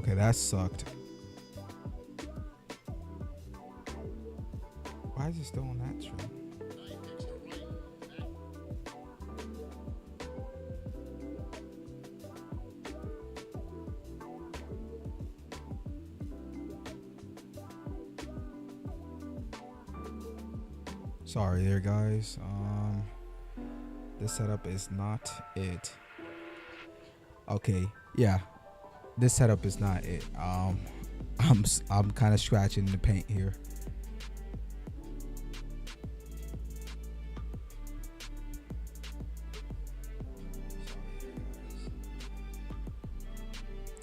Okay, that sucked. Why is it still on that string? Sorry there, guys. This setup is not it. Okay, yeah. This setup is not it. I'm kind of scratching the paint here.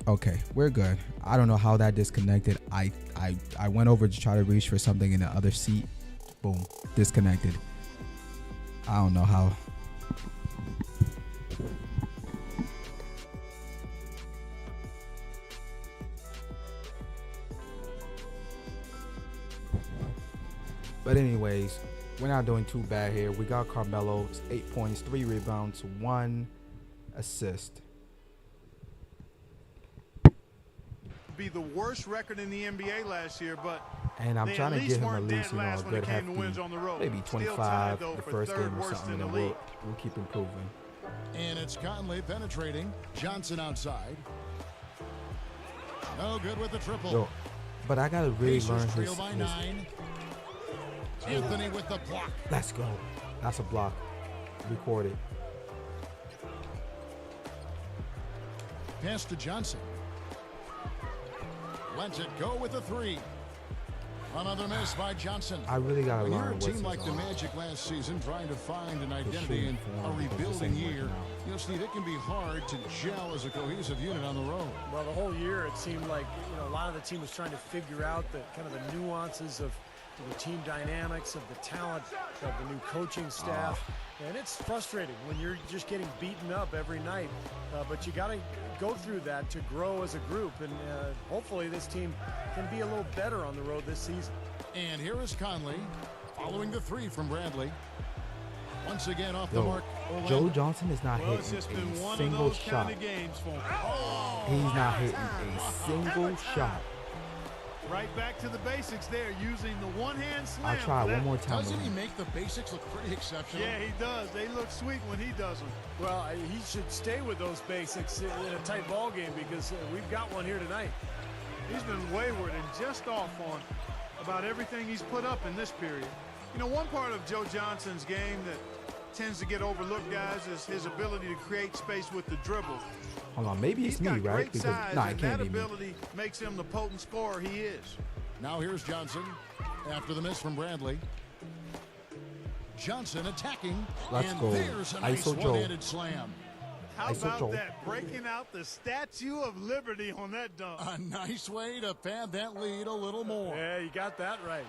Okay, we're good. I don't know how that disconnected. I went over to try to reach for something in the other seat. Boom, disconnected. I don't know how. But anyways, we're not doing too bad here. We got Carmelo, 8 points, 3 rebounds, 1 assist. Be the worst record in the NBA last year, but and I'm trying to get him at least, a good hefty, maybe 25 the first game or something, and we'll keep improving. And it's Conley penetrating. Johnson outside. No good with the triple. Yo, but I gotta really learn his. Anthony with the block. Let's go. That's a block. Record it. Pass to Johnson. Lets it go with a 3. Another miss by Johnson. I really gotta learn. When you're a team like the Magic last season, trying to find an identity in a rebuilding year, you know, Steve, it can be hard to gel as a cohesive unit on the road. Well, the whole year it seemed like a lot of the team was trying to figure out the kind of the nuances of the team dynamics, of the talent of the new coaching staff. And it's frustrating when you're just getting beaten up every night. But you got to go through that to grow as a group. And hopefully this team can be a little better on the road this season. And here is Conley following the 3 from Bradley. Once again off the mark. Joe Johnson is not hitting a single shot. He's not hitting a single shot. Right back to the basics there, using the one-hand slam. I'll try one more time. Doesn't he make the basics look pretty exceptional? Yeah, he does. They look sweet when he does them. Well, he should stay with those basics in a tight ball game because we've got one here tonight. He's been wayward and just off on about everything he's put up in this period. You know, one part of Joe Johnson's game that tends to get overlooked, guys, is his ability to create space with the dribble. Hold on, maybe it's me, right? Because it can't be me. That ability makes him the potent scorer he is. Now here's Johnson after the miss from Bradley. Johnson attacking. Let's go. There's a nice one-handed slam. How about that? Breaking out the Statue of Liberty on that dunk. A nice way to pad that lead a little more. Yeah, you got that right.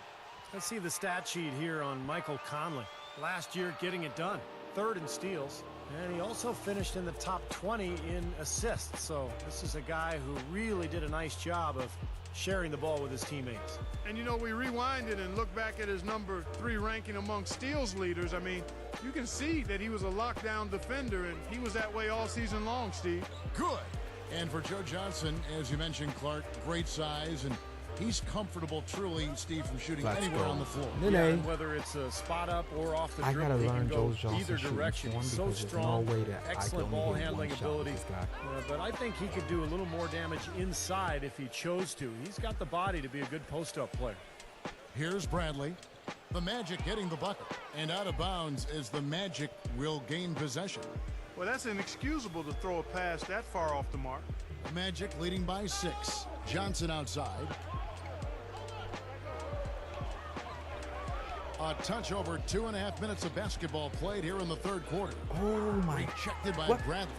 Let's see the stat sheet here on Michael Conley. Last year getting it done. 3rd in steals. And he also finished in the top 20 in assists. So this is a guy who really did a nice job of sharing the ball with his teammates. And you know, we rewinded and looked back at his number 3 ranking among steals leaders. I mean, you can see that he was a lockdown defender, and he was that way all season long, Steve. Good. And for Joe Johnson, as you mentioned, Clark, great size, and he's comfortable, truly, Steve, from shooting anywhere on the floor. Yeah, and whether it's a spot up or off the dribble, he can go either direction. He's so strong, excellent ball handling ability. But I think he could do a little more damage inside if he chose to. He's got the body to be a good post-up player. Here's Bradley. The Magic getting the bucket. And out of bounds as the Magic will gain possession. Well, that's inexcusable to throw a pass that far off the mark. Magic leading by 6. Johnson outside. A touch over 2.5 minutes of basketball played here in the 3rd quarter. Oh my! Rejected by Bradley.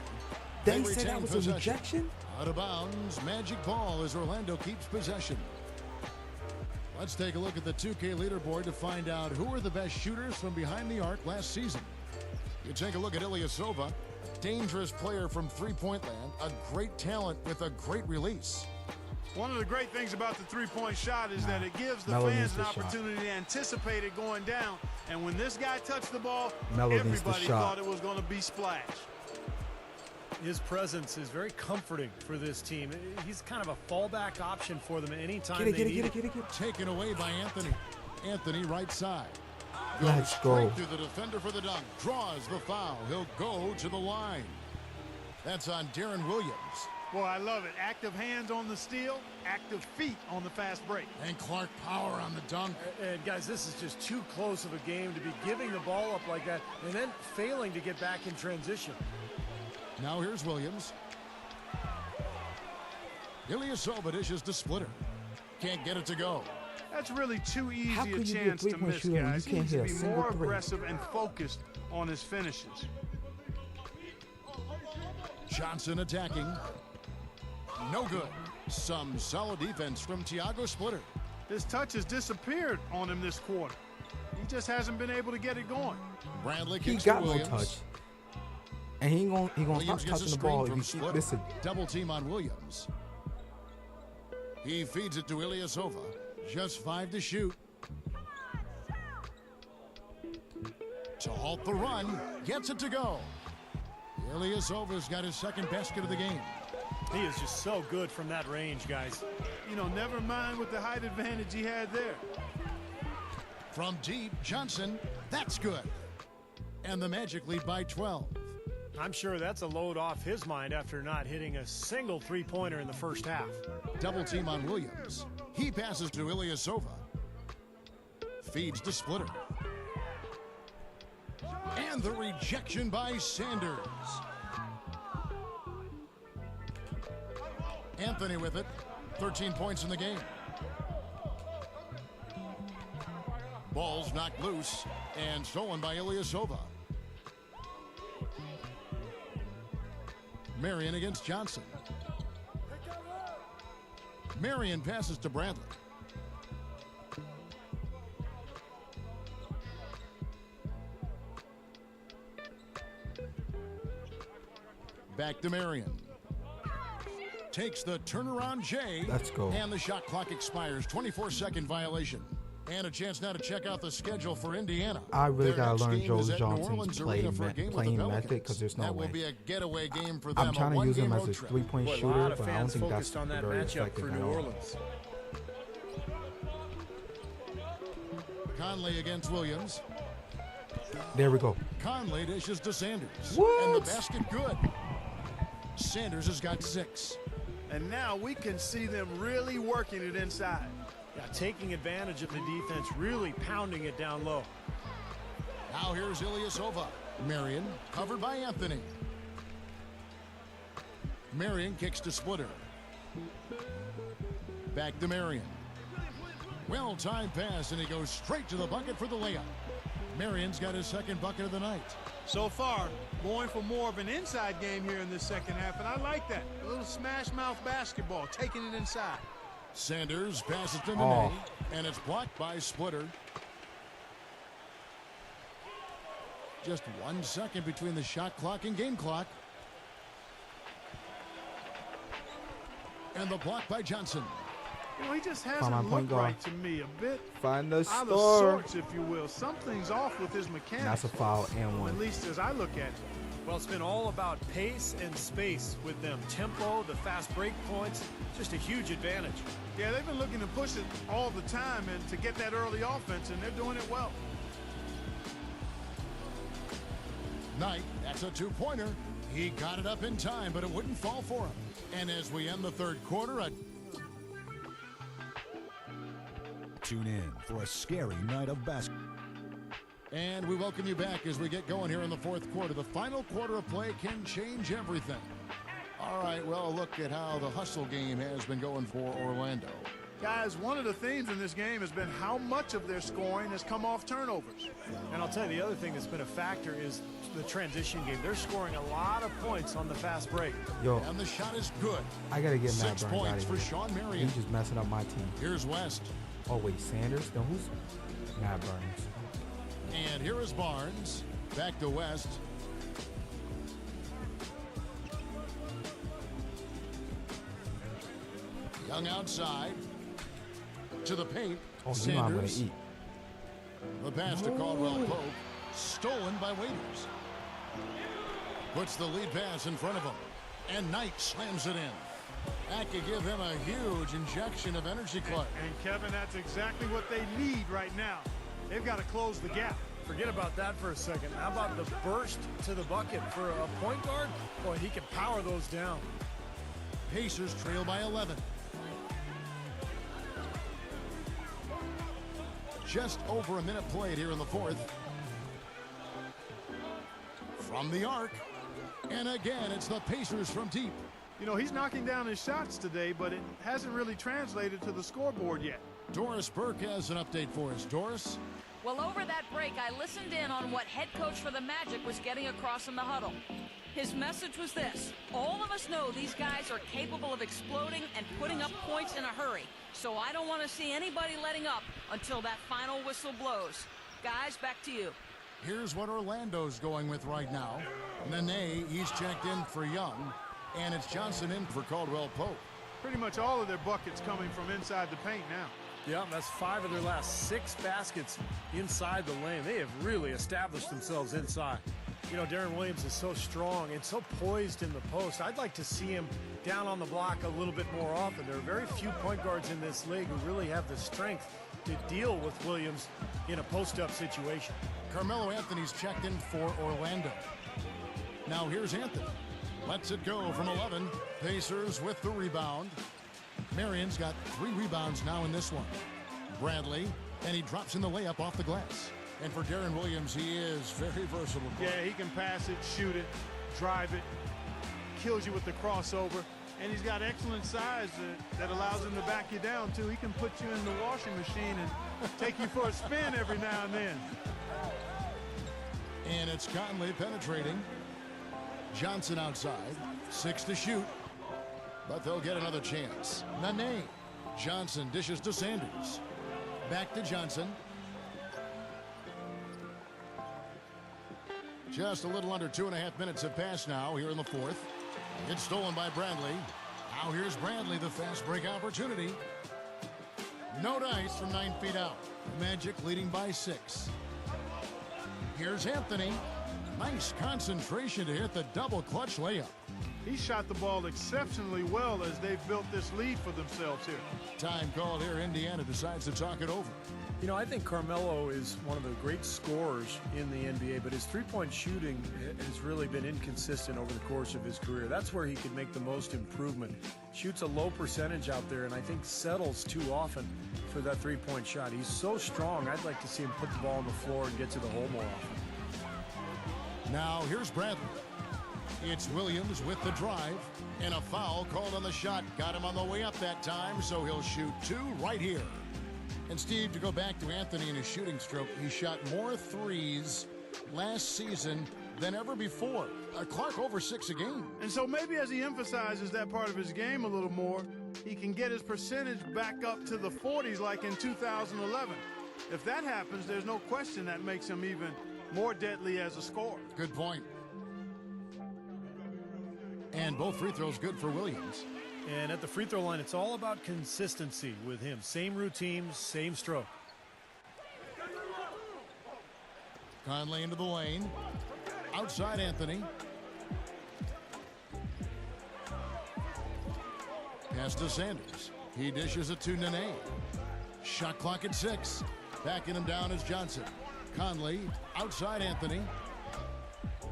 They said that was a rejection? Out of bounds. Magic ball as Orlando keeps possession. Let's take a look at the 2K leaderboard to find out who are the best shooters from behind the arc last season. You take a look at Ilyasova, dangerous player from three-point land, a great talent with a great release. One of the great things about the three-point shot is that it gives the fans an opportunity to anticipate it going down. And when this guy touched the ball, everybody thought it was going to be splash. His presence is very comforting for this team. He's kind of a fallback option for them anytime they need it. Taken away by Anthony. Anthony right side. Let's Goes go. straight through the defender for the dunk. Draws the foul. He'll go to the line. That's on Darren Williams. Boy, I love it. Active hands on the steal, active feet on the fast break. And Clark Power on the dunk. And guys, this is just too close of a game to be giving the ball up like that and then failing to get back in transition. Now here's Williams. Ilyasova dishes to Splitter. Can't get it to go. That's really too How easy a can you be a chance to three-point miss, shooter when guys. you He can't needs to hit a be single more three? aggressive and focused on his finishes. Johnson attacking. No good. Some solid defense from Thiago Splitter. His touch has disappeared on him this quarter. He just hasn't been able to get it going. Bradley He kicks got to no Williams. touch. And he gonna stop Williams gets a touching the screen ball if from you keep Splitter. missing. Double team on Williams. He feeds it to Ilyasova. Just 5 to shoot. To halt the run. Gets it to go. Ilyasova's got his second basket of the game. He is just so good from that range, guys. You know, never mind with the height advantage he had there. From deep, Johnson. That's good. And the Magic lead by 12. I'm sure that's a load off his mind after not hitting a single three-pointer in the first half. Double team on Williams. He passes to Ilyasova. Feeds to Splitter. And the rejection by Sanders. Anthony with it. 13 points in the game. Ball's knocked loose and stolen by Ilyasova. Marion against Johnson. Marion passes to Bradley. Back to Marion. Takes the turnaround J. Let's go. And the shot clock expires. 24-second violation. And a chance now to check out the schedule for Indiana. I really Their gotta next learn game Joe is at New Johnson's Orleans playing Arena for a game with the method Pelicans. because there's no that way. will be a getaway game for them. I'm trying to use him as a trip. three-point Boy, a shooter, lot of but I don't fans think that's focused on that very matchup effective for at New all. Orleans. Conley against Williams. There we go. Conley dishes to Sanders. What? And the basket good. Sanders has got 6. And now we can see them really working it inside. Yeah, taking advantage of the defense, really pounding it down low. Now here's Ilyasova. Marion covered by Anthony. Marion kicks to Splitter. Back to Marion. Well-timed pass, and he goes straight to the bucket for the layup. Marion's got his second bucket of the night. So far, going for more of an inside game here in this second half, and I like that. A little smash mouth basketball, taking it inside. Sanders passes to Nene, Oh. and it's blocked by Splitter. Just 1 second between the shot clock and game clock. And the block by Johnson. You know, he just my hasn't point looked guard. right to me. A bit Find the out of star. sorts, if you will. Something's off with his mechanics. That's a foul and At one. least as I look at it. Well, it's been all about pace and space with them. Tempo, the fast break points, just a huge advantage. Yeah, they've been looking to push it all the time and to get that early offense, and they're doing it well. Knight, that's a two-pointer. He got it up in time, but it wouldn't fall for him. And as we end the third quarter, Tune in for a scary night of basketball. and we welcome you back as we get going here in the fourth quarter. The final quarter of play can change everything. All right, well, look at how the hustle game has been going for Orlando. Guys, one of the themes in this game has been how much of their scoring has come off turnovers. And I'll tell you, the other thing that's been a factor is the transition game. They're scoring a lot of points on the fast break. Yo, And the shot is good. I gotta get Matt 6 Burns out points of for here. Sean Marion. He's just messing up my team. Here's West. Oh wait, Sanders? Then who's Matt Burns? And here is Barnes. Back to West. Young outside. To the paint. Oh, you know I'm gonna Sanders. eat. The pass to Caldwell Pope. Stolen by Waiters. Puts the lead pass in front of him. And Knight slams it in. That could give him a huge injection of energy, Clark. And Kevin, that's exactly what they need right now. They've got to close the gap. Forget about that for a second. How about the burst to the bucket for a point guard? Boy, he can power those down. Pacers trail by 11. Just over a minute played here in the fourth. From the arc. And again, it's the Pacers from deep. You know, he's knocking down his shots today, but it hasn't really translated to the scoreboard yet. Doris Burke has an update for us. Doris? Well, over that break, I listened in on what head coach for the Magic was getting across in the huddle. His message was this: all of us know these guys are capable of exploding and putting up points in a hurry, so I don't want to see anybody letting up until that final whistle blows. Guys, back to you. Here's what Orlando's going with right now. Nene, he's checked in for Young, and it's Johnson in for Caldwell Pope. Pretty much all of their buckets coming from inside the paint now. Yeah, that's 5 of their last 6 baskets inside the lane. They have really established themselves inside. You know, Darren Williams is so strong and so poised in the post. I'd like to see him down on the block a little bit more often. There are very few point guards in this league who really have the strength to deal with Williams in a post-up situation. Carmelo Anthony's checked in for Orlando. Now here's Anthony. Lets it go from 11. Pacers with the rebound. Marion's got 3 rebounds now in this one. Bradley, and he drops in the layup off the glass. And for Darren Williams, he is very versatile. Yeah, he can pass it, shoot it, drive it, kills you with the crossover, and he's got excellent size that allows him to back you down, too. He can put you in the washing machine and take you for a spin every now and then. And it's Conley penetrating. Johnson outside, 6 to shoot, but they'll get another chance. Nene. Johnson dishes to Sanders. Back to Johnson. Just a little under 2.5 minutes have passed now here in the fourth. It's stolen by Bradley. Now here's Bradley, the fast break opportunity. No dice from 9 feet out. Magic leading by 6. Here's Anthony. Nice concentration to hit the double clutch layup. He shot the ball exceptionally well as they've built this lead for themselves here. Time called here. Indiana decides to talk it over. You know, I think Carmelo is one of the great scorers in the NBA, but his three-point shooting has really been inconsistent over the course of his career. That's where he could make the most improvement. Shoots a low percentage out there, and I think settles too often for that three-point shot. He's so strong, I'd like to see him put the ball on the floor and get to the hole more often. Now here's Bradley. It's Williams with the drive, and a foul called on the shot. Got him on the way up that time, so he'll shoot 2 right here. And Steve, to go back to Anthony and his shooting stroke, he shot more threes last season than ever before. Clark over 6 a game. And so maybe as he emphasizes that part of his game a little more, he can get his percentage back up to the 40s like in 2011. If that happens, there's no question that makes him even more deadly as a scorer. Good point. And both free throws good for Williams. And at the free throw line, it's all about consistency with him. Same routine, same stroke. Conley into the lane. Outside Anthony. Pass to Sanders. He dishes it to Nene. Shot clock at 6. Backing him down is Johnson. Conley outside Anthony.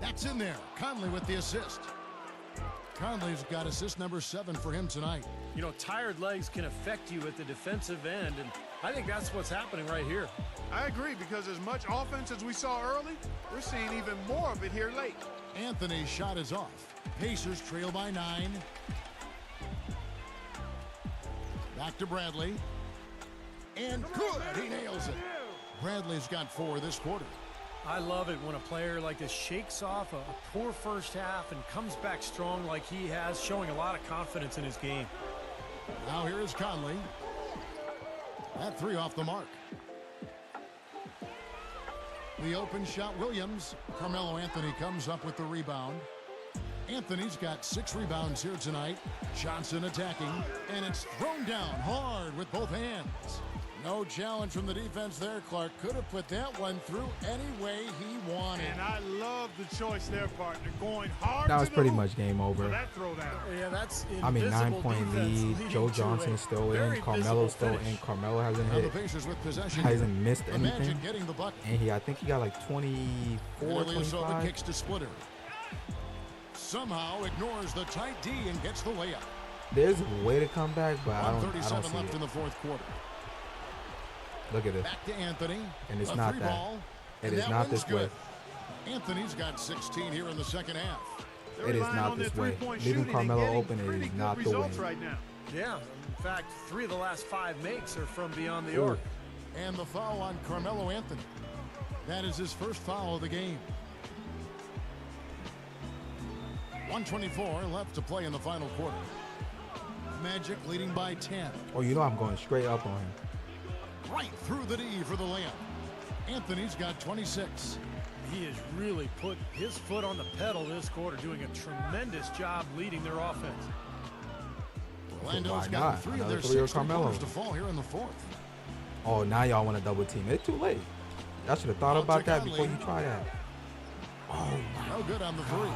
That's in there. Conley with the assist. Conley's got assist number 7 for him tonight. You know, tired legs can affect you at the defensive end, and I think that's what's happening right here. I agree, because as much offense as we saw early, we're seeing even more of it here late. Anthony's shot is off. Pacers trail by 9. Back to Bradley. And good! He nails it. Bradley's got 4 this quarter. I love it when a player like this shakes off a poor first half and comes back strong like he has, showing a lot of confidence in his game. Now here is Conley. That 3 off the mark. The open shot, Williams. Carmelo Anthony comes up with the rebound. Anthony's got 6 rebounds here tonight. Johnson attacking, and it's thrown down hard with both hands. No challenge from the defense there. Clark could have put that one through any way he wanted. And I love the choice there, partner. Going hard. That was to the pretty hoop much game over. for that throwdown. Yeah, that's I mean, invisible 9-point defense lead. leading Joe to Johnson a still very in. Carmelo's visible still finish. in. Carmelo hasn't Now the hit. Pacers with possession. Hasn't missed The anything. Magic getting the bucket. And I think he got like 24, Ilyasova 25. kicks to Splitter. Somehow ignores the tight D and gets the layup. There's a way to come back, but I don't 1:37 see left it. in the fourth quarter. Look at this. Back to Anthony. And it's A not three that. ball, It and is that not one's this way. good. Anthony's got 16 here in the second half. They're It is relying not on this their way. three-point Leaving shooting and Carmelo getting open pretty is good not the results way. right now. Yeah, in fact, 3 of the last 5 makes are from beyond the Ooh. arc. And the foul on Carmelo Anthony. That is his first foul of the game. 1:24 left to play in the final quarter. Magic leading by 10. Oh, you know I'm going straight up on him. Right through the D for the layup. Anthony's got 26. He has really put his foot on the pedal this quarter, doing a tremendous job leading their offense. Orlando's Why got not? 3 of Another their 3 of 6 Carmelo. quarters to fall here in the fourth. Oh, now y'all want to double team. It's too late. Y'all should have thought Out about to that Conley. before you try that. Oh, No good on the three.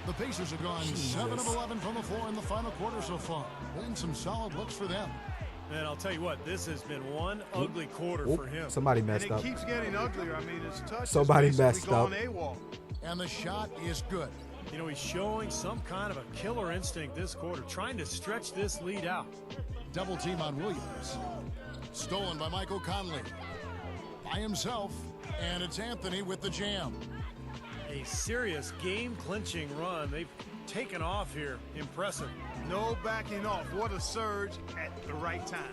The Pacers have gone 7 of 11 from the floor in the final quarter so far. Been some solid looks for them. And I'll tell you what, this has been one ugly quarter oop, for him. somebody And messed it up. keeps getting uglier. I mean, his touch Somebody is basically messed up. gone AWOL. And the shot is good. You know, he's showing some kind of a killer instinct this quarter, trying to stretch this lead out. Double team on Williams. Stolen by Michael Conley. By himself. And it's Anthony with the jam. A serious game-clinching run. They've taken off here. Impressive. No backing off. What a surge at the right time.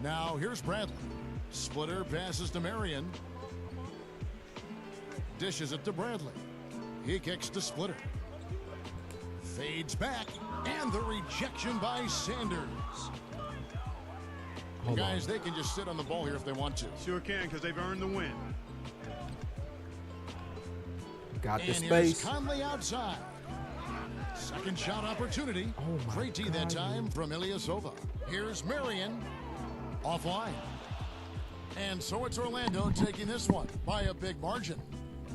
Now here's Bradley. Splitter passes to Marion. Dishes it to Bradley. He kicks to Splitter. Fades back. And the rejection by Sanders. Hold on. Guys, they can just sit on the ball here if they want to. Sure can, because they've earned the win. Got the And here's space. Conley outside. Second shot opportunity. Oh my Great D that God. time from Ilyasova. Here's Marion. Offline. And so it's Orlando taking this one by a big margin.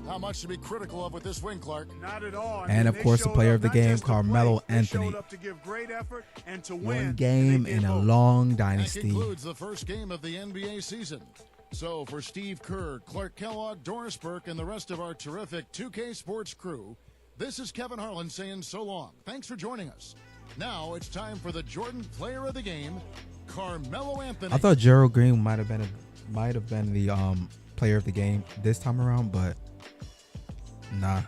How much to be critical of with this win, Clark? Not at all. And of they course, the showed player up of the not game, just to Carmelo play, they Anthony. showed up to give great effort and to win. One and game they in did a both. long That dynasty. concludes the first game of the NBA season. So for Steve Kerr, Clark Kellogg, Doris Burke, and the rest of our terrific 2K Sports crew, this is Kevin Harlan saying so long. Thanks for joining us. Now it's time for the Jordan Player of the Game, Carmelo Anthony. I thought Gerald Green might have been the player of the game this time around, but nah.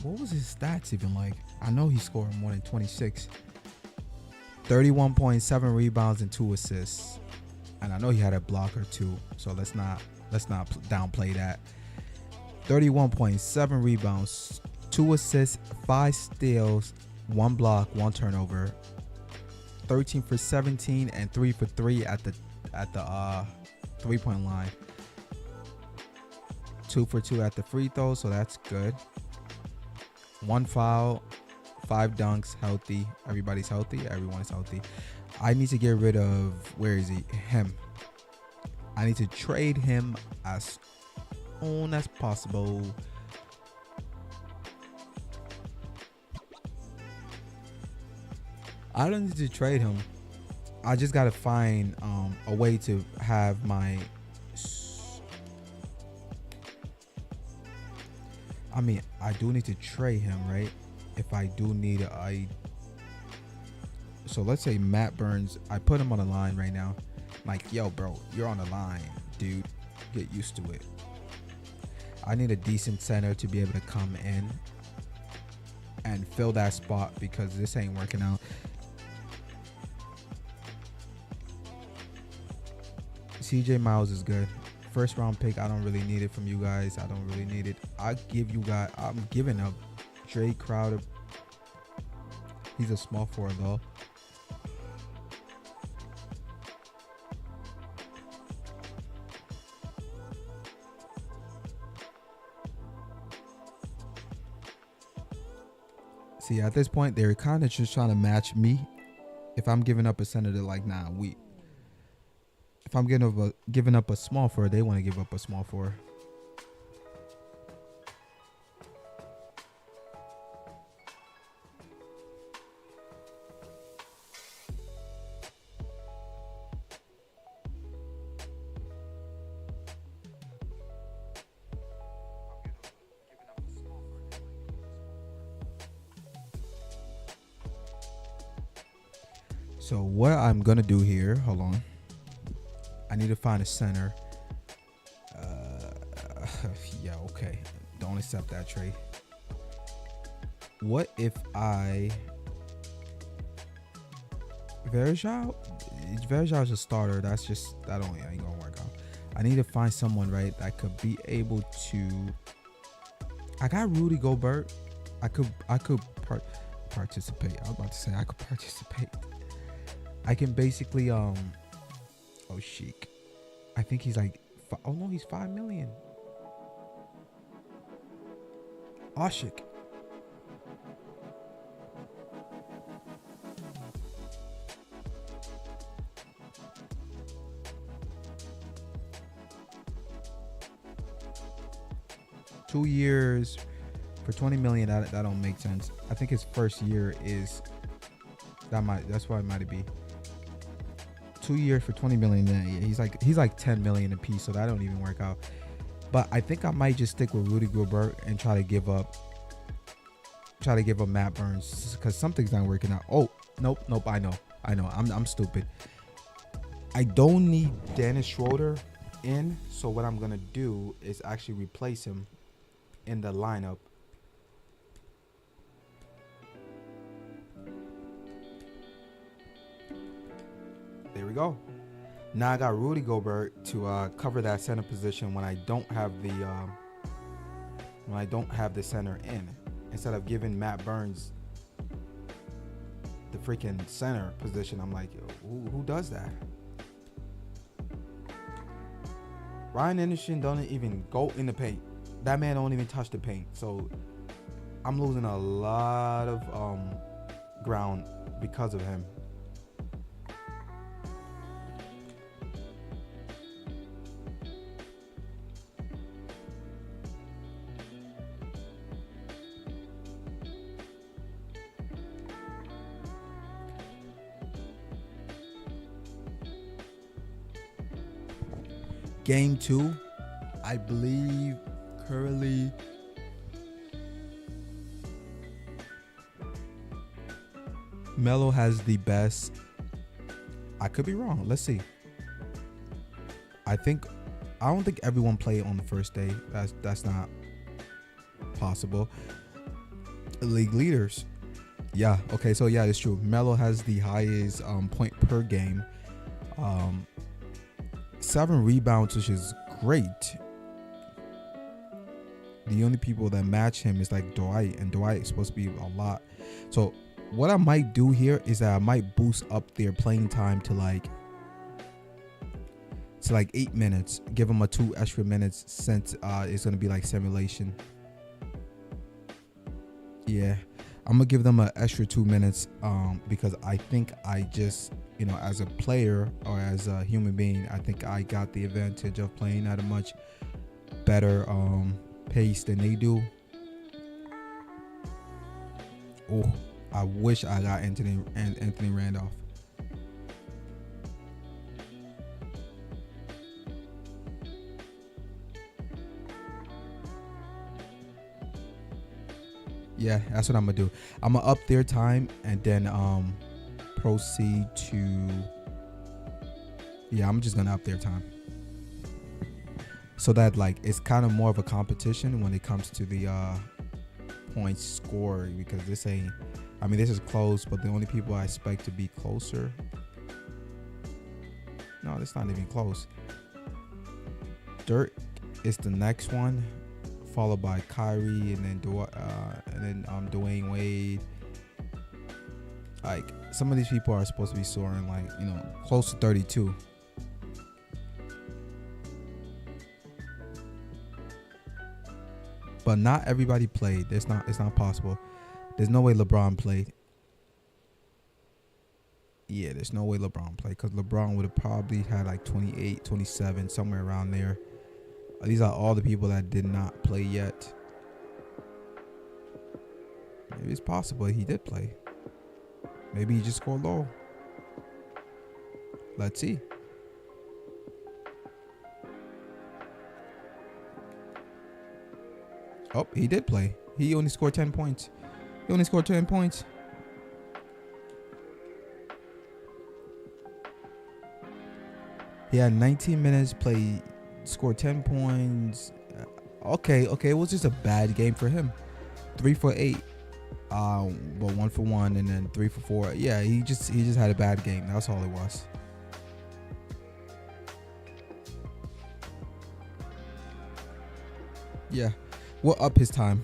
What was his stats even like? I know he scored more than 26. 31.7 rebounds and 2 assists. And I know he had a block or 2, so let's not downplay that. 31.7 rebounds, 2 assists, 5 steals, 1 block, 1 turnover. 13 for 17 and 3 for 3 at the 3-point line. 2 for 2 at the free throw, so that's good. 1 foul, 5 dunks, healthy. Everybody's healthy. Everyone is healthy. I need to get rid of, where is he? Him. I need to trade him as soon as possible. I don't need to trade him. I just got to find a way to have my... I mean, I do need to trade him, right? If I do need so let's say Matt Burns, I put him on the line right now. Like, yo, bro, you're on the line, dude. Get used to it. I need a decent center to be able to come in and fill that spot because this ain't working out. CJ Miles is good. first round pick. I don't really need it from you guys. I don't really need it. I'm giving up Dre Crowder. He's a small forward though. See, at this point, they're kind of just trying to match me. If I'm giving up a center, they're like, nah, if I'm giving up a small forward, they want to give up a small forward. So what I'm gonna do here, hold on. I need to find a center. Yeah, okay. Don't accept that trade. What if Verjao is a starter. That ain't gonna work out. I need to find someone, right, that could be able to. I got Rudy Gobert. I could participate. I was about to say I could participate. I can basically Sheik. I think he's like he's 5 million. Ashik. Two years for 20 million. That don't make sense. I think his first year is that's why it might be 2 years for 20 million. Yeah, he's like 10 million a piece, so that don't even work out. But I think I might just stick with Rudy Gobert and try to give up Matt Burns, because something's not working out. Oh, nope. I know. I'm stupid. I don't need Dennis Schroeder in, so what I'm gonna do is actually replace him in the lineup. There we go. Now I got Rudy Gobert to cover that center position when I don't have the center in. Instead of giving Matt Burns the freaking center position, I'm like, who does that? Ryan Anderson doesn't even go in the paint. That man don't even touch the paint. So I'm losing a lot of ground because of him. Game 2, I believe currently Melo has the best. I could be wrong. Let's see. I don't think everyone played on the first day. That's not possible. League leaders. Yeah, okay, so yeah, it's true. Melo has the highest point per game. 7 rebounds, which is great. The only people that match him is like Dwight, and Dwight is supposed to be a lot. So what I might do here is that I might boost up their playing time to like 8 minutes. Give them 2 extra minutes since it's gonna be like simulation. Yeah, I'm gonna give them an extra 2 minutes because I think I just, as a player or as a human being, I think I got the advantage of playing at a much better pace than they do. Oh, I wish I got Anthony Randolph. Yeah, that's what I'm gonna do. I'm gonna up their time and then proceed to. Yeah, I'm just gonna up their time so that like it's kind of more of a competition when it comes to the points scored, because this is close, but the only people I expect to be closer. No, it's not even close. Dirk is the next one, followed by Kyrie, and then Dwayne Wade. Like, some of these people are supposed to be soaring, like, you know, close to 32. But not everybody played. It's not possible. There's no way LeBron played. Yeah, there's no way LeBron played, because LeBron would have probably had like 28, 27, somewhere around there. These are all the people that did not play yet. Maybe it's possible he did play. Maybe he just scored low. Let's see. Oh, he did play. He only scored 10 points. He only scored 10 points. He had 19 minutes played, scored 10 points. Okay, it was just a bad game for him. 3 for 8. But 1 for 1, and then 3 for 4. Yeah, he just had a bad game. That's all it was. Yeah, we'll up his time.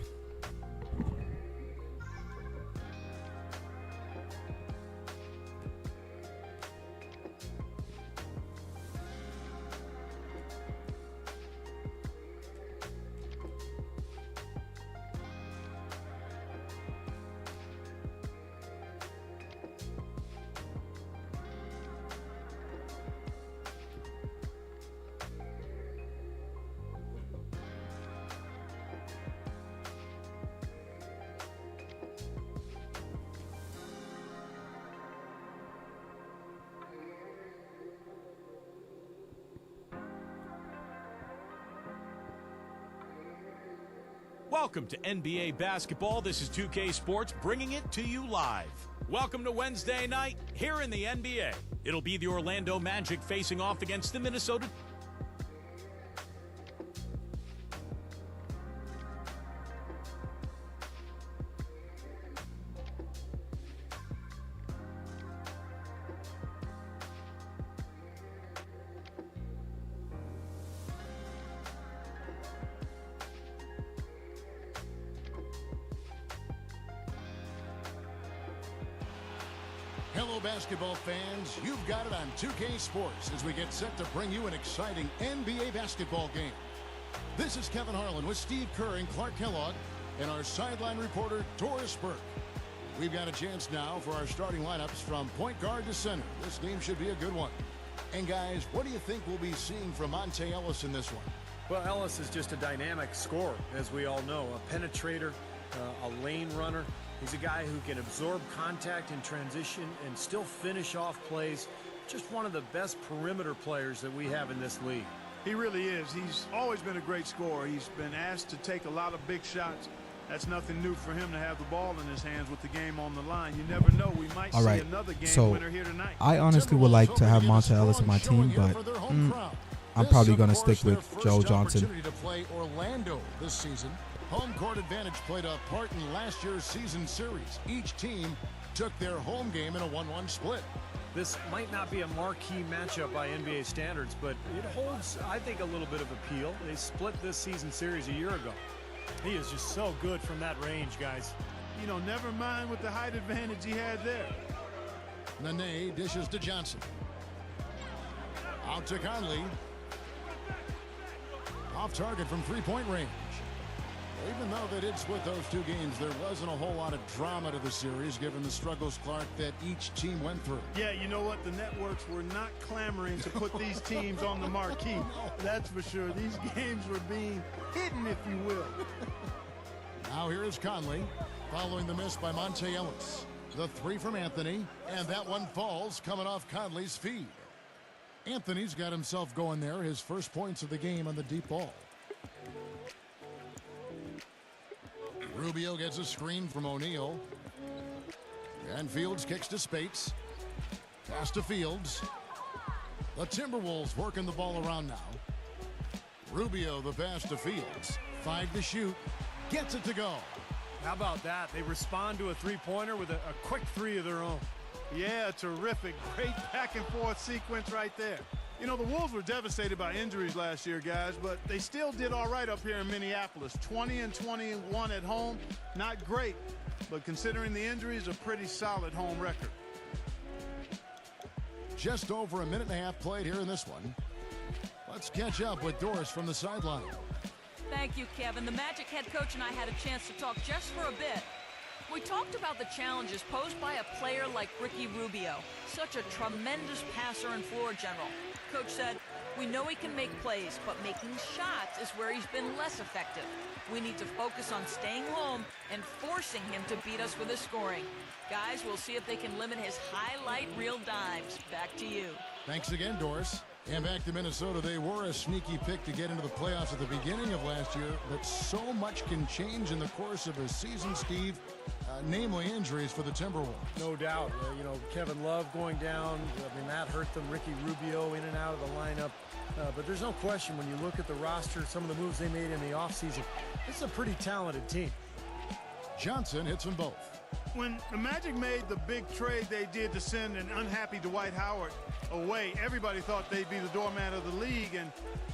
Welcome to NBA basketball. This is 2K Sports bringing it to you live. Welcome to Wednesday night here in the NBA. It'll be the Orlando Magic facing off against the Minnesota. Hello, basketball fans. You've got it on 2K Sports as we get set to bring you an exciting NBA basketball game. This is Kevin Harlan with Steve Kerr and Clark Kellogg and our sideline reporter, Doris Burke. We've got a chance now for our starting lineups from point guard to center. This game should be a good one. And guys, what do you think we'll be seeing from Monte Ellis in this one? Well, Ellis is just a dynamic scorer, as we all know. A penetrator, a lane runner. He's a guy who can absorb contact in transition and still finish off plays. Just one of the best perimeter players that we have in this league. He really is. He's always been a great scorer. He's been asked to take a lot of big shots. That's nothing new for him to have the ball in his hands with the game on the line. You never know. We might see another game winner here tonight. I honestly would like to have Monte Ellis in my team, but I'm probably going to stick with Joe Johnson. To play Orlando this season. Home court advantage played a part in last year's season series. Each team took their home game in a 1-1 split. This might not be a marquee matchup by NBA standards, but it holds, I think, a little bit of appeal. They split this season series a year ago. He is just so good from that range, guys. You know, never mind with the height advantage he had there. Nene dishes to Johnson. Out to Conley. Off target from three-point range. Even though they did split those two games, there wasn't a whole lot of drama to the series, given the struggles, Clark, that each team went through. Yeah, you know what? The networks were not clamoring to put these teams on the marquee. That's for sure. These games were being hidden, if you will. Now here is Conley, following the miss by Monte Ellis. The three from Anthony, and that one falls, coming off Conley's feed. Anthony's got himself going there, his first points of the game on the deep ball. Rubio gets a screen from O'Neal. And Fields kicks to Spates. Pass to Fields. The Timberwolves working the ball around now. Rubio the pass to Fields. 5 to shoot. Gets it to go. How about that? They respond to a three-pointer with a quick three of their own. Yeah, terrific. Great back and forth sequence right there. You know, the Wolves were devastated by injuries last year, guys, but they still did all right up here in Minneapolis. 20-21 at home, not great, but considering the injuries, a pretty solid home record. Just over a minute and a half played here in this one. Let's catch up with Doris from the sideline. Thank you, Kevin. The Magic head coach and I had a chance to talk just for a bit. We talked about the challenges posed by a player like Ricky Rubio, such a tremendous passer and floor general. Coach said, we know he can make plays, but making shots is where he's been less effective. We need to focus on staying home and forcing him to beat us with his scoring. Guys, we'll see if they can limit his highlight reel dimes. Back to you. Thanks again, Doris. And back to Minnesota, they were a sneaky pick to get into the playoffs at the beginning of last year, but so much can change in the course of a season, Steve, namely injuries for the Timberwolves. No doubt. You know, Kevin Love going down, I mean, that hurt them. Ricky Rubio in and out of the lineup. But there's no question when you look at the roster, some of the moves they made in the offseason, it's a pretty talented team. Johnson hits them both. When the Magic made the big trade they did to send an unhappy Dwight Howard away, everybody thought they'd be the doormat of the league, and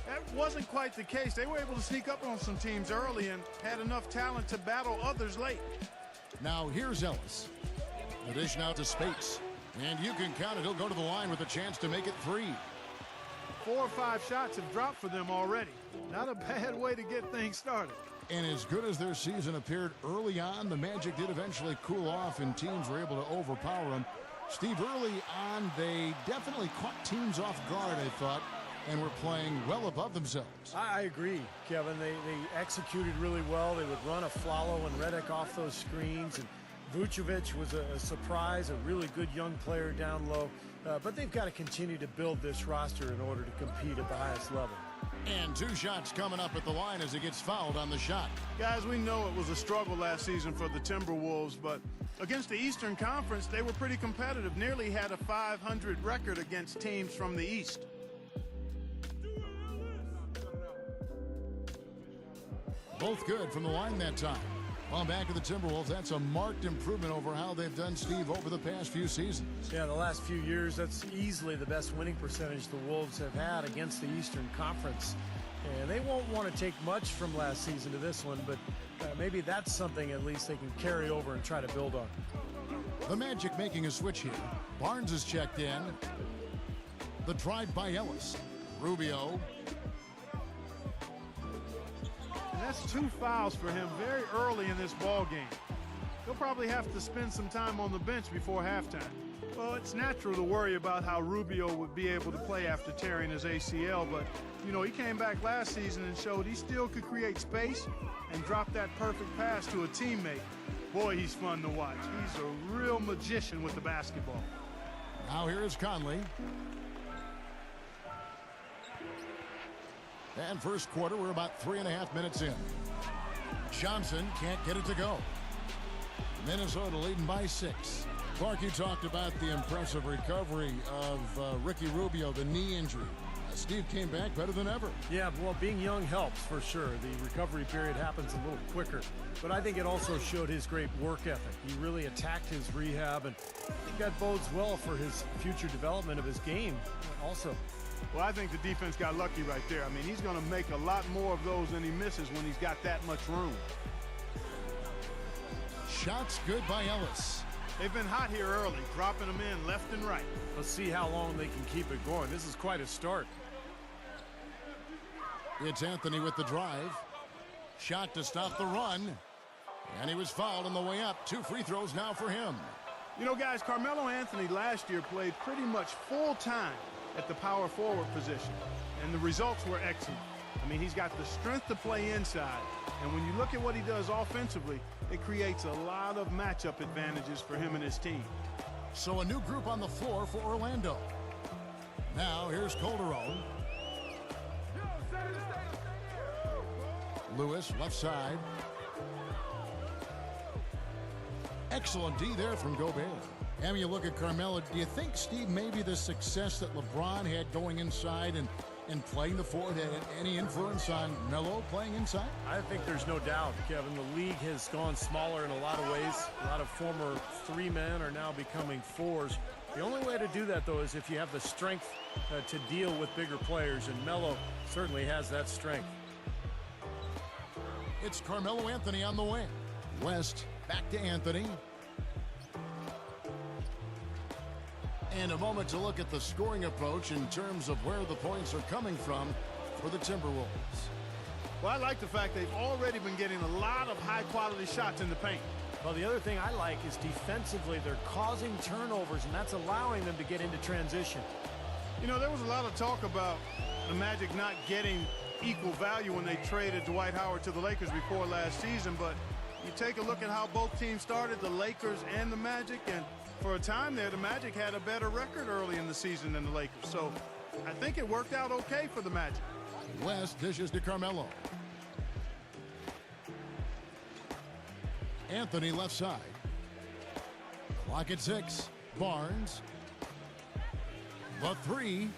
that wasn't quite the case. They were able to sneak up on some teams early and had enough talent to battle others late. Now here's Ellis. The dish now to Spates. And you can count it. He'll go to the line with a chance to make it 3. 4 or 5 shots have dropped for them already. Not a bad way to get things started. And as good as their season appeared early on, the Magic did eventually cool off and teams were able to overpower them. Steve, early on, they definitely caught teams off guard, I thought, and were playing well above themselves. I agree, Kevin. They executed really well. They would run a Flalo and Redick off those screens, and Vucevic was a surprise, a really good young player down low. But they've got to continue to build this roster in order to compete at the highest level. And 2 shots coming up at the line as he gets fouled on the shot. Guys, we know it was a struggle last season for the Timberwolves, but against the Eastern Conference, they were pretty competitive. Nearly had a 500 record against teams from the East. Both good from the line that time. Well, back to the Timberwolves, that's a marked improvement over how they've done, Steve, over the past few seasons. Yeah, the last few years, that's easily the best winning percentage the Wolves have had against the Eastern Conference. And they won't want to take much from last season to this one, but maybe that's something at least they can carry over and try to build on. The Magic making a switch here. Barnes is checked in. The drive by Ellis. Rubio. And that's 2 fouls for him very early in this ball game. He'll probably have to spend some time on the bench before halftime. Well, it's natural to worry about how Rubio would be able to play after tearing his ACL, but, you know, he came back last season and showed he still could create space and drop that perfect pass to a teammate. Boy, he's fun to watch. He's a real magician with the basketball. Now here is Conley. And first quarter, we're about 3.5 minutes in. Johnson can't get it to go. Minnesota leading by 6. Clark, you talked about the impressive recovery of Ricky Rubio, the knee injury. Steve came back better than ever. Yeah, well, being young helps for sure. The recovery period happens a little quicker. But I think it also showed his great work ethic. He really attacked his rehab, and I think that bodes well for his future development of his game also. Well, I think the defense got lucky right there. I mean, he's going to make a lot more of those than he misses when he's got that much room. Shots good by Ellis. They've been hot here early, dropping them in left and right. Let's see how long they can keep it going. This is quite a start. It's Anthony with the drive. Shot to stop the run. And he was fouled on the way up. 2 free throws now for him. You know, guys, Carmelo Anthony last year played pretty much full time at the power forward position, and the results were excellent. I mean, he's got the strength to play inside, and when you look at what he does offensively, it creates a lot of matchup advantages for him and his team. So a new group on the floor for Orlando. Now here's Calderon. Lewis, left side. Excellent D there from Gobert. And when you look at Carmelo, do you think, Steve, maybe the success that LeBron had going inside and playing the forward had any influence on Melo playing inside? I think there's no doubt, Kevin. The league has gone smaller in a lot of ways. A lot of former 3 men are now becoming 4s. The only way to do that, though, is if you have the strength to deal with bigger players, and Melo certainly has that strength. It's Carmelo Anthony on the wing. West back to Anthony. And a moment to look at the scoring approach in terms of where the points are coming from for the Timberwolves. Well, I like the fact they've already been getting a lot of high-quality shots in the paint. Well, the other thing I like is defensively they're causing turnovers, and that's allowing them to get into transition. You know, there was a lot of talk about the Magic not getting equal value when they traded Dwight Howard to the Lakers before last season, but you take a look at how both teams started, the Lakers and the Magic, and for a time there, the Magic had a better record early in the season than the Lakers. So I think it worked out okay for the Magic. West dishes to Carmelo. Anthony left side. Clock at 6. Barnes. The three.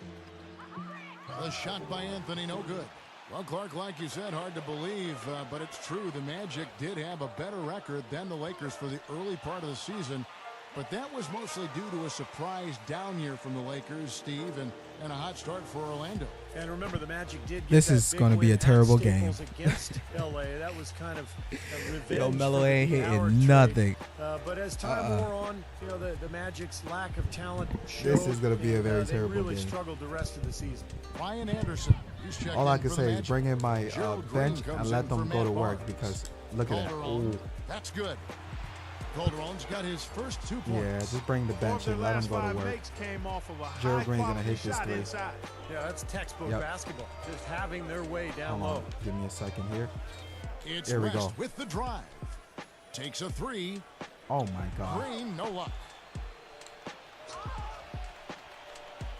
The shot by Anthony, no good. Well, Clark, like you said, hard to believe, but it's true. The Magic did have a better record than the Lakers for the early part of the season. But that was mostly due to a surprise down year from the Lakers, Steve, and a hot start for Orlando. And remember, the Magic did get This that is big going to be win a terrible at Staples game. against LA. That was kind of a revenge. Yo, Melo for the ain't hitting Howard trade. nothing. But as time wore on, you know, the Magic's lack of talent showed. This is going to be a very they terrible really game. struggled the rest of the season. Ryan Anderson. He's checked All I in can for the say is Magic. bring in my Gerald Green bench comes and let in them for go to Matt work Barnes. because look at that. Calderon. Ooh. That's good. Calderon's got his first 2 points. Yeah, just bring the bench and let them go to work. Came off of a Gerald Green's gonna hit this shot three. inside. Yeah, that's textbook Yep. basketball. Just having their way down Hold low. on. Give me a second here. It's There we West go. with the drive. Takes a three. Oh, my God. Green, no luck.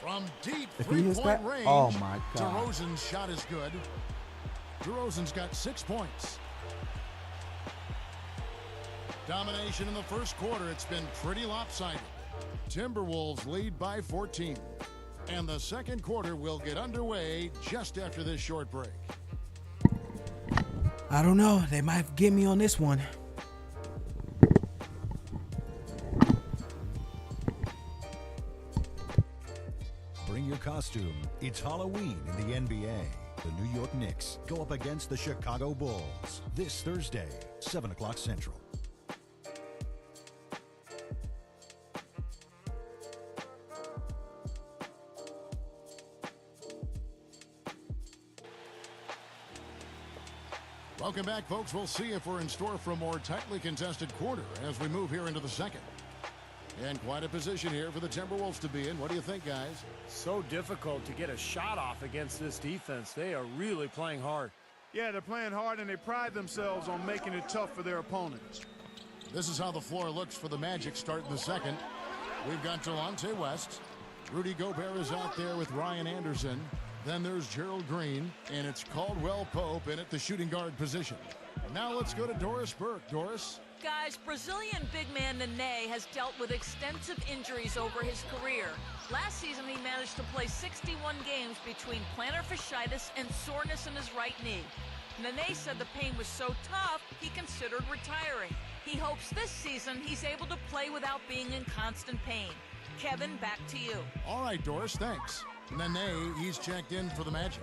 From deep If he hits three-point that- range, oh, my God. DeRozan's shot is good. DeRozan's got 6 points. Domination in the first quarter. It's been pretty lopsided. Timberwolves lead by 14. And the second quarter will get underway just after this short break. I don't know. They might get me on this one. Bring your costume. It's Halloween in the NBA. The New York Knicks go up against the Chicago Bulls this Thursday, 7 o'clock Central. Welcome back, folks. We'll see if we're in store for a more tightly contested quarter as we move here into the second. And quite a position here for the Timberwolves to be in. What do you think, guys? So difficult to get a shot off against this defense. They are really playing hard. Yeah, they're playing hard, and they pride themselves on making it tough for their opponents. This is how the floor looks for the Magic start in the second. We've got Delonte West. Rudy Gobert is out there with Ryan Anderson. Then there's Gerald Green, and it's Caldwell Pope in at the shooting guard position. Now let's go to Doris Burke. Doris? Guys, Brazilian big man Nene has dealt with extensive injuries over his career. Last season, he managed to play 61 games between plantar fasciitis and soreness in his right knee. Nene said the pain was so tough, he considered retiring. He hopes this season he's able to play without being in constant pain. Kevin, back to you. All right, Doris, thanks. Nene, he's checked in for the Magic.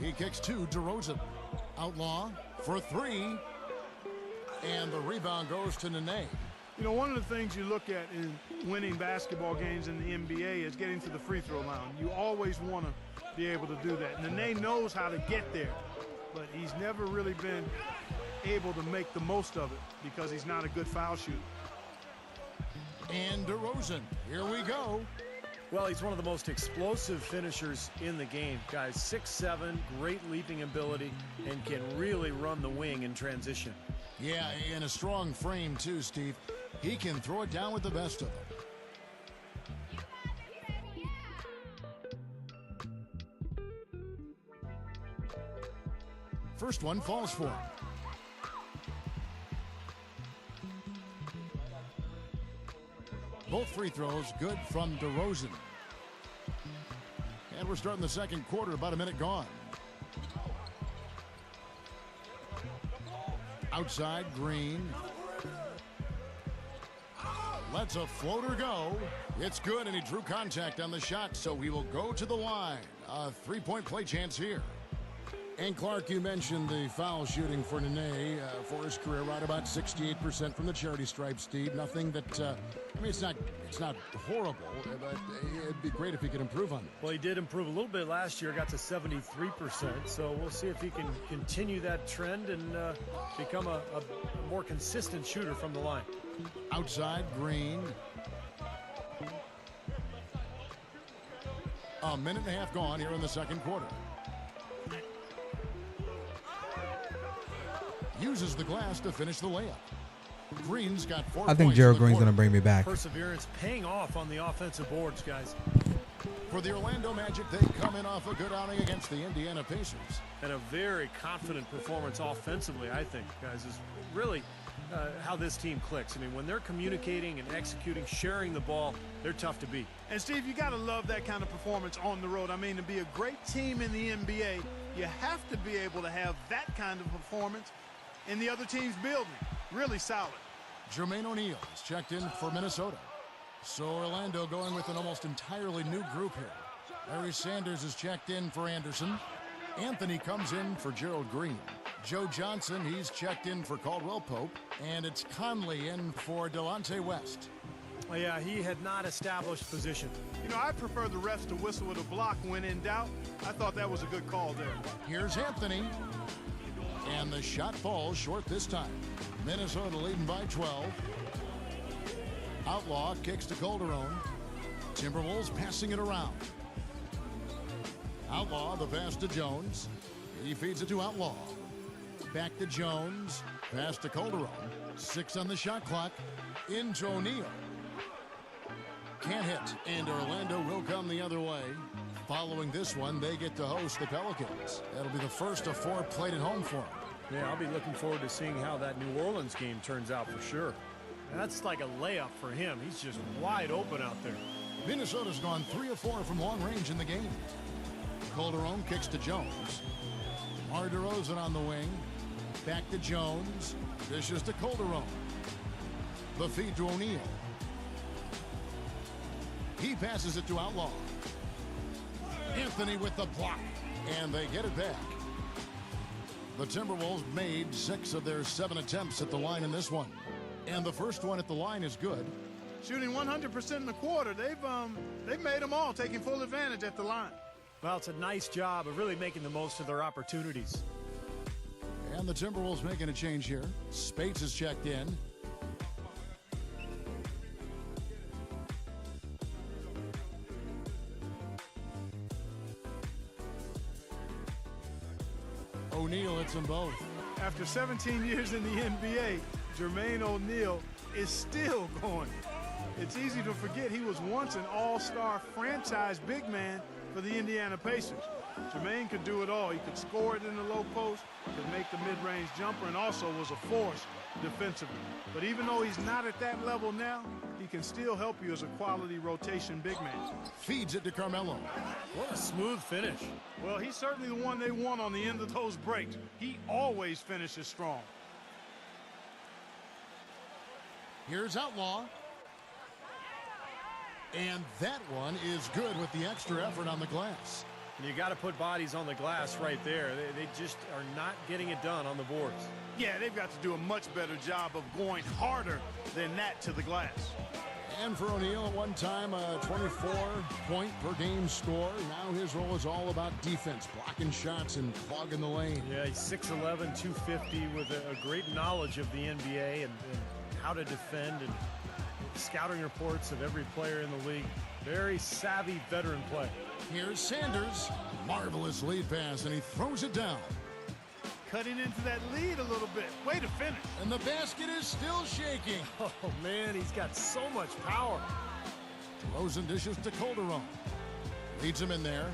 He kicks to DeRozan. Outlaw for three. And the rebound goes to Nene. You know, one of the things you look at in winning basketball games in the NBA is getting to the free throw line. You always want to be able to do that. Nene knows how to get there, but he's never really been able to make the most of it because he's not a good foul shooter. And DeRozan, here we go. Well, he's one of the most explosive finishers in the game. Guys, 6'7", great leaping ability, and can really run the wing in transition. Yeah, and a strong frame too, Steve. He can throw it down with the best of them. First one falls for him. Both free throws good from DeRozan. And we're starting the second quarter, about a minute gone. Outside, Green. Lets a floater go. It's good, and he drew contact on the shot, so he will go to the line. A three-point play chance here. And Clark, you mentioned the foul shooting for Nene for his career, right about 68% from the charity stripe, Steve. Nothing that, I mean, it's not horrible, but it'd be great if he could improve on it. Well, he did improve a little bit last year, got to 73%. So we'll see if he can continue that trend and become a more consistent shooter from the line. Outside, Green. A minute and a half gone here in the second quarter. Uses the glass to finish the layup. Green's got 4 points. I think Gerald Green's going to bring me back. Perseverance paying off on the offensive boards, guys. For the Orlando Magic, they come in off a good outing against the Indiana Pacers. And a very confident performance offensively, I think, guys, is really how this team clicks. I mean, when they're communicating and executing, sharing the ball, they're tough to beat. And, Steve, you got to love that kind of performance on the road. I mean, to be a great team in the NBA, you have to be able to have that kind of performance in the other team's building. Really solid. Jermaine O'Neal is checked in for Minnesota. So Orlando going with an almost entirely new group here. Larry Sanders is checked in for Anderson. Anthony comes in for Gerald Green. Joe Johnson, he's checked in for Caldwell Pope. And it's Conley in for Delonte West. Oh, yeah, he had not established position. You know, I prefer the refs to whistle with a block when in doubt. I thought that was a good call there. Here's Anthony. And the shot falls short this time. Minnesota leading by 12. Outlaw kicks to Calderon. Timberwolves passing it around. Outlaw, the pass to Jones. He feeds it to Outlaw. Back to Jones. Pass to Calderon. 6 on the shot clock. Into O'Neal. Can't hit. And Orlando will come the other way. Following this one, they get to host the Pelicans. That'll be the first of 4 played at home for them. Yeah, I'll be looking forward to seeing how that New Orleans game turns out for sure. And that's like a layup for him. He's just wide open out there. Minnesota's gone 3 of 4 from long range in the game. Calderon kicks to Jones. Mar DeRozan on the wing. Back to Jones. Dishes to Calderon. The feed to O'Neal. He passes it to Outlaw. Anthony with the block. And they get it back. The Timberwolves made 6 of their 7 attempts at the line in this one. And the first one at the line is good. Shooting 100% in the quarter. They've made them all, taking full advantage at the line. Well, it's a nice job of really making the most of their opportunities. And the Timberwolves making a change here. Spates is checked in. O'Neal hits them both. After 17 years in the NBA, Jermaine O'Neal is still going. It's easy to forget he was once an all-star franchise big man for the Indiana Pacers. Jermaine could do it all. He could score it in the low post, could make the mid-range jumper, and also was a force defensively. But even though he's not at that level now, he can still help you as a quality rotation big man. Feeds it to Carmelo. What a smooth finish. Well, he's certainly the one they want on the end of those breaks. He always finishes strong. Here's Outlaw. And that one is good with the extra effort on the glass. You got to put bodies on the glass right there. They just are not getting it done on the boards. Yeah, they've got to do a much better job of going harder than that to the glass. And for O'Neal, at one time, a 24-point per game score. Now his role is all about defense, blocking shots and clogging the lane. Yeah, he's 6'11", 250 with a great knowledge of the NBA and how to defend and scouting reports of every player in the league. Very savvy veteran play. Here's Sanders. Marvelous lead pass, and he throws it down. Cutting into that lead a little bit. Way to finish. And the basket is still shaking. Oh, man, he's got so much power. DeRozan dishes to Calderon. Leads him in there.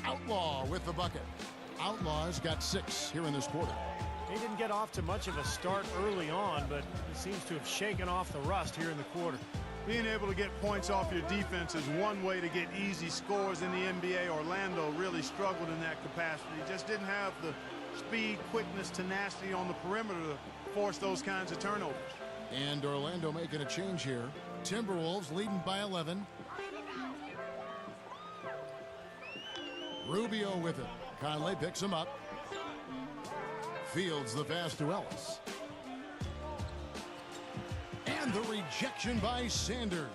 Outlaw with the bucket. Outlaw's got 6 here in this quarter. He didn't get off to much of a start early on, but he seems to have shaken off the rust here in the quarter. Being able to get points off your defense is one way to get easy scores in the NBA. Orlando really struggled in that capacity. Just didn't have the speed, quickness, tenacity on the perimeter to force those kinds of turnovers. And Orlando making a change here. Timberwolves leading by 11. Rubio with it. Conley picks him up. Fields the pass to Ellis. And the rejection by Sanders.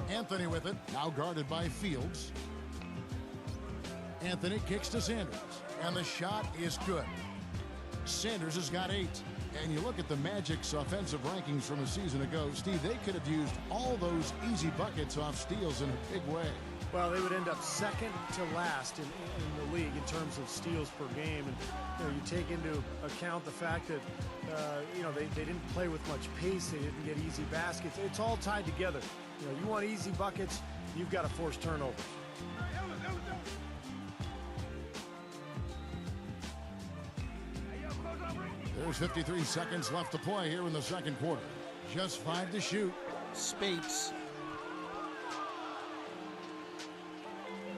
Anthony with it, now guarded by Fields. Anthony kicks to Sanders, and the shot is good. Sanders has got 8. And you look at the Magic's offensive rankings from a season ago, Steve, they could have used all those easy buckets off steals in a big way. Well, they would end up second to last in the league in terms of steals per game. And you take into account the fact that they didn't play with much pace. They didn't get easy baskets. It's all tied together. You want easy buckets, you've got to force turnovers. There's 53 seconds left to play here in the second quarter. Just 5 to shoot. Spates.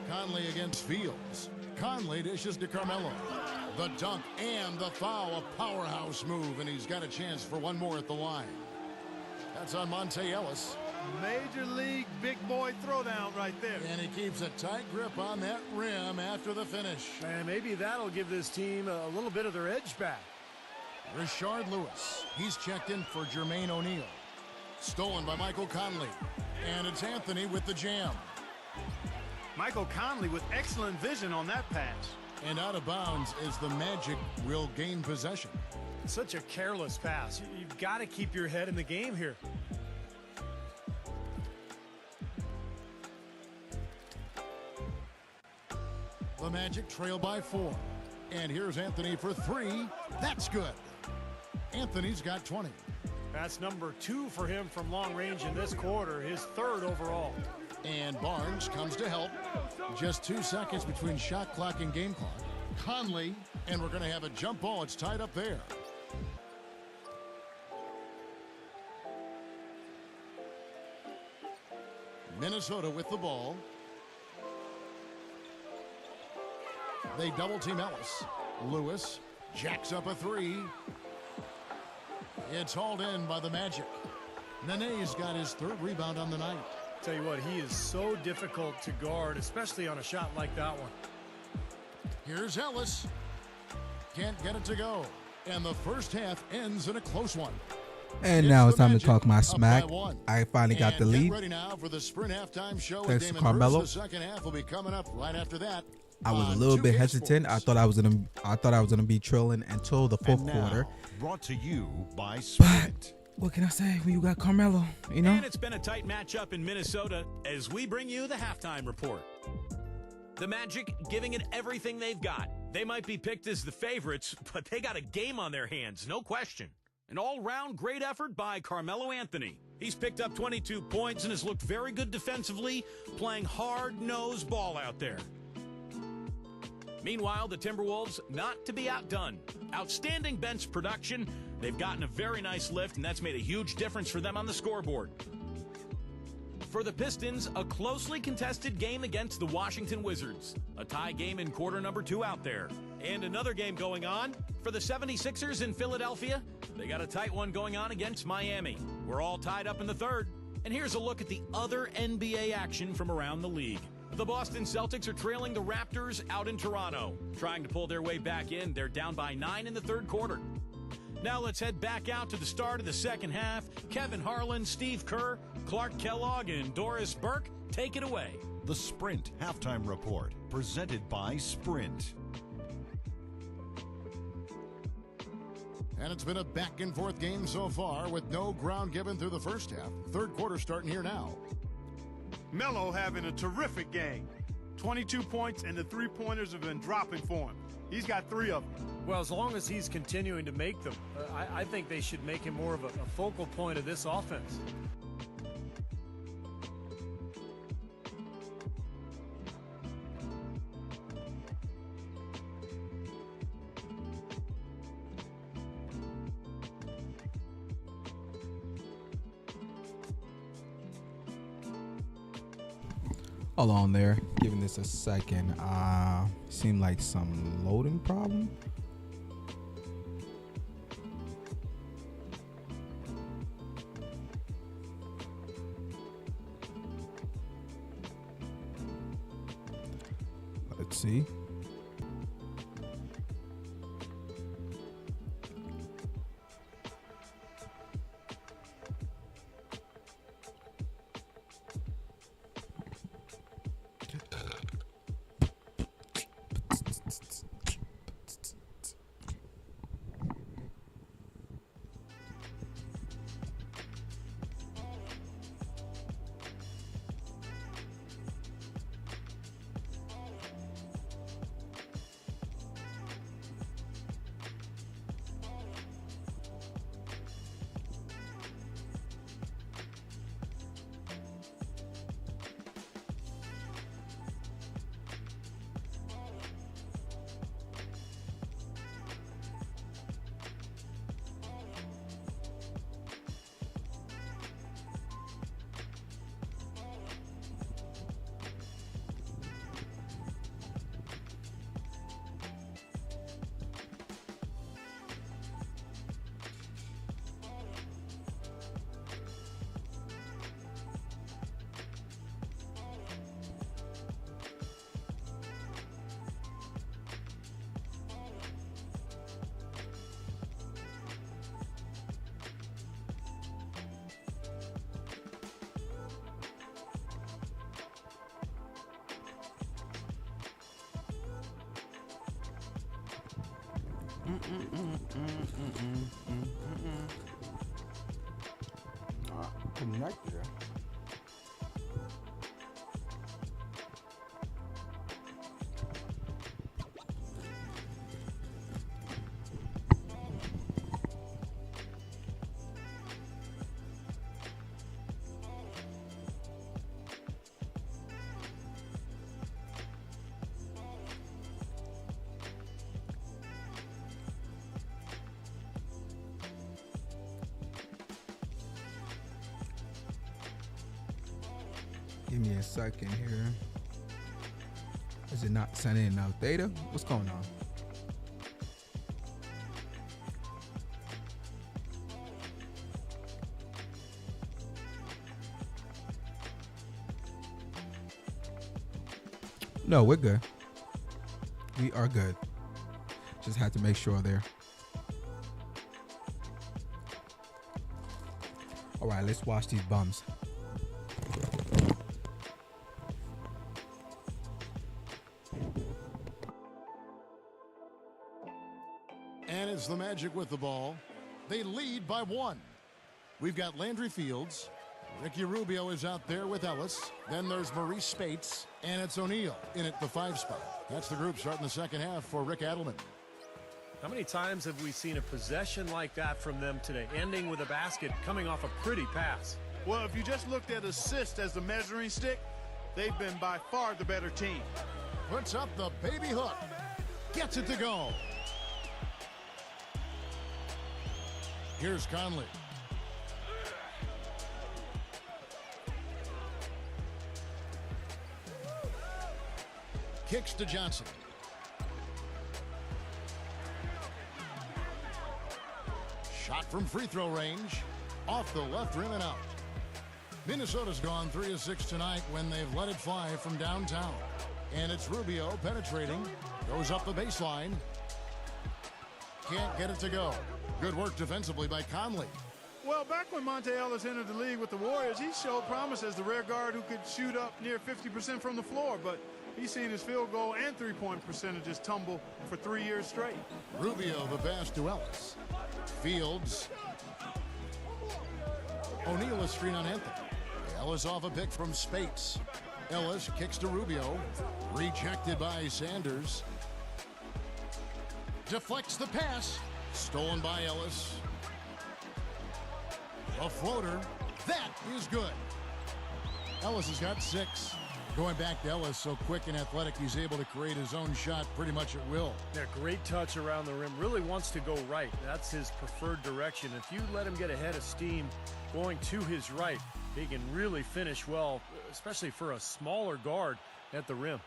Conley against Fields. Conley dishes to Carmelo. The dunk and the foul, a powerhouse move, and he's got a chance for one more at the line. That's on Monte Ellis. Major league big boy throwdown right there. And he keeps a tight grip on that rim after the finish. And maybe that'll give this team a little bit of their edge back. Rashard Lewis. He's checked in for Jermaine O'Neal. Stolen by Michael Conley. And it's Anthony with the jam. Michael Conley with excellent vision on that pass. And out of bounds as the Magic will gain possession. Such a careless pass. You've got to keep your head in the game here. The Magic trail by 4. And here's Anthony for 3. That's good. Anthony's got 20. That's number 2 for him from long range in this quarter, his 3rd overall. And Barnes comes to help. Just 2 seconds between shot clock and game clock. Conley, and we're going to have a jump ball. It's tied up there. Minnesota with the ball. They double team Ellis. Lewis jacks up a 3. It's hauled in by the Magic. Nene's got his 3rd rebound on the night. Tell you what, he is so difficult to guard, especially on a shot like that one. Here's Ellis. Can't get it to go. And the first half ends in a close one. And now it's time to talk my smack. I finally got the lead. Ready now for the Sprint halftime show. Thanks with to Damon Carmelo. Bruce. The second half will be coming up right after that. I was a little bit hesitant. I thought I was gonna be trolling until the fourth quarter. Brought to you by Sprint. What can I say when you got Carmelo? You know. And it's been a tight matchup in Minnesota as we bring you the halftime report. The Magic giving it everything they've got. They might be picked as the favorites, but they got a game on their hands, no question. An all-round great effort by Carmelo Anthony. He's picked up 22 points and has looked very good defensively, playing hard-nosed ball out there. Meanwhile, the Timberwolves not to be outdone. Outstanding bench production. They've gotten a very nice lift, and that's made a huge difference for them on the scoreboard. For the Pistons, a closely contested game against the Washington Wizards. A tie game in quarter number 2 out there. And another game going on for the 76ers in Philadelphia. They got a tight one going on against Miami. We're all tied up in the 3rd. And here's a look at the other NBA action from around the league. The Boston Celtics are trailing the Raptors out in Toronto. Trying to pull their way back in. They're down by 9 in the 3rd quarter. Now let's head back out to the start of the second half. Kevin Harlan, Steve Kerr, Clark Kellogg, and Doris Burke take it away. The Sprint Halftime Report, presented by Sprint. And it's been a back-and-forth game so far with no ground given through the first half. 3rd quarter starting here now. Melo having a terrific game. 22 points, and the three-pointers have been dropping for him. He's got 3 of them. Well, as long as he's continuing to make them, I think they should make him more of a focal point of this offense. Hold on there. Giving this a second. Seemed like some loading problem. Let's see. Connector. Give me a second here. Is it not sending enough data? What's going on? No, we're good. We are good. Just had to make sure there. All right, let's watch these bums. And it's the Magic with the ball. They lead by 1. We've got Landry Fields. Ricky Rubio is out there with Ellis. Then there's Maurice Spates. And it's O'Neal in at the 5 spot. That's the group starting the second half for Rick Adelman. How many times have we seen a possession like that from them today, ending with a basket coming off a pretty pass? Well, if you just looked at assists as the measuring stick, they've been by far the better team. Puts up the baby hook. Gets it to go. Here's Conley. Kicks to Johnson. Shot from free throw range. Off the left rim and out. Minnesota's gone 3 of 6 tonight when they've let it fly from downtown. And it's Rubio penetrating. Goes up the baseline. Can't get it to go. Good work defensively by Conley. Well, back when Monte Ellis entered the league with the Warriors, he showed promise as the rare guard who could shoot up near 50% from the floor, but he's seen his field goal and three-point percentages tumble for 3 years straight. Rubio the pass to Ellis. Fields. O'Neal a screen on Anthony. Ellis off a pick from Spates. Ellis kicks to Rubio. Rejected by Sanders. Deflects the pass. Stolen by Ellis. A floater. That is good. Ellis has got 6. Going back to Ellis, so quick and athletic, he's able to create his own shot pretty much at will. Yeah, great touch around the rim. Really wants to go right. That's his preferred direction. If you let him get ahead of steam going to his right, he can really finish well, especially for a smaller guard at the rim.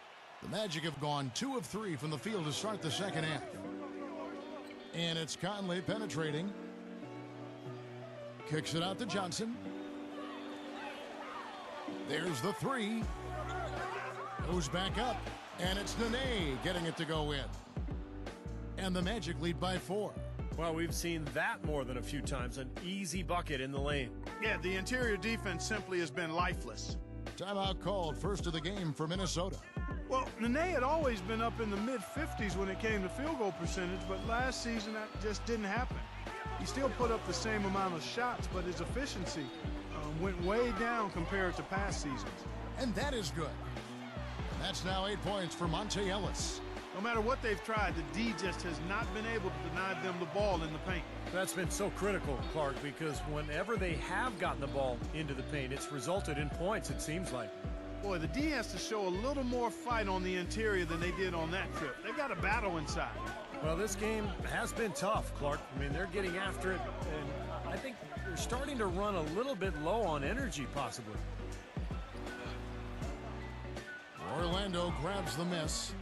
The Magic have gone 2 of 3 from the field to start the second half. And it's Conley penetrating. Kicks it out to Johnson. There's the 3. Goes back up. And it's Nene getting it to go in. And the Magic lead by 4. Well, we've seen that more than a few times. An easy bucket in the lane. Yeah, the interior defense simply has been lifeless. Timeout called, first of the game for Minnesota. Well, Nene had always been up in the mid-50s when it came to field goal percentage, but last season that just didn't happen. He still put up the same amount of shots, but his efficiency went way down compared to past seasons. And that is good. And that's now 8 points for Monte Ellis. No matter what they've tried, the D just has not been able to deny them the ball in the paint. That's been so critical, Clark, because whenever they have gotten the ball into the paint, it's resulted in points, it seems like. Boy, the D has to show a little more fight on the interior than they did on that trip. They've got a battle inside. Well, this game has been tough, Clark. I mean, they're getting after it, and I think they're starting to run a little bit low on energy, possibly. Orlando grabs the miss.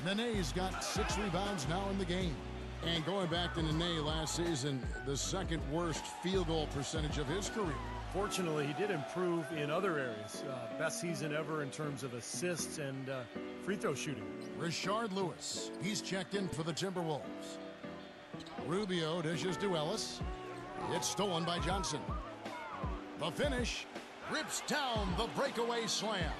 Nene's got 6 rebounds now in the game. And going back to Nene last season, the second worst field goal percentage of his career. Fortunately, he did improve in other areas. Best season ever in terms of assists and free throw shooting. Rashard Lewis, he's checked in for the Timberwolves. Rubio dishes to Ellis. It's stolen by Johnson. The finish, rips down the breakaway slam.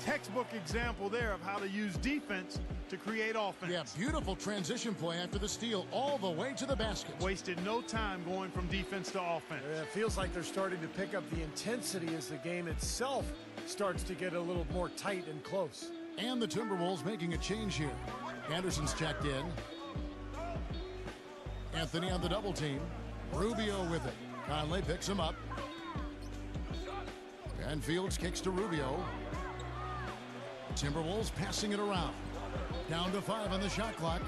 Textbook example there of how to use defense to create offense. Yeah, beautiful transition play after the steal all the way to the basket. Wasted no time going from defense to offense. It feels like they're starting to pick up the intensity as the game itself starts to get a little more tight and close. And the Timberwolves making a change here. Anderson's checked in. Anthony on the double team. Rubio with it. Conley picks him up. And Fields kicks to Rubio. Timberwolves passing it around. Down to 5 on the shot clock.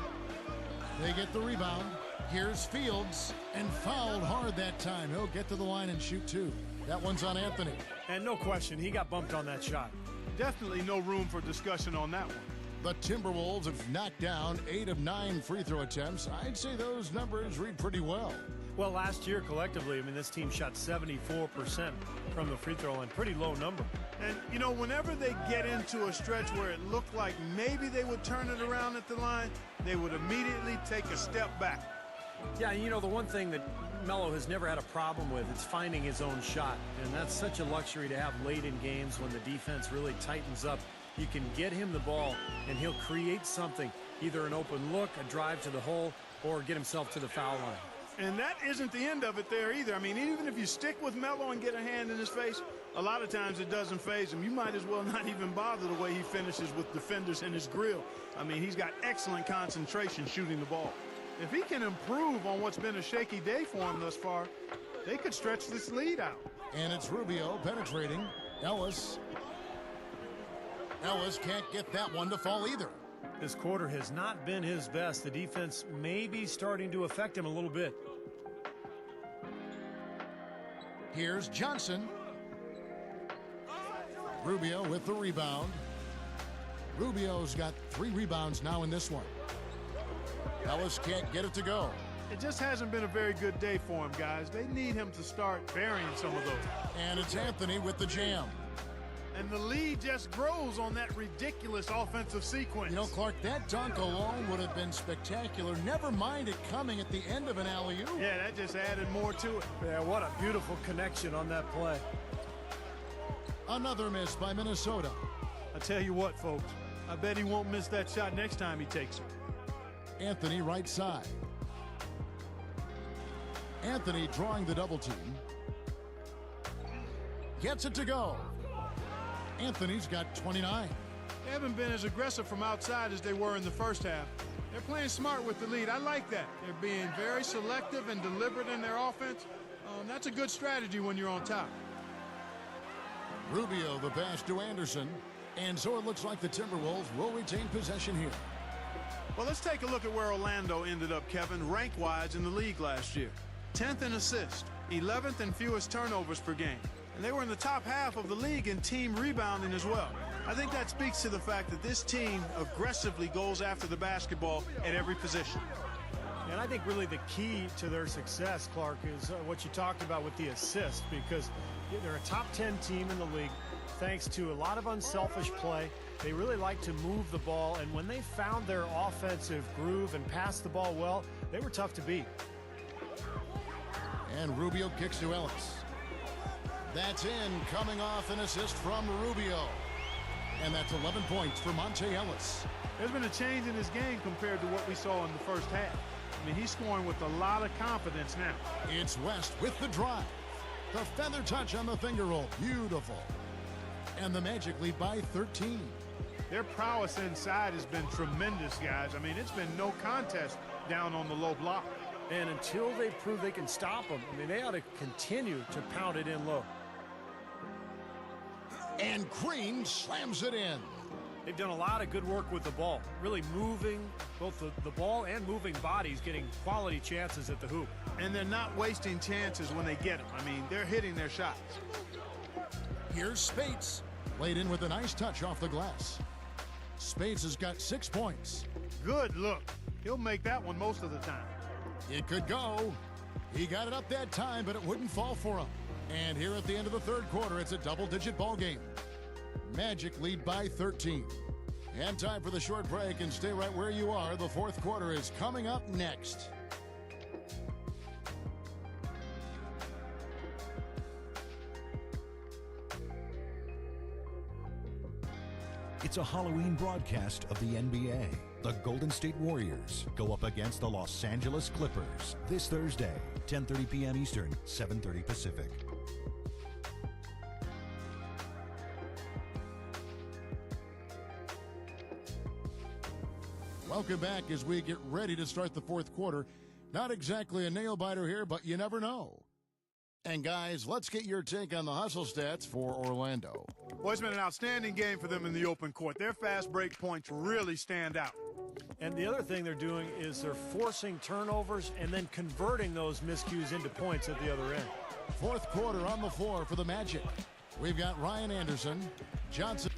They get the rebound. Here's Fields, and fouled hard that time. He'll get to the line and shoot 2. That one's on Anthony. And no question, he got bumped on that shot. Definitely no room for discussion on that one. The Timberwolves have knocked down 8 of 9 free throw attempts. I'd say those numbers read pretty well. Well, last year collectively, I mean, this team shot 74% from the free throw line. Pretty low number. And, you know, whenever they get into a stretch where it looked like maybe they would turn it around at the line, they would immediately take a step back. Yeah, you know, the one thing that Melo has never had a problem with is finding his own shot. And that's such a luxury to have late in games when the defense really tightens up. You can get him the ball, and he'll create something, either an open look, a drive to the hole, or get himself to the foul line. And that isn't the end of it there either. I mean, even if you stick with Melo and get a hand in his face, a lot of times it doesn't faze him. You might as well not even bother the way he finishes with defenders in his grill. I mean, he's got excellent concentration shooting the ball. If he can improve on what's been a shaky day for him thus far, they could stretch this lead out. And it's Rubio penetrating. Ellis can't get that one to fall either. This quarter has not been his best. The defense may be starting to affect him a little bit. Here's Johnson. Rubio with the rebound. Rubio's got 3 rebounds now in this one. Ellis can't get it to go. It just hasn't been a very good day for him, guys. They need him to start burying some of those. And it's Anthony with the jam. And the lead just grows on that ridiculous offensive sequence. You know, Clark, that dunk alone would have been spectacular. Never mind it coming at the end of an alley-oop. Yeah, that just added more to it. Yeah, what a beautiful connection on that play. Another miss by Minnesota. I tell you what, folks, I bet he won't miss that shot next time he takes it. Anthony right side. Anthony drawing the double team. Gets it to go. Anthony's got 29. They haven't been as aggressive from outside as they were in the first half. They're playing smart with the lead. I like that. They're being very selective and deliberate in their offense. That's a good strategy when you're on top. Rubio the pass to Anderson. And so it looks like the Timberwolves will retain possession here. Well, let's take a look at where Orlando ended up, Kevin, rank-wise in the league last year. 10th in assists, 11th in fewest turnovers per game. And they were in the top half of the league in team rebounding as well. I think that speaks to the fact that this team aggressively goes after the basketball at every position. And I think really the key to their success, Clark, is what you talked about with the assist, because they're a top 10 team in the league thanks to a lot of unselfish play. They really like to move the ball, and when they found their offensive groove and passed the ball well, they were tough to beat. And Rubio kicks to Ellis. That's in, coming off an assist from Rubio. And that's 11 points for Monte Ellis. There's been a change in his game compared to what we saw in the first half. I mean, he's scoring with a lot of confidence now. It's West with the drive. The feather touch on the finger roll. Beautiful. And the Magic lead by 13. Their prowess inside has been tremendous, guys. I mean, it's been no contest down on the low block. And until they prove they can stop them, I mean, they ought to continue to pound it in low. And Green slams it in. They've done a lot of good work with the ball, really moving both the ball and moving bodies, getting quality chances at the hoop. And they're not wasting chances when they get them. I mean, they're hitting their shots. Here's Spates. Laid in with a nice touch off the glass. Spates has got 6 points. Good look. He'll make that one most of the time. It could go. He got it up that time, but it wouldn't fall for him. And here at the end of the third quarter, it's a double-digit ball game. Magic lead by 13. And time for the short break, and stay right where you are. The fourth quarter is coming up next. It's a Halloween broadcast of the NBA. The Golden State Warriors go up against the Los Angeles Clippers this Thursday, 10:30 p.m. Eastern, 7:30 Pacific. Welcome back as we get ready to start the fourth quarter. Not exactly a nail-biter here, but you never know. And guys, let's get your take on the hustle stats for Orlando. Well, it's been an outstanding game for them in the open court. Their fast break points really stand out. And the other thing they're doing is they're forcing turnovers and then converting those miscues into points at the other end. Fourth quarter on the floor for the Magic. We've got Ryan Anderson, Johnson.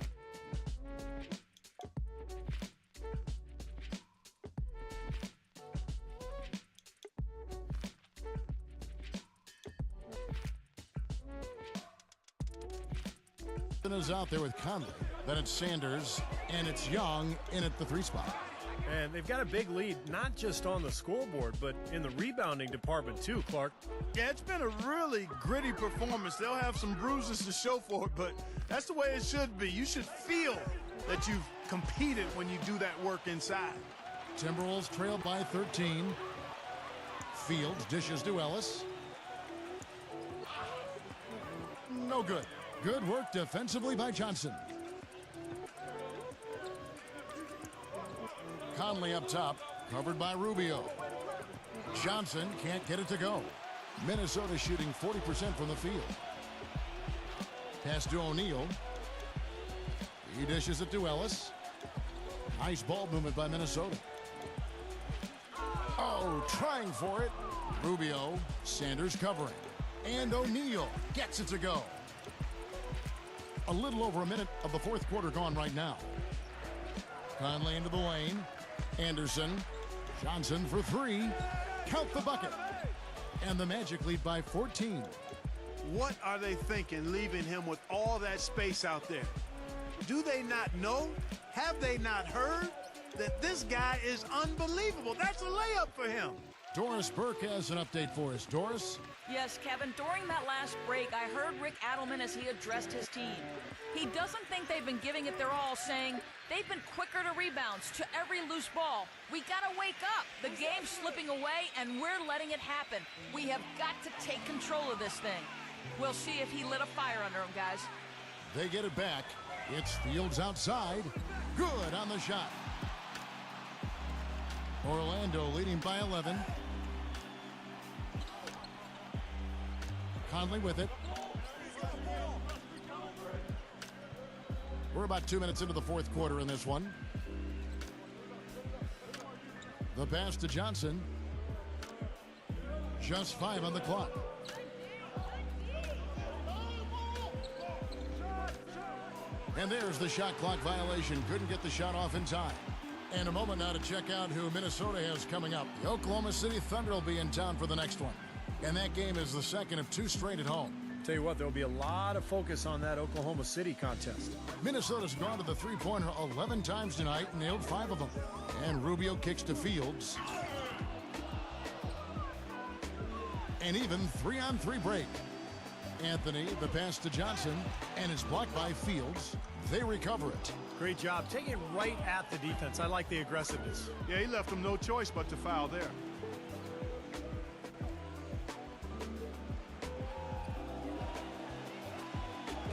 Is out there with Conley. Then it's Sanders, and it's Young in at the 3 spot. And they've got a big lead, not just on the scoreboard, but in the rebounding department too, Clark. Yeah, it's been a really gritty performance. They'll have some bruises to show for it, but that's the way it should be. You should feel that you've competed when you do that work inside. Timberwolves trail by 13. Fields dishes to Ellis. No good. Good work defensively by Johnson. Conley up top, covered by Rubio. Johnson can't get it to go. Minnesota shooting 40% from the field. Pass to O'Neal. He dishes it to Ellis. Nice ball movement by Minnesota. Oh, trying for it. Rubio, Sanders covering. And O'Neal gets it to go. A little over a minute of the fourth quarter gone right now. Conley into the lane. Anderson. Johnson for 3. Count the bucket. And the Magic lead by 14. What are they thinking, leaving him with all that space out there? Do they not know? Have they not heard that this guy is unbelievable? That's a layup for him. Doris Burke has an update for us. Doris? Yes, Kevin, during that last break, I heard Rick Adelman as he addressed his team. He doesn't think they've been giving it their all, saying they've been quicker to rebounds, to every loose ball. We gotta wake up. The game's slipping away, and we're letting it happen. We have got to take control of this thing. We'll see if he lit a fire under him, guys. They get it back. It's Fields outside. Good on the shot. Orlando leading by 11. Conley with it. We're about 2 minutes into the fourth quarter in this one. The pass to Johnson. Just 5 on the clock. And there's the shot clock violation. Couldn't get the shot off in time. And a moment now to check out who Minnesota has coming up. The Oklahoma City Thunder will be in town for the next one. And that game is the second of 2 straight at home. Tell you what, there'll be a lot of focus on that Oklahoma City contest. Minnesota's gone to the three-pointer 11 times tonight, nailed 5 of them. And Rubio kicks to Fields. An even 3-on-3 break. Anthony, the pass to Johnson, and it's blocked by Fields. They recover it. Great job. Take it right at the defense. I like the aggressiveness. Yeah, he left them no choice but to foul there.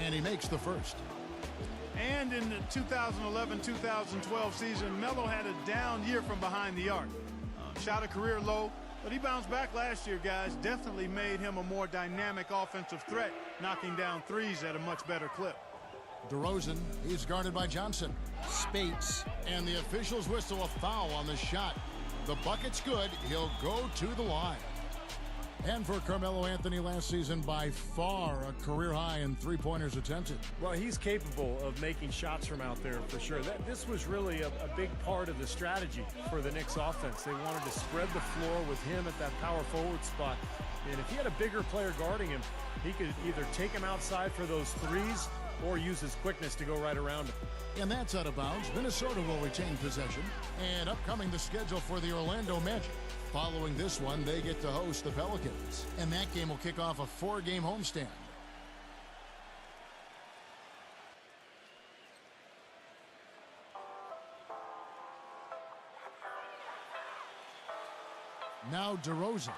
And he makes the first. And in the 2011-2012 season, Melo had a down year from behind the arc. Shot a career low, but he bounced back last year, guys. Definitely made him a more dynamic offensive threat, knocking down threes at a much better clip. DeRozan, he's guarded by Johnson. Spates, and the officials whistle a foul on the shot. The bucket's good. He'll go to the line. And for Carmelo Anthony last season, by far a career high in three-pointers attempted. Well, he's capable of making shots from out there for sure. This was really a big part of the strategy for the Knicks offense. They wanted to spread the floor with him at that power forward spot. And if he had a bigger player guarding him, he could either take him outside for those threes or use his quickness to go right around him. And that's out of bounds. Minnesota will retain possession. And upcoming the schedule for the Orlando Magic. Following this one, they get to host the Pelicans. And that game will kick off a 4-game homestand. Now DeRozan.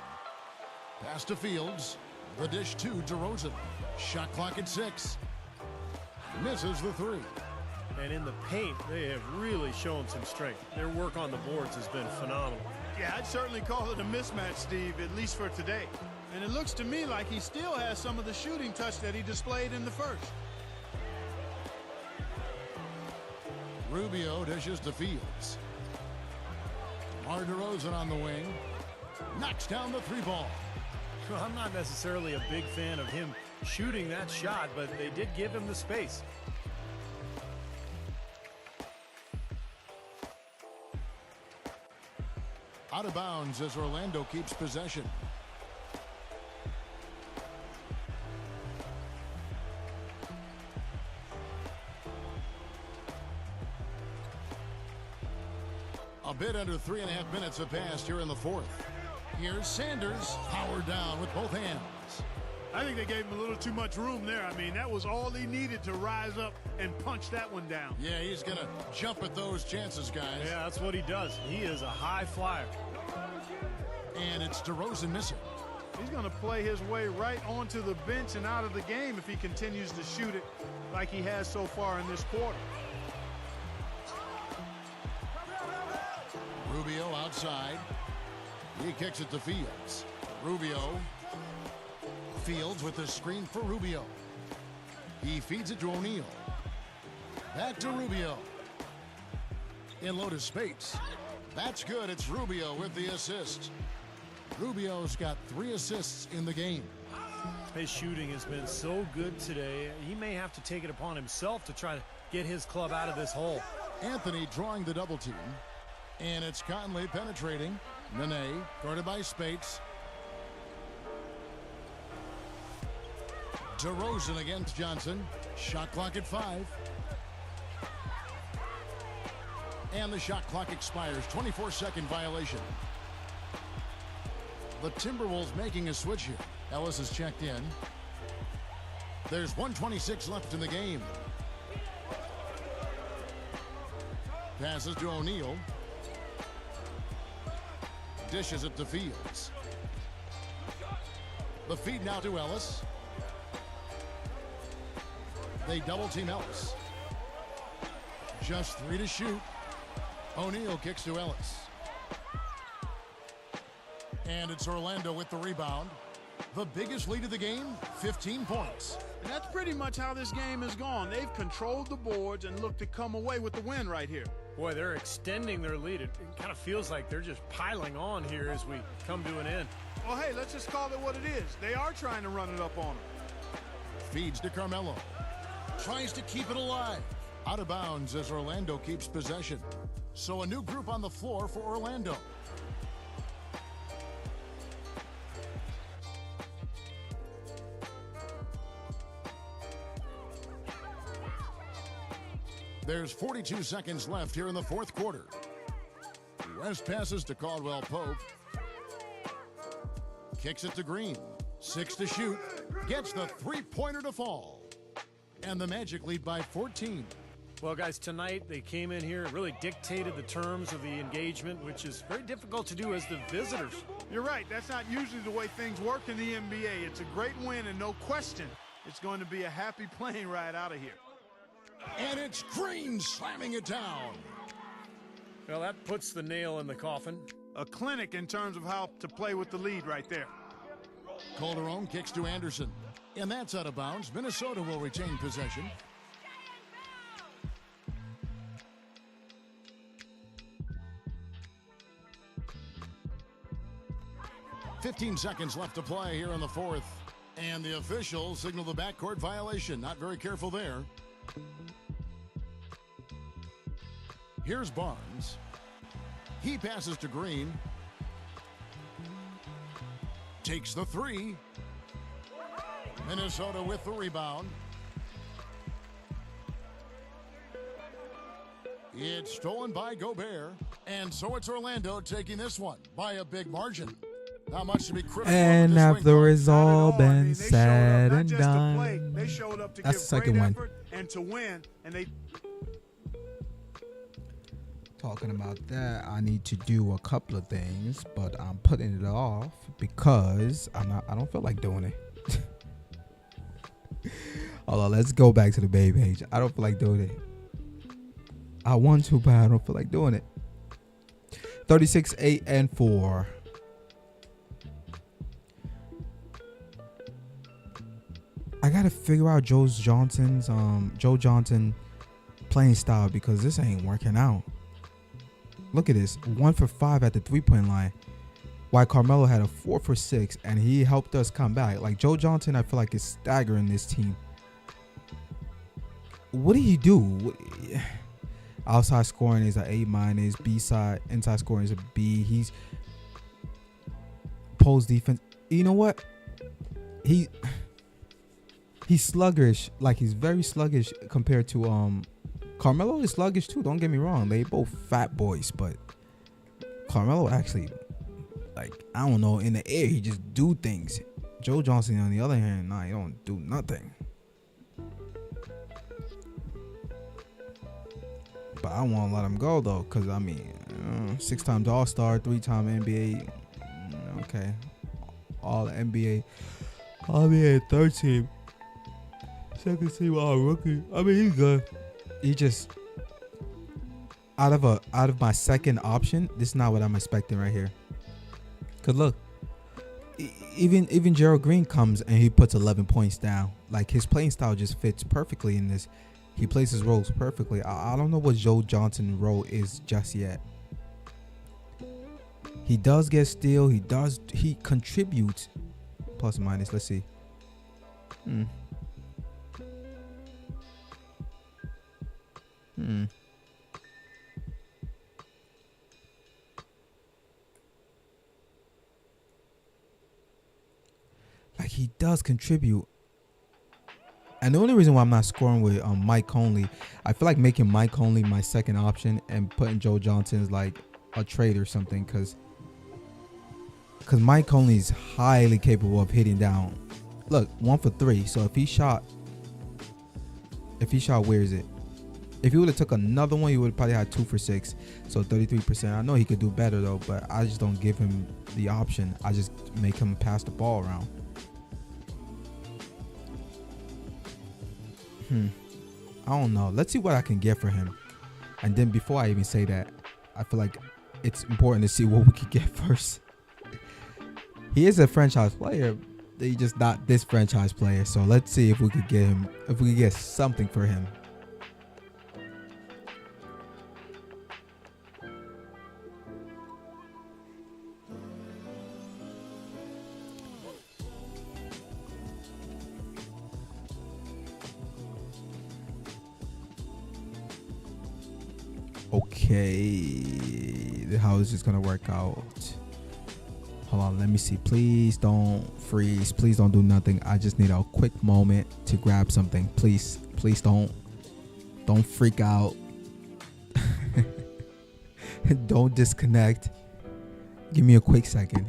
Pass to Fields. The dish to DeRozan. Shot clock at 6. Misses the 3. And in the paint, they have really shown some strength. Their work on the boards has been phenomenal. Yeah, I'd certainly call it a mismatch, Steve, at least for today. And it looks to me like he still has some of the shooting touch that he displayed in the first. Rubio dishes to Fields. DeMar DeRozan on the wing. Knocks down the 3-ball. Well, I'm not necessarily a big fan of him shooting that shot, but they did give him the space. Out of bounds as Orlando keeps possession. A bit under 3.5 minutes have passed here in the fourth. Here's Sanders, powered down with both hands. I think they gave him a little too much room there. I mean, that was all he needed to rise up and punch that one down. Yeah, he's going to jump at those chances, guys. Yeah, that's what he does. He is a high flyer. And it's DeRozan missing. He's going to play his way right onto the bench and out of the game if he continues to shoot it like he has so far in this quarter. Rubio outside. He kicks it to Fields. Rubio. Fields with the screen for Rubio. He feeds it to O'Neal. Back to Rubio. In low to Spates. That's good. It's Rubio with the assist. Rubio's got 3 assists in the game. His shooting has been so good today. He may have to take it upon himself to try to get his club out of this hole. Anthony drawing the double team. And it's Conley penetrating. Nene guarded by Spates. DeRozan against Johnson. Shot clock at 5. And the shot clock expires. 24-second violation. The Timberwolves making a switch here. Ellis is checked in. There's 1:26 left in the game. Passes to O'Neal. Dishes it to Fields. The feed now to Ellis. They double team Ellis. Just 3 to shoot. O'Neal kicks to Ellis. And it's Orlando with the rebound. The biggest lead of the game, 15 points. And that's pretty much how this game has gone. They've controlled the boards and looked to come away with the win right here. Boy, they're extending their lead. It kind of feels like they're just piling on here as we come to an end. Well, hey, let's just call it what it is. They are trying to run it up on them. Feeds to Carmelo. Tries to keep it alive. Out of bounds as Orlando keeps possession. So a new group on the floor for Orlando. There's 42 seconds left here in the fourth quarter. West passes to Caldwell Pope. Kicks it to Green. 6 to shoot. Gets the three-pointer to fall. And the Magic lead by 14. Well, guys, tonight they came in here and really dictated the terms of the engagement, which is very difficult to do as the visitors. You're right. That's not usually the way things work in the NBA. It's a great win, and no question, it's going to be a happy plane ride out of here. And it's Green slamming it down. Well, that puts the nail in the coffin. A clinic in terms of how to play with the lead right there. Calderon kicks to Anderson. And that's out of bounds. Minnesota will retain possession. "15 seconds left to play here in the fourth. And the officials signal the backcourt violation. Not very careful there. Here's Barnes. He passes to Green. Takes the three. Minnesota with the rebound. It's stolen by Gobert. And so it's Orlando taking this one by a big margin. Not much to be critical of. And after it's all been They said showed up not and just to play. done, They showed up to that's give the second great one. effort and to win. And they talking about that, I need to do a couple of things, but I'm putting it off because I don't feel like doing it. Hold on, let's go back to the Bay page. I don't feel like doing it. I want to, but I don't feel like doing it. 36, 8, and 4. I gotta figure out Joe Johnson's playing style because this ain't working out. Look at this, 1 for 5 at the 3-point line, while Carmelo had a 4 for 6, and he helped us come back. Like Joe Johnson, I feel like is staggering this team. What do you do? Outside scoring is an A-, B side, inside scoring is a B. He's post defense. You know what? He's sluggish. Like he's very sluggish compared to Carmelo is sluggish too. Don't get me wrong. They both fat boys, but Carmelo actually, like, I don't know, in the air he just do things. Joe Johnson on the other hand, nah, he don't do nothing. But I want to let him go though, cause I mean, 6 times All-Star, 3-time NBA. Okay, all NBA 3rd team, 2nd team all rookie. I mean, he's good. He just out of my second option. This is not what I'm expecting right here. Cause look, even Gerald Green comes and he puts 11 points down. Like his playing style just fits perfectly in this. He plays his roles perfectly. I don't know what Joe Johnson's role is just yet. He does get steal. He contributes. Plus or minus. Let's see. Like he does contribute. And the only reason why I'm not scoring with Mike Conley, I feel like making Mike Conley my second option and putting Joe Johnson as like a trade or something, because Mike Conley is highly capable of hitting down. Look, 1 for 3. So if he shot, where is it? If he would have took another one, he would have probably had 2 for 6. So 33%. I know he could do better though, but I just don't give him the option. I just make him pass the ball around. I don't know. Let's see what I can get for him. And then before I even say that, I feel like it's important to see what we could get first. He is a franchise player. He's just not this franchise player. So let's see if we could get him, if we could get something for him. Okay, how is this gonna work out? Hold on, let me see. Please don't freeze. Please don't do nothing. I just need a quick moment to grab something. Please don't freak out. Don't disconnect. Give me a quick second.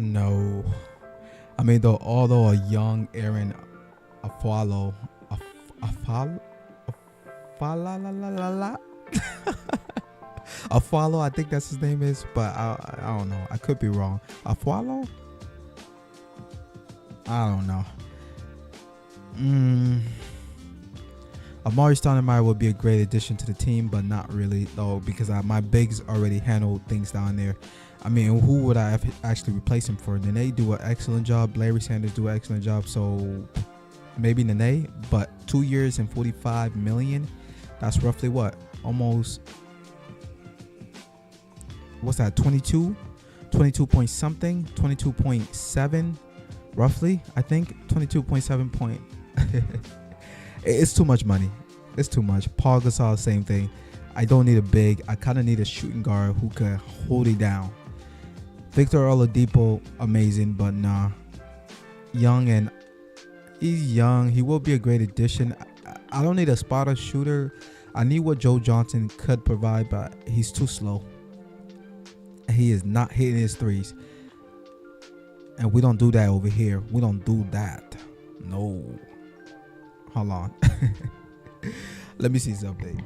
No. I mean, though, although a young Aaron Afalo, Afalo, I think that's his name is, but I don't know. I could be wrong. Afalo? I don't know. Amari Stoudemire would be a great addition to the team, but not really, though, because my bigs already handled things down there. I mean, who would I actually replace him for? Nene do an excellent job. Larry Sanders do an excellent job. So maybe Nene, but 2 years and $45 million. That's roughly what? Almost. What's that? 22 point something. 22.7, roughly. I think 22.7 point. It's too much money. It's too much. Paul Gasol, same thing. I don't need a big. I kind of need a shooting guard who could hold it down. Victor Oladipo, amazing, but nah. He's young. He will be a great addition. I don't need a spotter shooter. I need what Joe Johnson could provide, but he's too slow. He is not hitting his threes. And we don't do that over here. We don't do that. No. Hold on. Let me see something.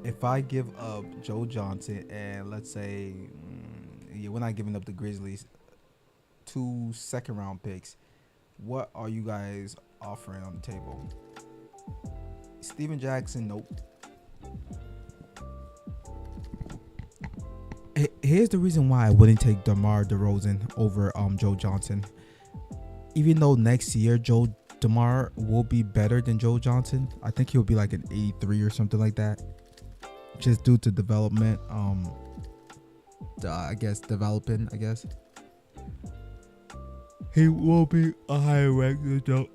If I give up Joe Johnson and let's say, we're not giving up the Grizzlies 2 second-round picks, what are you guys offering on the table? Steven Jackson, nope. Here's the reason why I wouldn't take DeMar DeRozan over Joe Johnson. Even though next year DeMar will be better than Joe Johnson, I think he'll be like an 83 or something like that. Just due to development, developing. He will be a higher rank than Joe.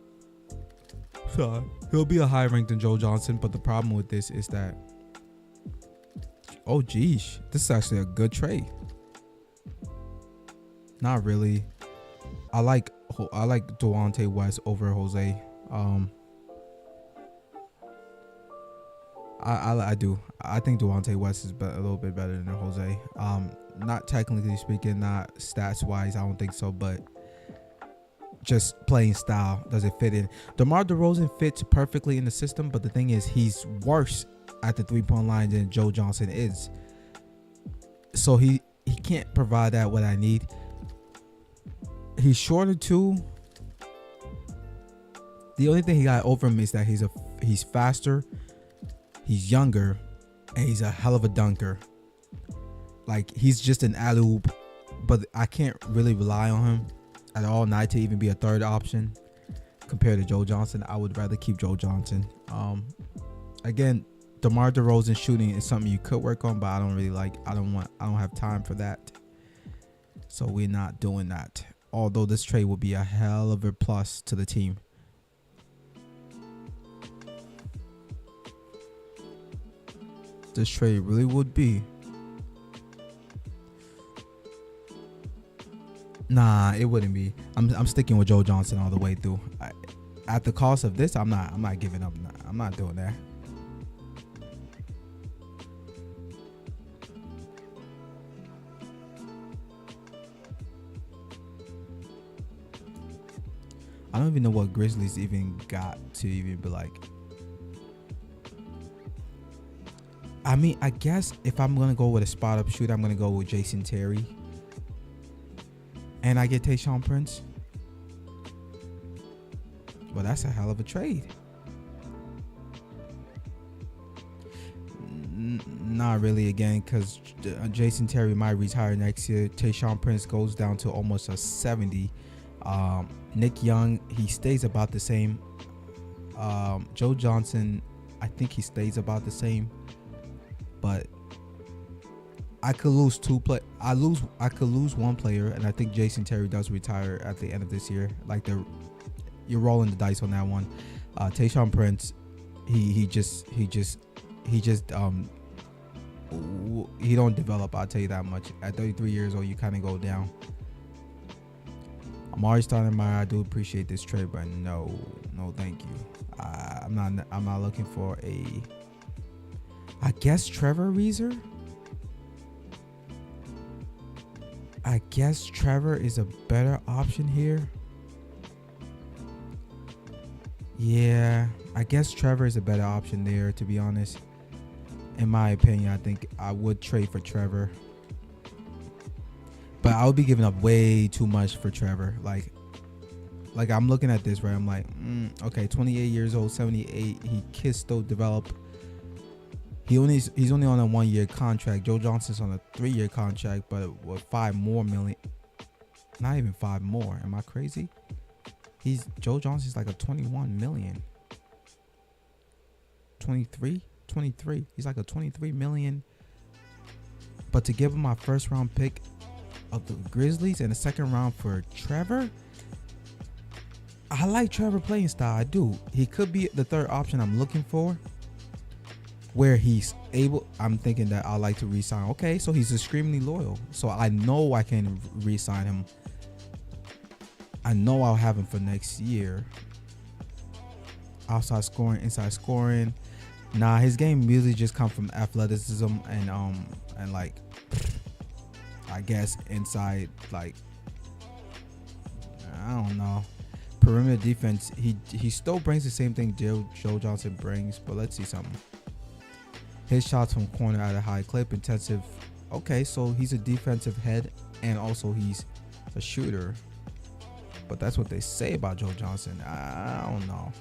Sorry, he'll be a higher rank than Joe Johnson. But the problem with this is that, oh geez, this is actually a good trade. Not really. I like Delonte West over Jose. I do. I think Delonte West is a little bit better than Jose. Not technically speaking, not stats wise, I don't think so. But just playing style doesn't fit in. DeMar DeRozan fits perfectly in the system, but the thing is, he's worse at the 3-point line than Joe Johnson is. So he can't provide that what I need. He's shorter too. The only thing he got over him is that he's faster, he's younger, and he's a hell of a dunker. Like, he's just an alley-oop, but I can't really rely on him at all, not to even be a third option compared to Joe Johnson. I would rather keep Joe Johnson. Again, DeMar DeRozan shooting is something you could work on, but I don't really like. I don't have time for that. So we're not doing that. Although this trade will be a hell of a plus to the team. This trade really would be. Nah, it wouldn't be. I'm sticking with Joe Johnson all the way through. At the cost of this, I'm not giving up. I'm not doing that. I don't even know what Grizzlies even got to even be like. I mean, I guess if I'm gonna go with a spot up shooter, I'm gonna go with Jason Terry. And I get Tayshaun Prince. Well, that's a hell of a trade. Not really, again, because Jason Terry might retire next year. Tayshaun Prince goes down to almost a 70. Nick Young, he stays about the same. Joe Johnson, I think he stays about the same. But I could lose I could lose one player, and I think Jason Terry does retire at the end of this year. Like, you're rolling the dice on that one. Tayshaun Prince, he don't develop. I'll tell you that much. At 33 years old, you kind of go down. Amari Stoudemire, I do appreciate this trade, but no, thank you. I'm not looking for a. I guess Trevor Ariza. I guess Trevor is a better option here. Yeah, I guess Trevor is a better option there, to be honest. In my opinion, I think I would trade for Trevor. But I would be giving up way too much for Trevor. Like I'm looking at this, right? I'm like, okay, 28 years old, 78. He can still develop. He's only on a 1-year contract. Joe Johnson's on a 3-year contract, but with $5 more million. Not even 5 more. Am I crazy? Joe Johnson's like a 21 million. 23. He's like a 23 million. But to give him my first round pick of the Grizzlies and a second round for Trevor, I like Trevor playing style. I do. He could be the third option I'm looking for, where he's able. I'm thinking that I like to re-sign. Okay, so he's extremely loyal, so I know I can re-sign him. I know I'll have him for next year. Outside scoring, inside scoring. Nah, his game really just comes from athleticism and like, I guess inside, like, I don't know, perimeter defense. He still brings the same thing Joe Johnson brings, but let's see something. His shots from corner at a high clip, intensive. Okay, so he's a defensive head and also he's a shooter. But that's what they say about Joe Johnson. I don't know.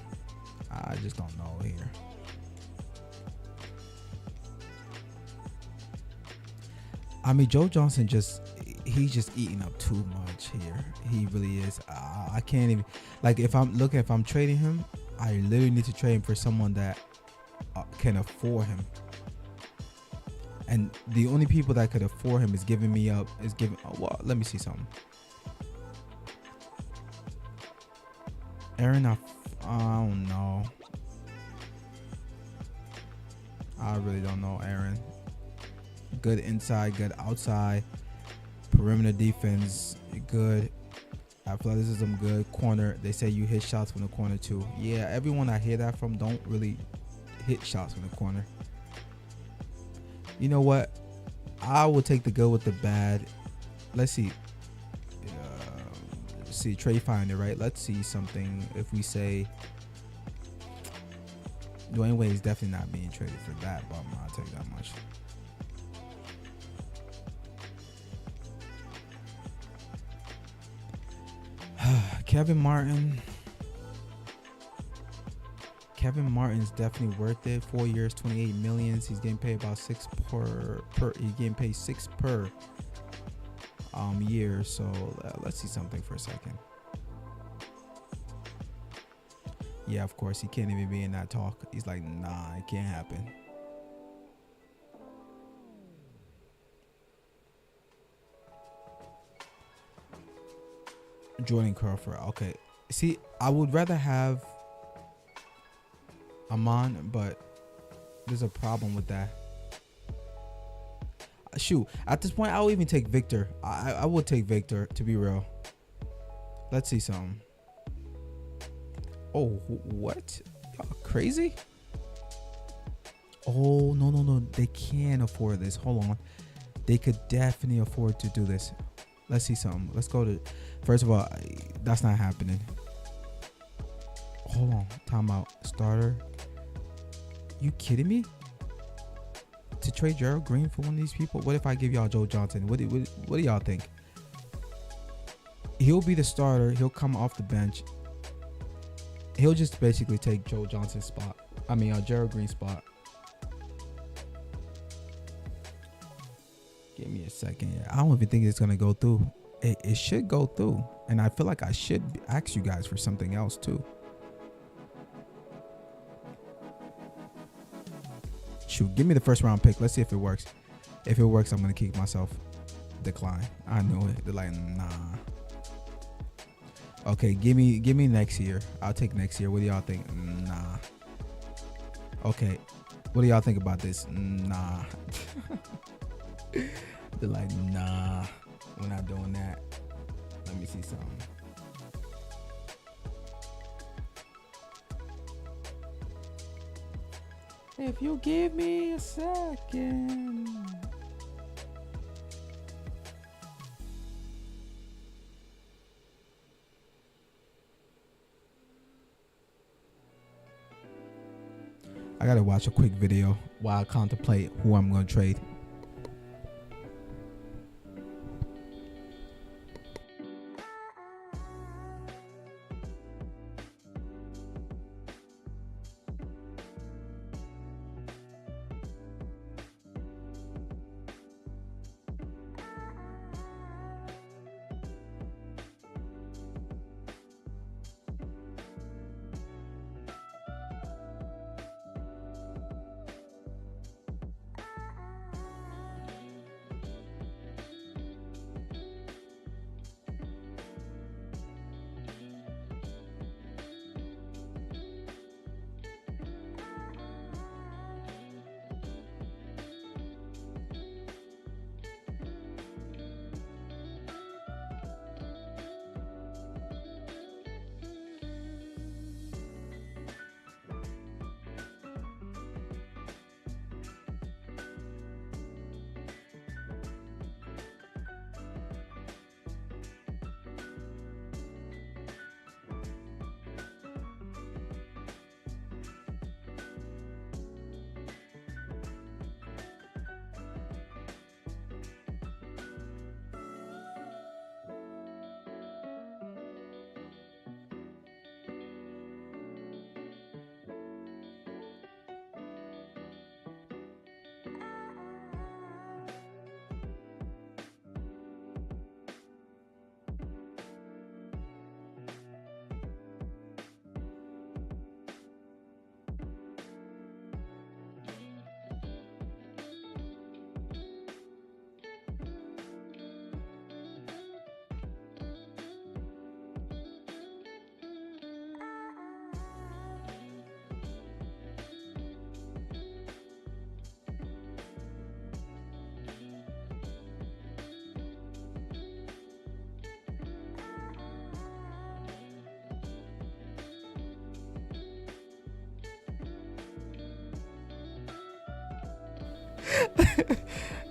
I just don't know here. I mean, Joe Johnson he's just eating up too much here. He really is. I can't even, like, if I'm trading him, I literally need to trade him for someone that can afford him. And the only people that could afford him is giving me up. Well, let me see something. Aaron, I don't know. I really don't know Aaron. Good inside, good outside. Perimeter defense, good. Athleticism, good. Corner, they say you hit shots from the corner too. Yeah, everyone I hear that from don't really hit shots from the corner. You know what? I will take the good with the bad. Let's see. see, Trade Finder, right? Let's see something. If we say Dwayne Wade is definitely not being traded for that, but I'll tell you that much. Kevin Martin. Kevin Martin's definitely worth it. 4 years, 28 million. He's getting paid about six per. He's getting paid six per year. So let's see something for a second. Yeah, of course he can't even be in that talk. He's like, nah, it can't happen. Jordan Crawford. Okay. See, I would rather have Amon, but there's a problem with that. Shoot, at this point, I'll even take Victor. I would take Victor, to be real. Let's see something. Oh, what? Y'all crazy? Oh, no. They can't afford this. Hold on. They could definitely afford to do this. Let's see something. Let's go to... First of all, that's not happening. Hold on. Timeout. Starter. You kidding me? To trade Gerald Green for one of these people? What if I give y'all Joe Johnson? What do y'all think? He'll be the starter. He'll come off the bench. He'll just basically take Joe Johnson's spot. I mean, Gerald Green's spot. Give me a second. I don't even think it's going to go through. It should go through. And I feel like I should ask you guys for something else too. Shoot, give me the first round pick. Let's see if it works. If it works, I'm going to kick myself. Decline. I knew it. They're like, nah. Okay, give me next year. I'll take next year. What do y'all think? Nah. Okay. What do y'all think about this? Nah. They're like, nah. We're not doing that. Let me see something. If you give me a second. I gotta watch a quick video while I contemplate who I'm gonna trade.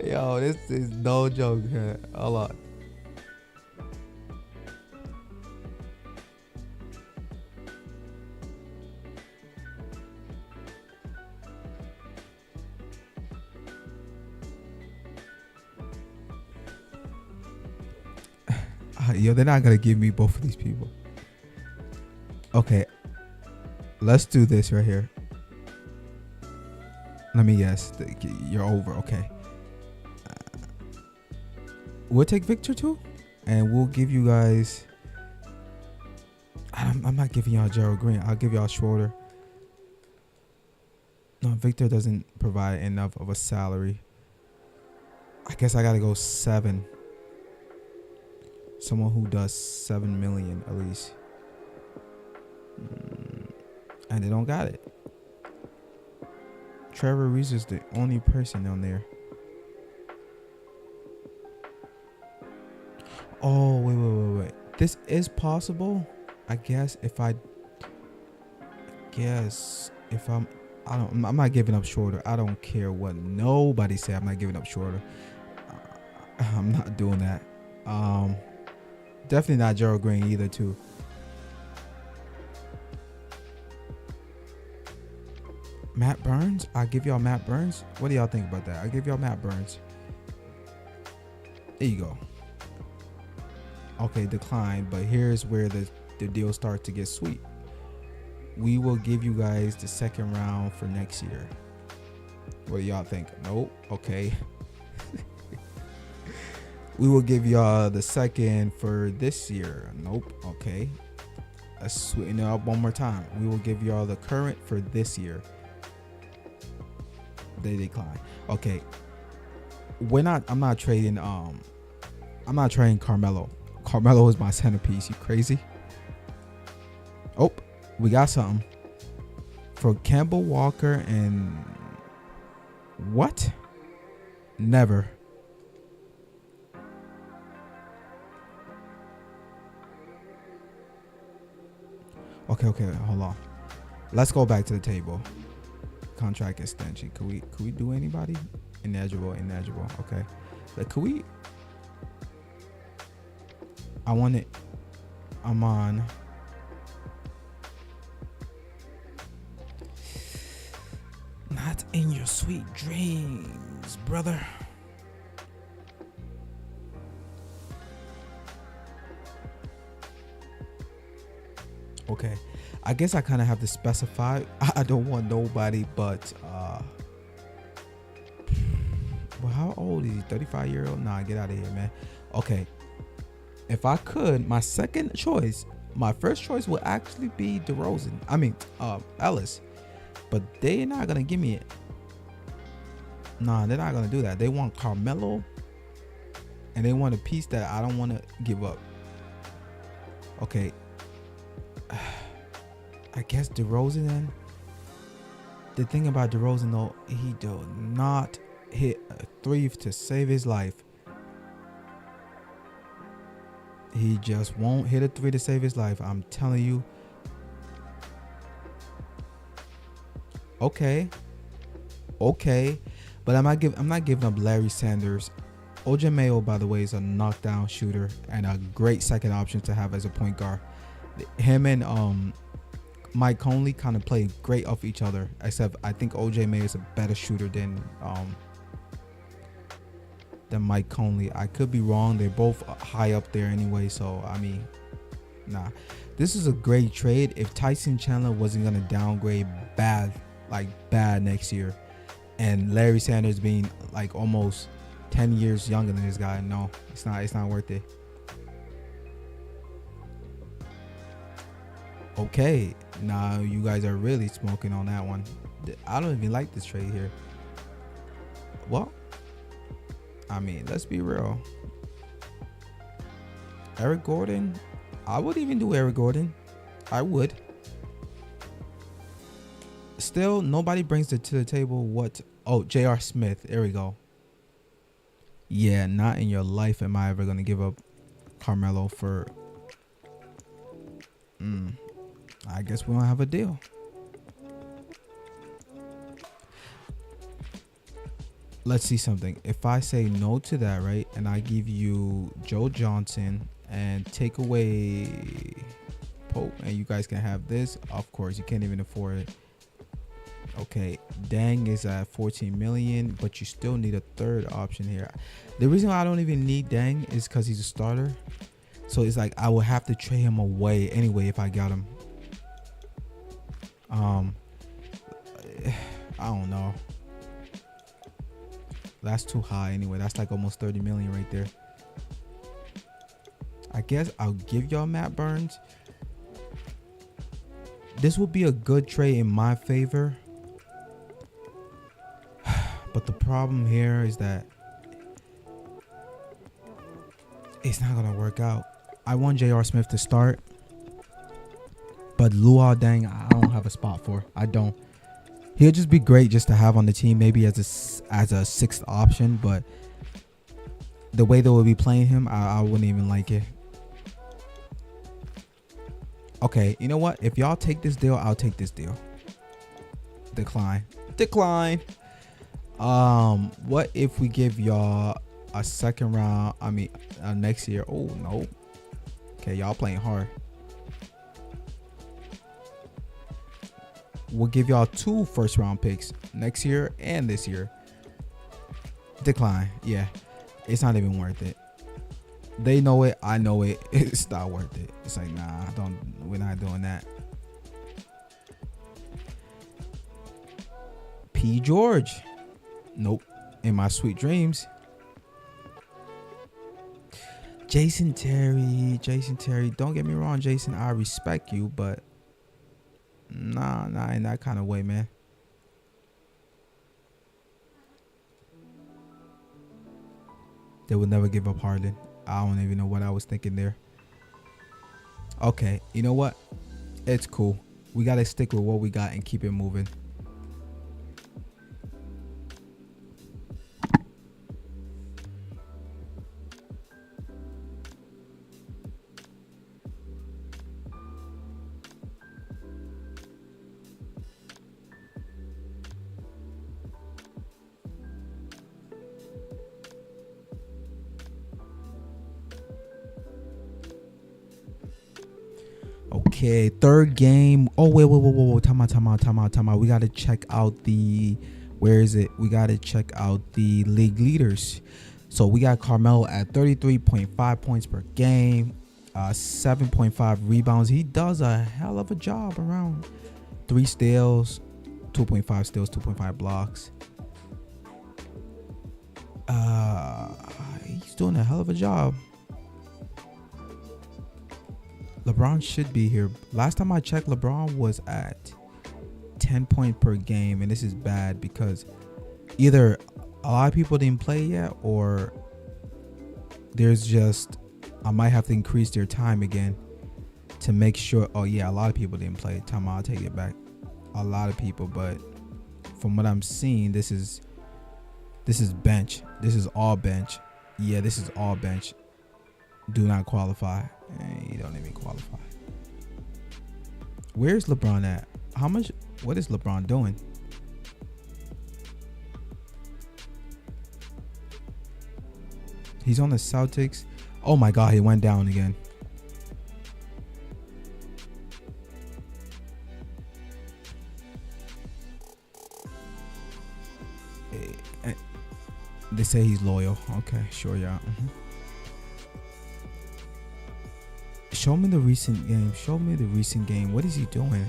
Yo, this is no joke. Hold on. Yo, they're not gonna give me both of these people. Okay, let's do this right here. Let me guess. You're over. Okay. We'll take Victor too, and we'll give you guys. I'm not giving y'all Gerald Green. I'll give y'all Schroeder. No, Victor doesn't provide enough of a salary. I guess I gotta go 7. Someone who does 7 million at least. And they don't got it. Trevor Reese is the only person on there. Oh, wait. This is possible. I guess if I'm not giving up Schroeder. I don't care what nobody say. I'm not giving up Schroeder. I'm not doing that. Definitely not Gerald Green either too. Matt Burns? I'll give y'all Matt Burns. What do y'all think about that? I'll give y'all Matt Burns. There you go. Okay, decline. But here's where the deal starts to get sweet. We will give you guys the second round for next year. What do y'all think? Nope. Okay. We will give y'all the second for this year. Nope. Okay. Let's sweeten it up one more time. We will give y'all the current for this year. They decline. Okay. I'm not trading Carmelo. Carmelo is my centerpiece. You crazy? Oh, we got something. For Campbell Walker and what? Never. Okay, hold on. Let's go back to the table. Contract extension. Could we do anybody? Ineligible. Okay. Like, could we? I'm on. Not in your sweet dreams, brother. Okay, I guess I kind of have to specify. I don't want nobody but well, how old is he? 35-year-old? Nah, get out of here, man. Okay, if I could, my second choice, my first choice would actually be DeRozan. I mean, Ellis, but they're not gonna give me it. Nah, they're not gonna do that. They want Carmelo, and they want a piece that I don't want to give up. Okay. I guess DeRozan then. The thing about DeRozan though, he do not hit a three to save his life. He just won't hit a three to save his life. I'm telling you. Okay. But I'm not giving up Larry Sanders. OJ Mayo, by the way, is a knockdown shooter and a great second option to have as a point guard. Him and Mike Conley kind of play great off each other, except I think OJ Mayo is a better shooter than Mike Conley. I could be wrong. They're both high up there anyway, so I mean, nah. This is a great trade if Tyson Chandler wasn't gonna downgrade bad next year, and Larry Sanders being like almost 10 years younger than this guy. No, it's not worth it. Okay, now you guys are really smoking on that one. I don't even like this trade here. Well, I mean, let's be real. Eric Gordon, I would even do Eric Gordon. I would. Still, nobody brings it to the table. What? Oh, J.R. Smith. There we go. Yeah, not in your life am I ever going to give up Carmelo for... I guess we don't have a deal. Let's see something. If I say no to that, right, and I give you Joe Johnson and take away Pope, and you guys can have this, of course, you can't even afford it. Okay, Dang is at 14 million, but you still need a third option here. The reason why I don't even need Dang is because he's a starter. So it's like I would have to trade him away anyway if I got him. I don't know. That's too high anyway. That's like almost 30 million right there. I guess I'll give y'all Matt Burns. This would be a good trade in my favor. But the problem here is that it's not going to work out. I want J.R. Smith to start. But Luol Deng, I don't have a spot for. I don't. He'll just be great just to have on the team, maybe as a sixth option. But the way they will be playing him, I wouldn't even like it. Okay, you know what? If y'all take this deal, I'll take this deal. Decline. What if we give y'all a second round? I mean, next year. Oh no. Okay, y'all playing hard. We'll give y'all 2 first round picks next year and this year. Decline. Yeah, it's not even worth it. They know it. I know it. It's not worth it. It's like, nah, we're not doing that. P. George. Nope. In my sweet dreams. Jason Terry. Don't get me wrong, Jason. I respect you, but nah, in that kind of way, man. They would never give up Harden. I don't even know what I was thinking there. Okay, you know what? It's cool. We got to stick with what we got and keep it moving. Okay, third game. Oh, wait. Time out. We got to check out the... Where is it? We got to check out the league leaders. So we got Carmelo at 33.5 points per game. 7.5 rebounds. He does a hell of a job around. 3 steals. 2.5 steals. 2.5 blocks. He's doing a hell of a job. LeBron should be here. Last time I checked, LeBron was at 10 points per game, and this is bad because either a lot of people didn't play yet, or there's just, I might have to increase their time again to make sure. Oh yeah, a lot of people didn't play. Time out, I'll take it back. A lot of people, but from what I'm seeing, this is bench. This is all bench. Yeah, this is all bench. Do not qualify. You don't even qualify. Where's LeBron at? How much? What is LeBron doing? He's on the Celtics. Oh my God, he went down again. They say he's loyal. Okay, sure, yeah. Show me the recent game. What is he doing?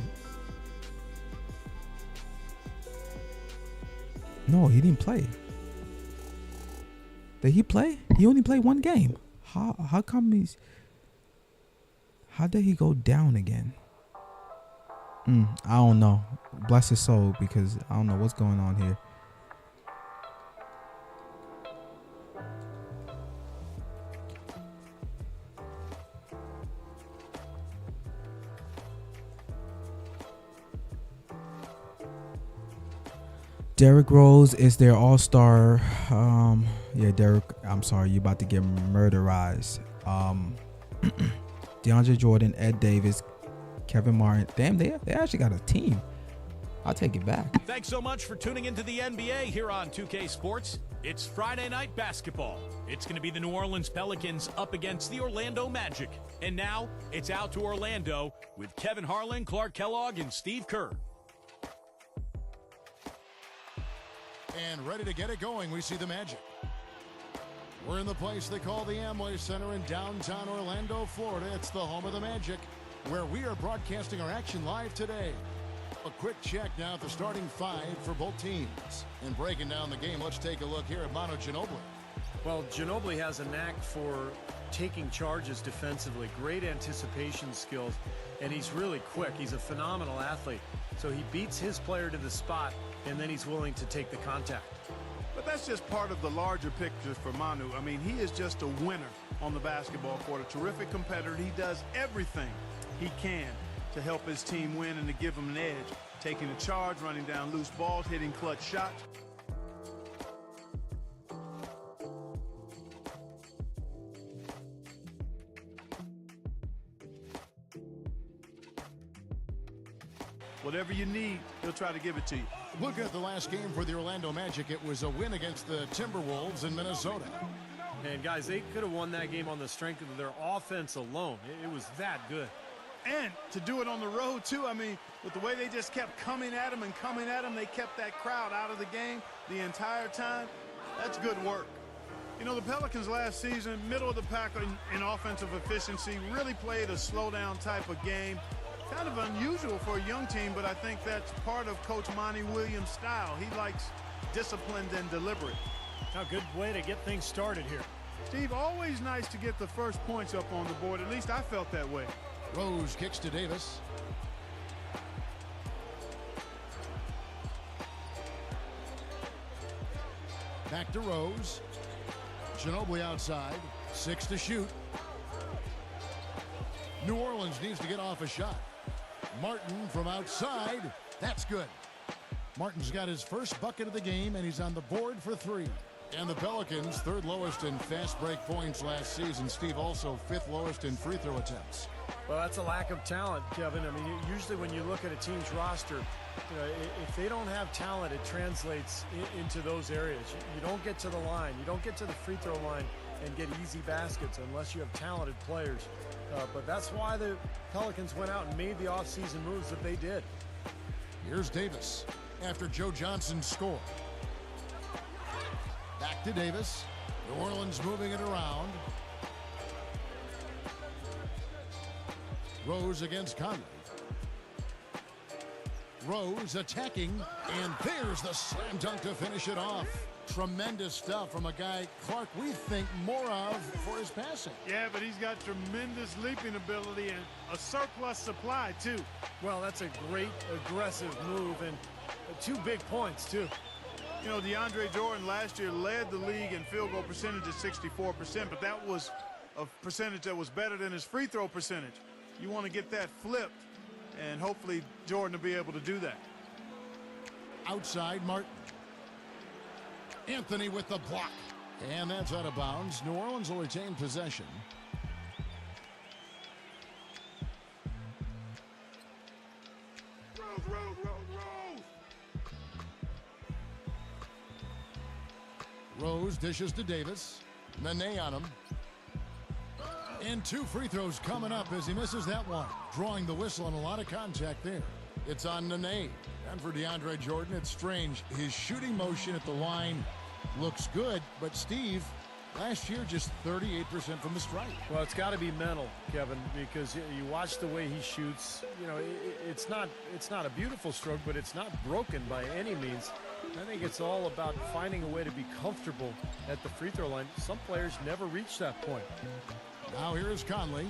No, he didn't play. Did he play? He only played 1 game. How come he's... How did he go down again? I don't know. Bless his soul, because I don't know what's going on here. Derrick Rose is their all-star. Yeah, Derrick, I'm sorry, you're about to get murderized. DeAndre Jordan, Ed Davis, Kevin Martin. Damn, they actually got a team. I'll take it back. Thanks so much for tuning into the NBA here on 2K Sports. It's Friday night basketball. It's going to be the New Orleans Pelicans up against the Orlando Magic. And now it's out to Orlando with Kevin Harlan, Clark Kellogg, and Steve Kerr. And ready to get it going, we see the Magic. We're in the place they call the Amway Center in downtown Orlando, Florida. It's the home of the Magic, where we are broadcasting our action live today. A quick check now at the starting five for both teams. And breaking down the game, let's take a look here at Manu Ginobili. Well, Ginobili has a knack for taking charges defensively, great anticipation skills, and he's really quick. He's a phenomenal athlete. So he beats his player to the spot, and then he's willing to take the contact. But that's just part of the larger picture for Manu. I mean, he is just a winner on the basketball court, a terrific competitor. He does everything he can to help his team win and to give him an edge. Taking a charge, running down loose balls, hitting clutch shots. Whatever you need, he'll try to give it to you. Look at the last game for the Orlando Magic. It was a win against the Timberwolves in Minnesota. And guys, they could have won that game on the strength of their offense alone. It was that good. And to do it on the road, too. I mean, with the way they just kept coming at him and coming at him, they kept that crowd out of the game the entire time. That's good work. You know, the Pelicans last season, middle of the pack in offensive efficiency, really played a slow-down type of game. Kind of unusual for a young team, but I think that's part of Coach Monty Williams' style. He likes disciplined and deliberate. A good way to get things started here. Steve, always nice to get the first points up on the board. At least I felt that way. Rose kicks to Davis. Back to Rose. Ginobili outside. 6 to shoot. New Orleans needs to get off a shot. Martin from outside. That's good. Martin's got his first bucket of the game, and he's on the board for 3. And the Pelicans, 3rd lowest in fast break points last season. Steve, also 5th lowest in free throw attempts. Well, that's a lack of talent, Kevin. I mean, usually when you look at a team's roster, you know, if they don't have talent, it translates into those areas. You don't get to the line. You don't get to the free throw line and get easy baskets unless you have talented players. But that's why the Pelicans went out and made the offseason moves that they did. Here's Davis after Joe Johnson scored. Back to Davis. New Orleans moving it around. Rose against Conley. Rose attacking, and there's the slam dunk to finish it off. Tremendous stuff from a guy, Clark, we think more of for his passing. Yeah, but he's got tremendous leaping ability and a surplus supply, too. Well, that's a great aggressive move, and 2 big points, too. You know, DeAndre Jordan last year led the league in field goal percentage at 64%, but that was a percentage that was better than his free throw percentage. You want to get that flipped, and hopefully Jordan will be able to do that. Outside, Martin. Anthony with the block. And that's out of bounds. New Orleans will retain possession. Rose dishes to Davis. Nene on him. And 2 free throws coming up as he misses that one. Drawing the whistle and a lot of contact there. It's on Nene. And for DeAndre Jordan, it's strange. His shooting motion at the line looks good, but Steve, last year just 38% from the stripe. Well, it's got to be mental, Kevin, because you watch the way he shoots. You know, it's not a beautiful stroke, but it's not broken by any means. I think it's all about finding a way to be comfortable at the free throw line. Some players never reach that point. Now here's Conley.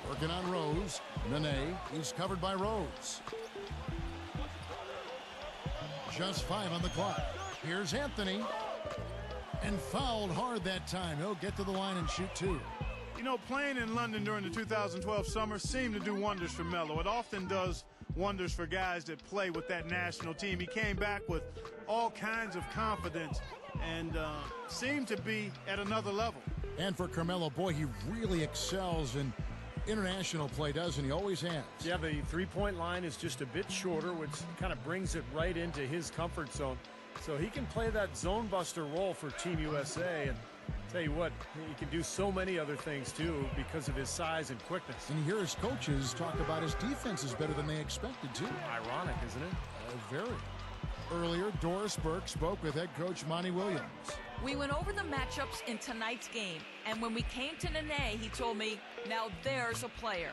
Working on Rose. Nene, he's covered by Rose. Just 5 on the clock. Here's Anthony. And fouled hard that time. He'll get to the line and shoot 2. You know, playing in London during the 2012 summer seemed to do wonders for Melo. It often does wonders for guys that play with that national team. He came back with all kinds of confidence and seemed to be at another level. And for Carmelo, boy, he really excels in international play, doesn't he? Always has. Yeah, the three-point line is just a bit shorter, which kind of brings it right into his comfort zone. So he can play that zone buster role for Team USA. And tell you what, he can do so many other things, too, because of his size and quickness. And you hear his coaches talk about his defense is better than they expected, too. Ironic, isn't it? Very. Earlier, Doris Burke spoke with head coach Monty Williams. We went over the matchups in tonight's game, and when we came to Nene, he told me, now there's a player.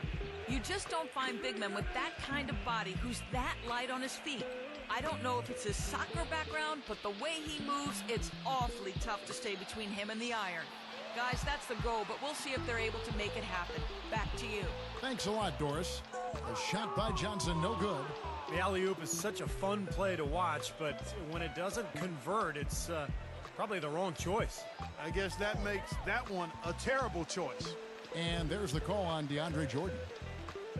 You just don't find big men with that kind of body who's that light on his feet. I don't know if it's his soccer background, but the way he moves, it's awfully tough to stay between him and the iron. Guys, that's the goal, but we'll see if they're able to make it happen. Back to you. Thanks a lot, Doris. A shot by Johnson, no good. The alley-oop is such a fun play to watch, but when it doesn't convert, it's probably the wrong choice. I guess that makes that one a terrible choice. And there's the call on DeAndre Jordan.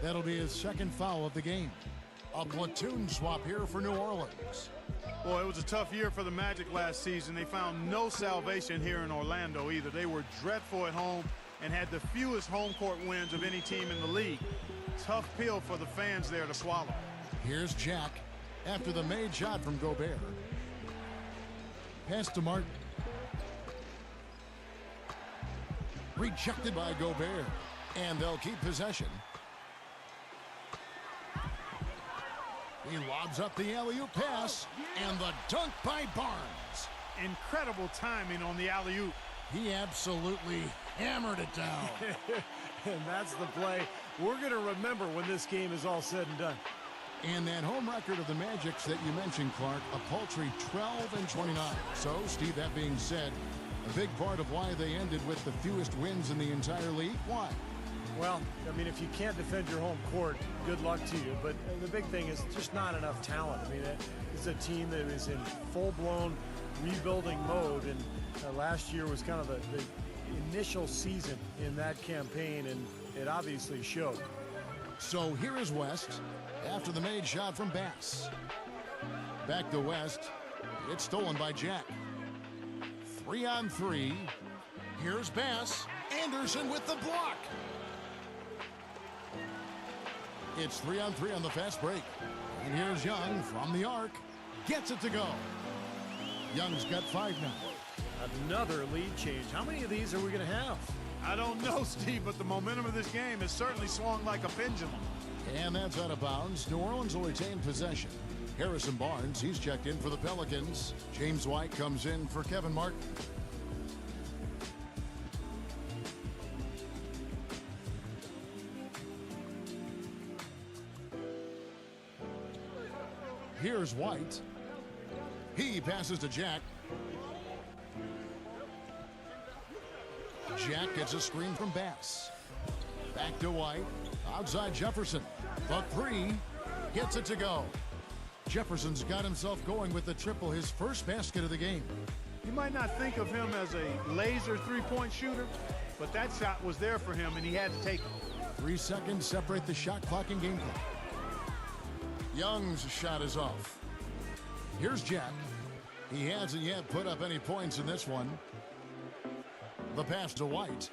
That'll be his second foul of the game. A platoon swap here for New Orleans. Boy, it was a tough year for the Magic last season. They found no salvation here in Orlando either. They were dreadful at home and had the fewest home court wins of any team in the league. Tough pill for the fans there to swallow. Here's Jack after the made shot from Gobert. Pass to Martin. Rejected by Gobert. And they'll keep possession. He lobs up the alley-oop pass. And the dunk by Barnes. Incredible timing on the alley-oop. He absolutely hammered it down. And that's the play we're going to remember when this game is all said and done. And that home record of the Magic's that you mentioned, Clark, a paltry 12-29. So, Steve, that being said, a big part of why they ended with the fewest wins in the entire league. Why? Well, I mean, if you can't defend your home court, good luck to you. But the big thing is just not enough talent. I mean, it's a team that is in full-blown rebuilding mode. And last year was kind of the initial season in that campaign, and it obviously showed. So here is West after the made shot from Bass. Back to West. It's stolen by Jack. 3-on-3. Here's Bass. Anderson with the block. It's 3-on-3 on the fast break. And here's Young from the arc. Gets it to go. Young's got 5 now. Another lead change. How many of these are we going to have? I don't know, Steve, but the momentum of this game has certainly swung like a pendulum. And that's out of bounds. New Orleans will retain possession. Harrison Barnes, he's checked in for the Pelicans. James White comes in for Kevin Martin. Here's White. He passes to Jack. Jack gets a screen from Bass. Back to White. Outside Jefferson. The 3. Gets it to go. Jefferson's got himself going with the triple, his first basket of the game. You might not think of him as a laser three-point shooter, but that shot was there for him, and he had to take it. 3 seconds separate the shot clock and game clock. Young's shot is off. Here's Jack. He hasn't yet put up any points in this one. The pass to White.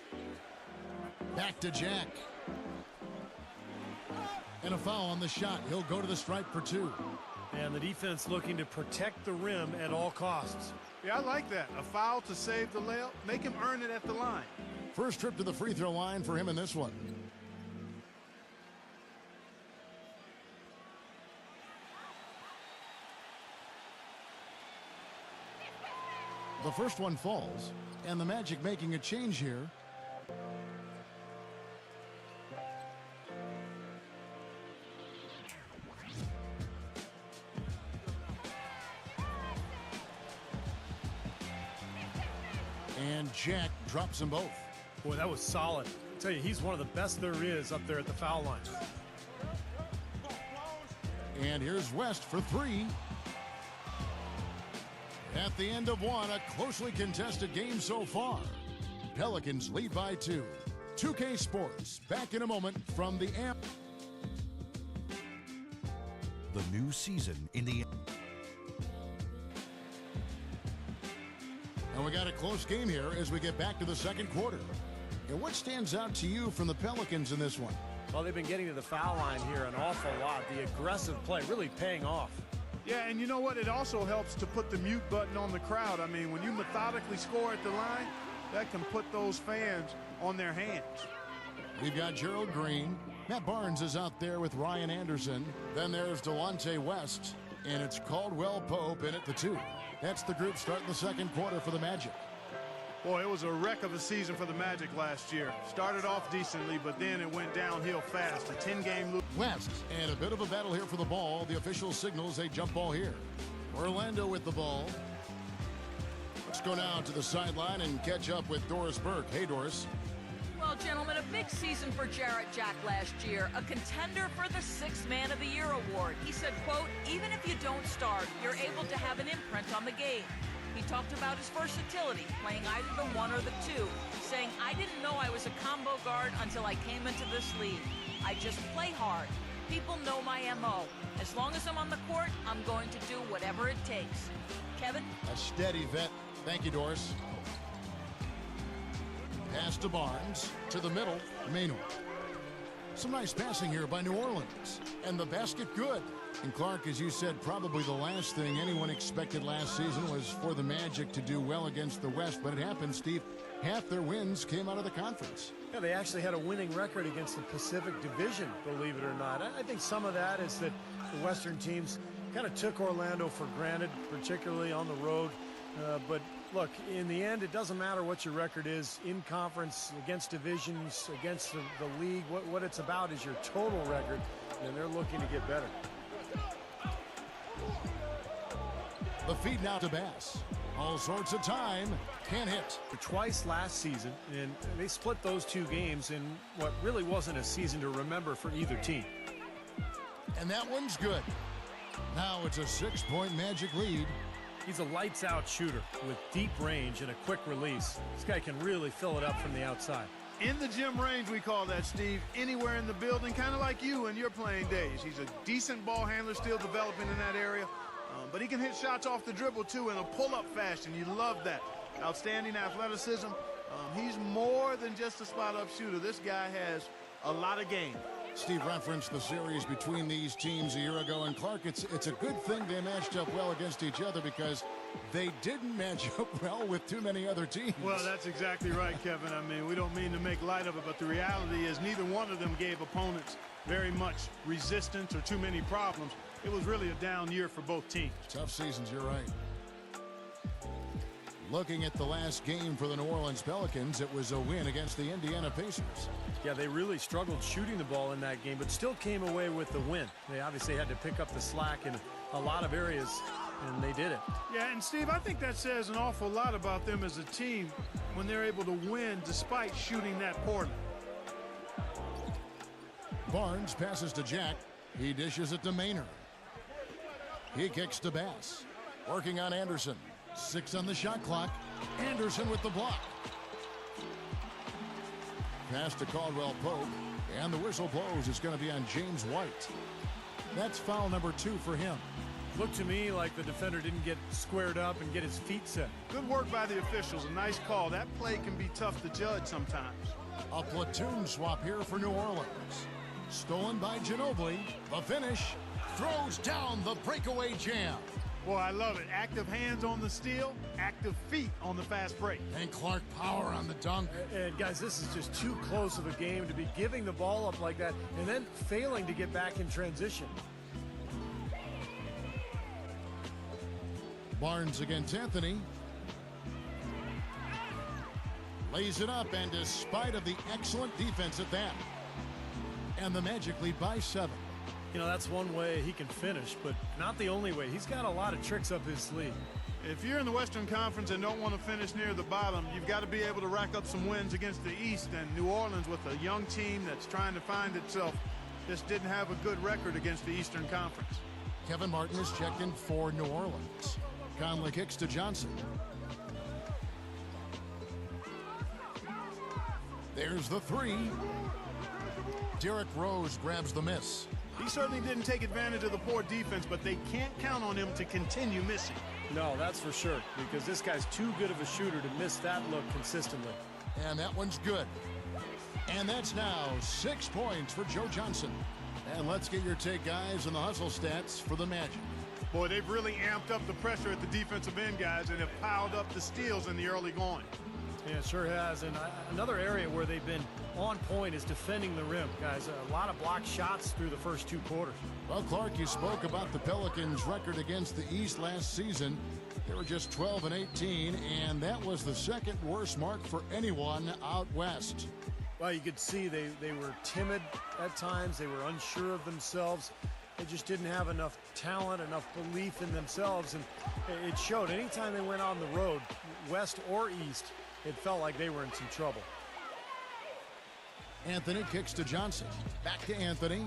Back to Jack. And a foul on the shot. He'll go to the stripe for 2. And the defense looking to protect the rim at all costs. Yeah, I like that. A foul to save the layup. Make him earn it at the line. First trip to the free throw line for him in this one. The first one falls, and the Magic making a change here. And Jack drops them both. Boy, that was solid. I tell you, he's one of the best there is up there at the foul line. And here's West for 3. At the end of one, a closely contested game so far. Pelicans lead by 2. 2K Sports, back in a moment from the amp. The new season in the... And we got a close game here as we get back to the second quarter. And what stands out to you from the Pelicans in this one? Well, they've been getting to the foul line here an awful lot. The aggressive play really paying off. Yeah, and you know what? It also helps to put the mute button on the crowd. I mean, when you methodically score at the line, that can put those fans on their hands. We've got Gerald Green. Matt Barnes is out there with Ryan Anderson. Then there's Delonte West. And it's Caldwell Pope in at the 2. That's the group starting the second quarter for the Magic. Boy, it was a wreck of a season for the Magic last year. Started off decently, but then it went downhill fast. A 10-game lose. West, and a bit of a battle here for the ball. The official signals a jump ball here. Orlando with the ball. Let's go now to the sideline and catch up with Doris Burke. Hey, Doris. Well, gentlemen, a big season for Jarrett Jack last year, a contender for the 6th Man of the Year award. He said, quote, even if you don't start, you're able to have an imprint on the game. He talked about his versatility, playing either the 1 or the 2, saying, I didn't know I was a combo guard until I came into this league. I just play hard. People know my MO. As long as I'm on the court, I'm going to do whatever it takes. Kevin? A steady vet. Thank you, Doris. Pass to Barnes. To the middle, Melo. Some nice passing here by New Orleans. And the basket good. And Clark, as you said, probably the last thing anyone expected last season was for the Magic to do well against the West. But it happened, Steve. Half their wins came out of the conference. Yeah, they actually had a winning record against the Pacific Division, believe it or not. I think some of that is that the Western teams kind of took Orlando for granted, particularly on the road. But look, in the end, it doesn't matter what your record is in conference, against divisions, against the league. What it's about is your total record, and they're looking to get better. The feed now to Bass. All sorts of time. Can't hit. Twice last season, and they split those 2 games in what really wasn't a season to remember for either team. And that one's good. Now it's a 6-point Magic lead. He's a lights-out shooter with deep range and a quick release. This guy can really fill it up from the outside. In the gym range, we call that, Steve. Anywhere in the building, kind of like you in your playing days. He's a decent ball handler, still developing in that area. But he can hit shots off the dribble, too, in a pull-up fashion. You love that. Outstanding athleticism. He's more than just a spot-up shooter. This guy has a lot of game. Steve referenced the series between these teams a year ago, and Clark, it's a good thing they matched up well against each other because they didn't match up well with too many other teams. Well, that's exactly right, Kevin. I mean, we don't mean to make light of it, but the reality is neither one of them gave opponents very much resistance or too many problems. It was really a down year for both teams. Tough seasons, you're right. Looking at the last game for the New Orleans Pelicans, it was a win against the Indiana Pacers. Yeah, they really struggled shooting the ball in that game, but still came away with the win. They obviously had to pick up the slack in a lot of areas, and they did it. Yeah, and Steve, I think that says an awful lot about them as a team when they're able to win despite shooting that poorly. Barnes passes to Jack. He dishes it to Maynard. He kicks to Bass. Working on Anderson. 6 on the shot clock. Anderson with the block. Pass to Caldwell Pope. And the whistle blows. It's going to be on James White. That's foul number 2 for him. Looked to me like the defender didn't get squared up and get his feet set. Good work by the officials. A nice call. That play can be tough to judge sometimes. A platoon swap here for New Orleans. Stolen by Ginobili. The finish. Throws down the breakaway jam. Boy, I love it. Active hands on the steal, active feet on the fast break. And Clark power on the dunk. And guys, this is just too close of a game to be giving the ball up like that and then failing to get back in transition. Barnes against Anthony. Lays it up, and despite of the excellent defense at that. And the Magic lead by 7. You know, that's one way he can finish, but not the only way. He's got a lot of tricks up his sleeve. If you're in the Western Conference and don't want to finish near the bottom, you've got to be able to rack up some wins against the East. And New Orleans, with a young team that's trying to find itself, just didn't have a good record against the Eastern Conference. Kevin Martin is checked in for New Orleans. Conley kicks to Johnson. There's the 3. Derrick Rose grabs the miss. He certainly didn't take advantage of the poor defense, but they can't count on him to continue missing. No, that's for sure, because this guy's too good of a shooter to miss that look consistently. And that one's good. And that's now 6 points for Joe Johnson. And let's get your take, guys, on the hustle stats for the Magic. Boy, they've really amped up the pressure at the defensive end, guys, and have piled up the steals in the early going. Yeah, it sure has. And another area where they've been on point is defending the rim, guys. A lot of blocked shots through the first 2 quarters. Well, Clark, you spoke about the Pelicans' record against the East last season. They were just 12-18, and that was the second worst mark for anyone out west. Well, you could see they were timid at times. They were unsure of themselves. They just didn't have enough talent, enough belief in themselves, and it showed. Anytime they went on the road, west or east, it felt like they were in some trouble. Anthony kicks to Johnson. Back to Anthony.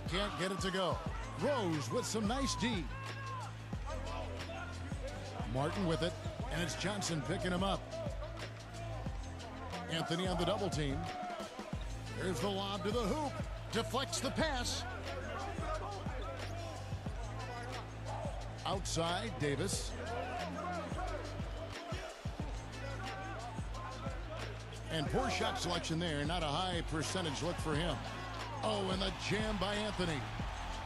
Can't get it to go. Rose with some nice D. Martin with it, and it's Johnson picking him up. Anthony on the double team. Here's the lob to the hoop. Deflects the pass. Outside, Davis. And poor shot selection there. Not a high percentage look for him. Oh, and the jam by Anthony.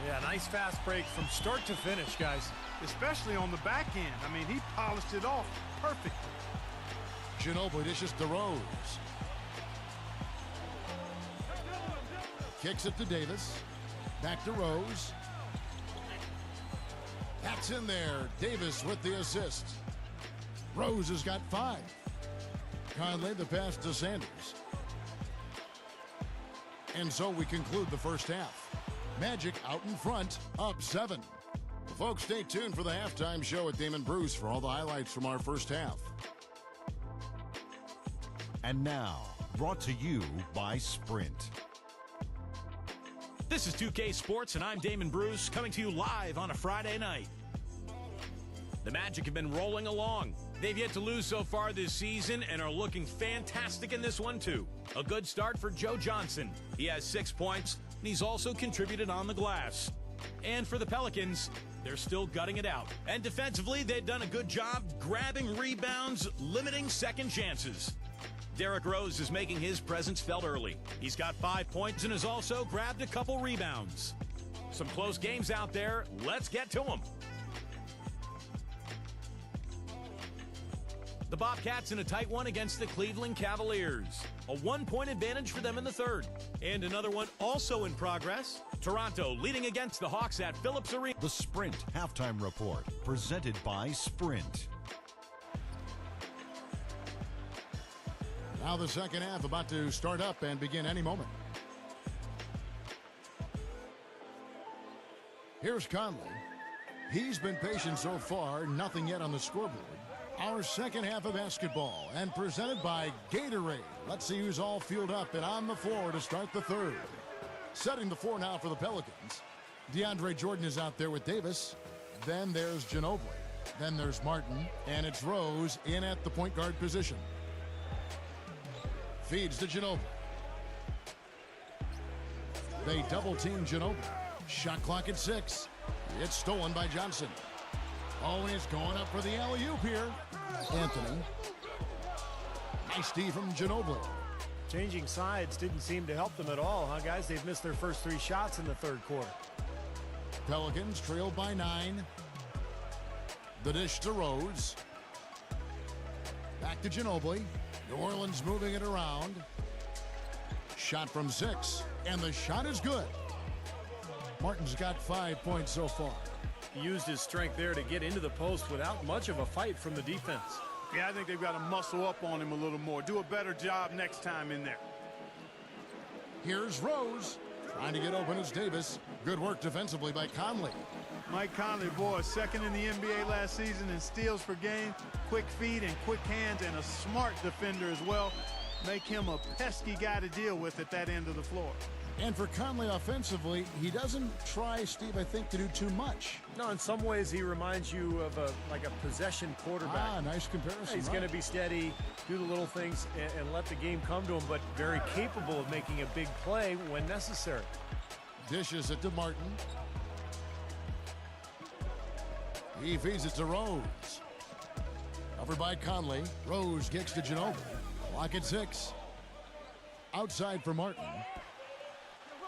Yeah, nice fast break from start to finish, guys. Especially on the back end. I mean, he polished it off perfectly. Ginobili dishes to Rose. Kicks it to Davis. Back to Rose. That's in there. Davis with the assist. Rose has got 5. Conley the pass to Sanders. And so we conclude the first half. Magic out in front, up 7. Folks, stay tuned for the halftime show with Damon Bruce for all the highlights from our first half. And now, brought to you by Sprint. This is 2K Sports, and I'm Damon Bruce, coming to you live on a Friday night. The Magic have been rolling along. They've yet to lose so far this season and are looking fantastic in this one, too. A good start for Joe Johnson. He has 6 points, and he's also contributed on the glass. And for the Pelicans, they're still gutting it out. And defensively, they've done a good job grabbing rebounds, limiting second chances. Derrick Rose is making his presence felt early. He's got 5 points and has also grabbed a couple rebounds. Some close games out there. Let's get to them. The Bobcats in a tight one against the Cleveland Cavaliers. A 1-point advantage for them in the third. And another one also in progress. Toronto leading against the Hawks at Phillips Arena. The Sprint Halftime Report, presented by Sprint. Now the second half about to start up and begin any moment. Here's Conley. He's been patient so far, nothing yet on the scoreboard. Our second half of basketball, and presented by Gatorade. Let's see who's all fueled up and on the floor to start the third. Setting the floor now for the Pelicans. DeAndre Jordan is out there with Davis. Then there's Ginobili. Then there's Martin, and it's Rose in at the point guard position. Feeds to Ginobili. They double team Ginobili. Shot clock at 6. It's stolen by Johnson. Oh, and it's going up for the alley-oop here. Anthony. Nice D from Ginobili. Changing sides didn't seem to help them at all, huh, guys? They've missed their first 3 shots in the third quarter. Pelicans trailed by 9. The dish to Rose. Back to Ginobili. New Orleans moving it around. Shot from 6, and the shot is good. Martin's got 5 points so far. He used his strength there to get into the post without much of a fight from the defense. Yeah, I think they've got to muscle up on him a little more. Do a better job next time in there. Here's Rose. Trying to get open is Davis. Good work defensively by Conley. Mike Conley, boy, second in the NBA last season in steals per game. Quick feet and quick hands, and a smart defender as well. Make him a pesky guy to deal with at that end of the floor. And for Conley offensively, he doesn't try, Steve, I think, to do too much. No, in some ways he reminds you of like a possession quarterback. Ah, nice comparison. He's right. going to be steady, do the little things, and let the game come to him, but very capable of making a big play when necessary. Dishes it to Martin. He feeds it to Rose. Covered by Conley. Rose kicks to Ginobili. Clock at 6. Outside for Martin.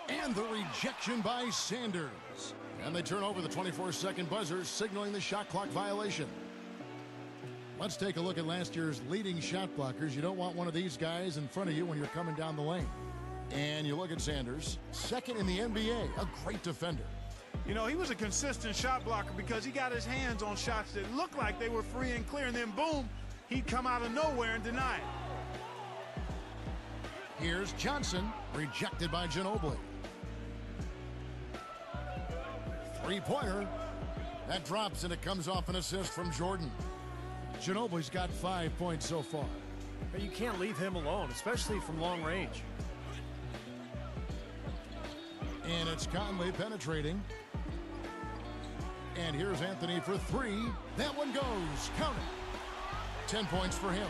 And the rejection by Sanders. And they turn over the 24-second buzzer, signaling the shot clock violation. Let's take a look at last year's leading shot blockers. You don't want one of these guys in front of you when you're coming down the lane. And you look at Sanders, second in the NBA, a great defender. You know, he was a consistent shot blocker because he got his hands on shots that looked like they were free and clear, and then boom, he'd come out of nowhere and deny it. Here's Johnson, rejected by Ginobili. Three-pointer. That drops, and it comes off an assist from Jordan. Ginobili's got 5 points so far. But you can't leave him alone, especially from long range. And it's Conley penetrating. And here's Anthony for three. That one goes. Count it. 10 points for him.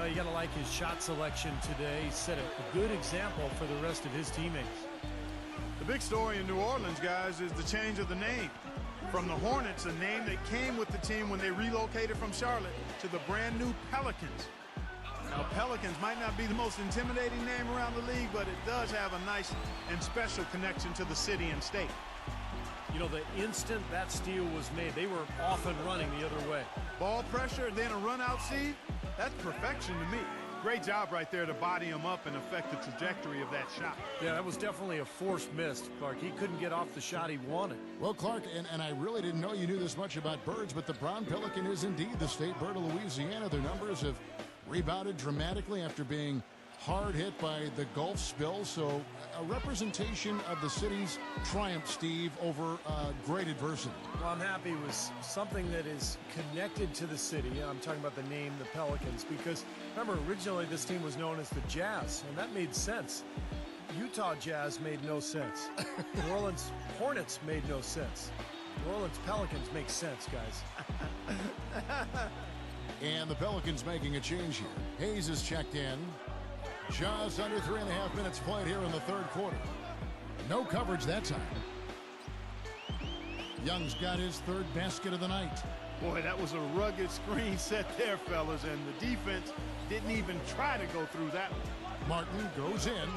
You got to like his shot selection today. He set a good example for the rest of his teammates. The big story in New Orleans, guys, is the change of the name. From the Hornets, a name that came with the team when they relocated from Charlotte, to the brand new Pelicans. Now, Pelicans might not be the most intimidating name around the league, but it does have a nice and special connection to the city and state. You know, the instant that steal was made, they were off and running the other way. Ball pressure, then a run-out seed, that's perfection to me. Great job right there to body him up and affect the trajectory of that shot. Yeah, that was definitely a forced miss, Clark. He couldn't get off the shot he wanted. Well, Clark, and I really didn't know you knew this much about birds, but the brown pelican is indeed the state bird of Louisiana. Their numbers have rebounded dramatically after being hard hit by the Gulf spill. So a representation of the city's triumph, Steve, over great adversity. Well, I'm happy it was something that is connected to the city. I'm talking about the name, the Pelicans, because remember, originally this team was known as the Jazz, and that made sense. Utah Jazz made no sense. New Orleans Hornets made no sense. New Orleans Pelicans make sense, guys. And the Pelicans making a change here. Hayes is checked in. Just under 3.5 minutes played here in the third quarter. No coverage that time. Young's got his third basket of the night. Boy, that was a rugged screen set there, fellas, and the defense didn't even try to go through that one. Martin goes in.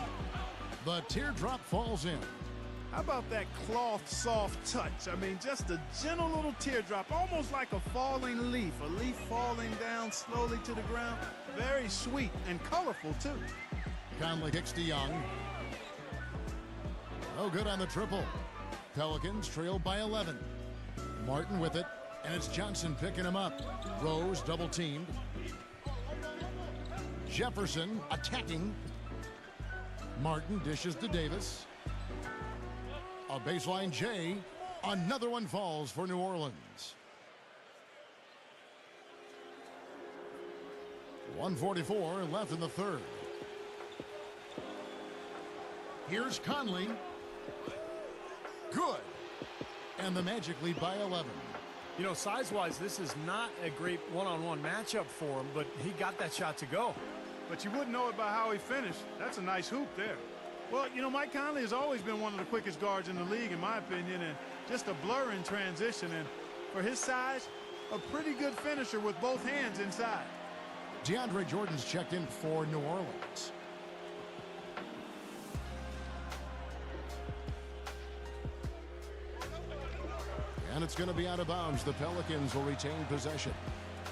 The teardrop falls in. How about that cloth soft touch? I mean, just a gentle little teardrop, almost like a falling leaf. A leaf falling down slowly to the ground. Very sweet and colorful, too. Conley kicks to Young. No good on the triple. Pelicans trail by 11. Martin with it, and it's Johnson picking him up. Rose double teamed. Jefferson attacking. Martin dishes to Davis. A baseline J. Another one falls for New Orleans. 1:44 left in the third. Here's Conley. Good. And the Magic lead by 11. You know, size-wise, this is not a great one-on-one matchup for him, but he got that shot to go. But you wouldn't know it by how he finished. That's a nice hoop there. Well, you know, Mike Conley has always been one of the quickest guards in the league, in my opinion, and just a blur in transition. And for his size, a pretty good finisher with both hands inside. DeAndre Jordan's checked in for New Orleans. And it's going to be out of bounds. The Pelicans will retain possession.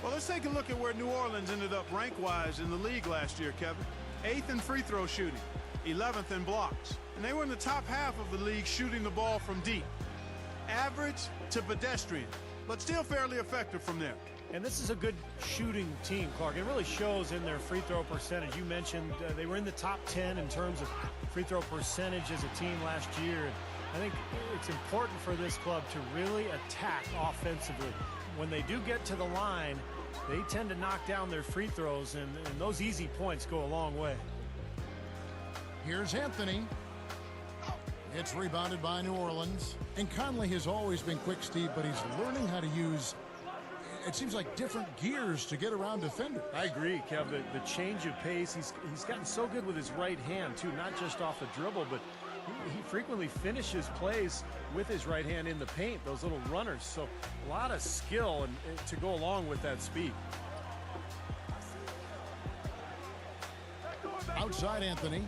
Well, let's take a look at where New Orleans ended up rank-wise in the league last year, Kevin. 8th in free throw shooting, 11th in blocks. And they were in the top half of the league shooting the ball from deep. Average to pedestrian, but still fairly effective from there. And this is a good shooting team, Clark. It really shows in their free throw percentage. You mentioned they were in the top 10 in terms of free throw percentage as a team last year. And I think it's important for this club to really attack offensively. When they do get to the line, they tend to knock down their free throws, and those easy points go a long way. Here's Anthony. It's rebounded by New Orleans. And Conley has always been quick, Steve, but he's learning how to use, it seems like, different gears to get around defenders. I agree, Kev. The change of pace, he's gotten so good with his right hand, too, not just off the dribble, but he frequently finishes plays with his right hand in the paint, those little runners. So a lot of skill and to go along with that speed. Outside Anthony.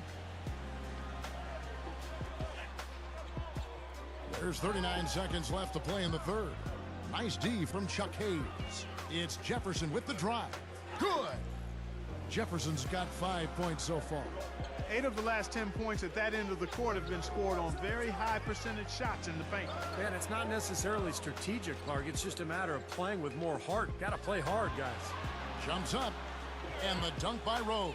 There's 39 seconds left to play in the third. Nice D from Chuck Hayes. It's Jefferson with the drive. Good. Jefferson's got 5 points so far. 8 of the last 10 points at that end of the court have been scored on very high percentage shots in the paint. Man, it's not necessarily strategic, Clark. It's just a matter of playing with more heart. Got to play hard, guys. Jumps up, and the dunk by Rose.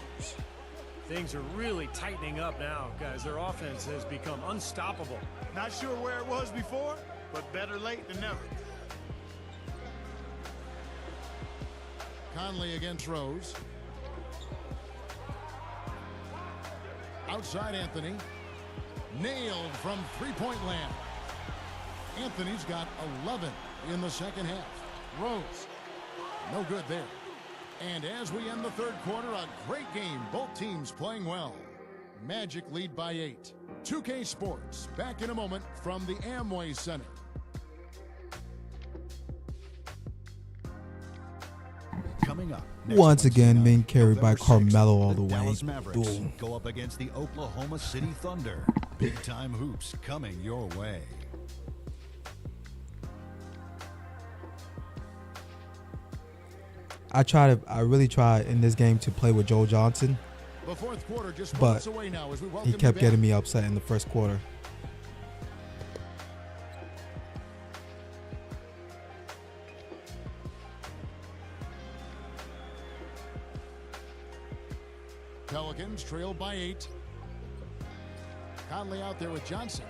Things are really tightening up now, guys. Their offense has become unstoppable. Not sure where it was before, but better late than never. Conley against Rose. Outside Anthony. Nailed from three-point land. Anthony's got 11 in the second half. Rose. No good there. And as we end the third quarter, a great game. Both teams playing well. Magic lead by 8. 2K Sports back in a moment from the Amway Center. Coming up. Once again, being carried by Carmelo all the way. Dallas Mavericks Boom. go up against the Oklahoma City Thunder. Big time hoops coming your way. I really tried in this game to play with Joe Johnson, The fourth quarter just but moments away now as we welcome he kept you back. getting me upset in the first quarter. Pelicans trail by 8. Conley out there with Johnson.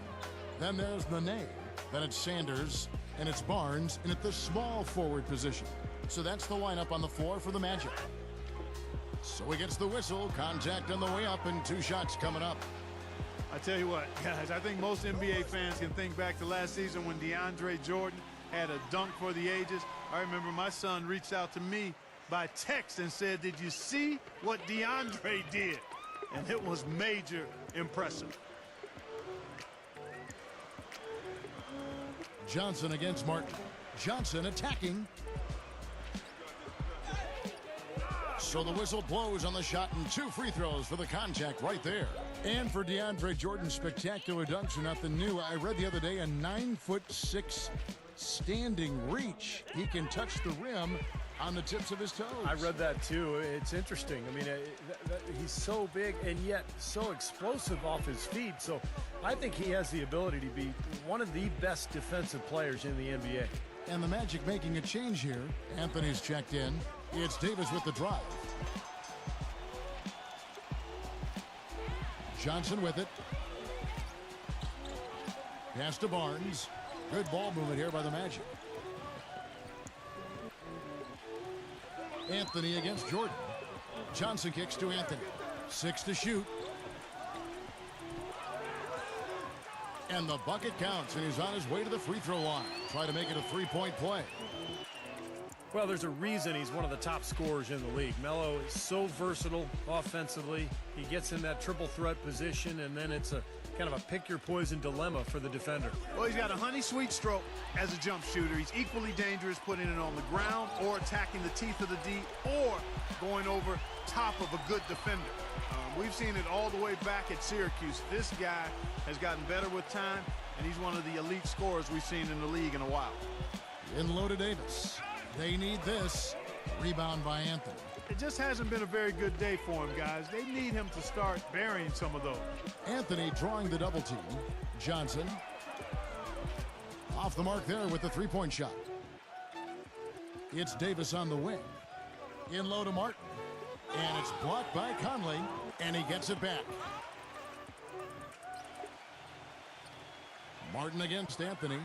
Then there's Nene. Then it's Sanders. And it's Barnes. And at the small forward position. So that's the lineup on the floor for the Magic. So he gets the whistle. Contact on the way up and 2 shots coming up. I tell you what, guys, I think most NBA fans can think back to last season when DeAndre Jordan had a dunk for the ages. I remember my son reached out to me by text and said, "Did you see what DeAndre did?" And it was major impressive. Johnson against Martin. Johnson attacking. So the whistle blows on the shot and 2 free throws for the contact right there. And for DeAndre Jordan, spectacular dunks are nothing new. I read the other day a 9'6" standing reach. He can touch the rim on the tips of his toes. I read that too. It's interesting. I mean, he's so big and yet so explosive off his feet. So I think he has the ability to be one of the best defensive players in the NBA. And the Magic making a change here. Anthony's checked in. It's Davis with the drive. Johnson with it. Pass to Barnes. Good ball movement here by the Magic. Anthony against Jordan. Johnson kicks to Anthony. 6 to shoot. And the bucket counts, and he's on his way to the free throw line. Try to make it a 3-point play. Well, there's a reason he's one of the top scorers in the league. Melo is so versatile offensively. He gets in that triple threat position, and then it's a kind of a pick-your-poison dilemma for the defender. Well, he's got a honey-sweet stroke as a jump shooter. He's equally dangerous putting it on the ground or attacking the teeth of the D or going over top of a good defender. We've seen it all the way back at Syracuse. This guy has gotten better with time, and he's one of the elite scorers we've seen in the league in a while. In low to Davis. They need this. Rebound by Anthony. It just hasn't been a very good day for him, guys. They need him to start burying some of those. Anthony drawing the double team. Johnson. Off the mark there with the 3-point shot. It's Davis on the wing. In low to Martin. And it's blocked by Conley. And he gets it back. Martin against Anthony.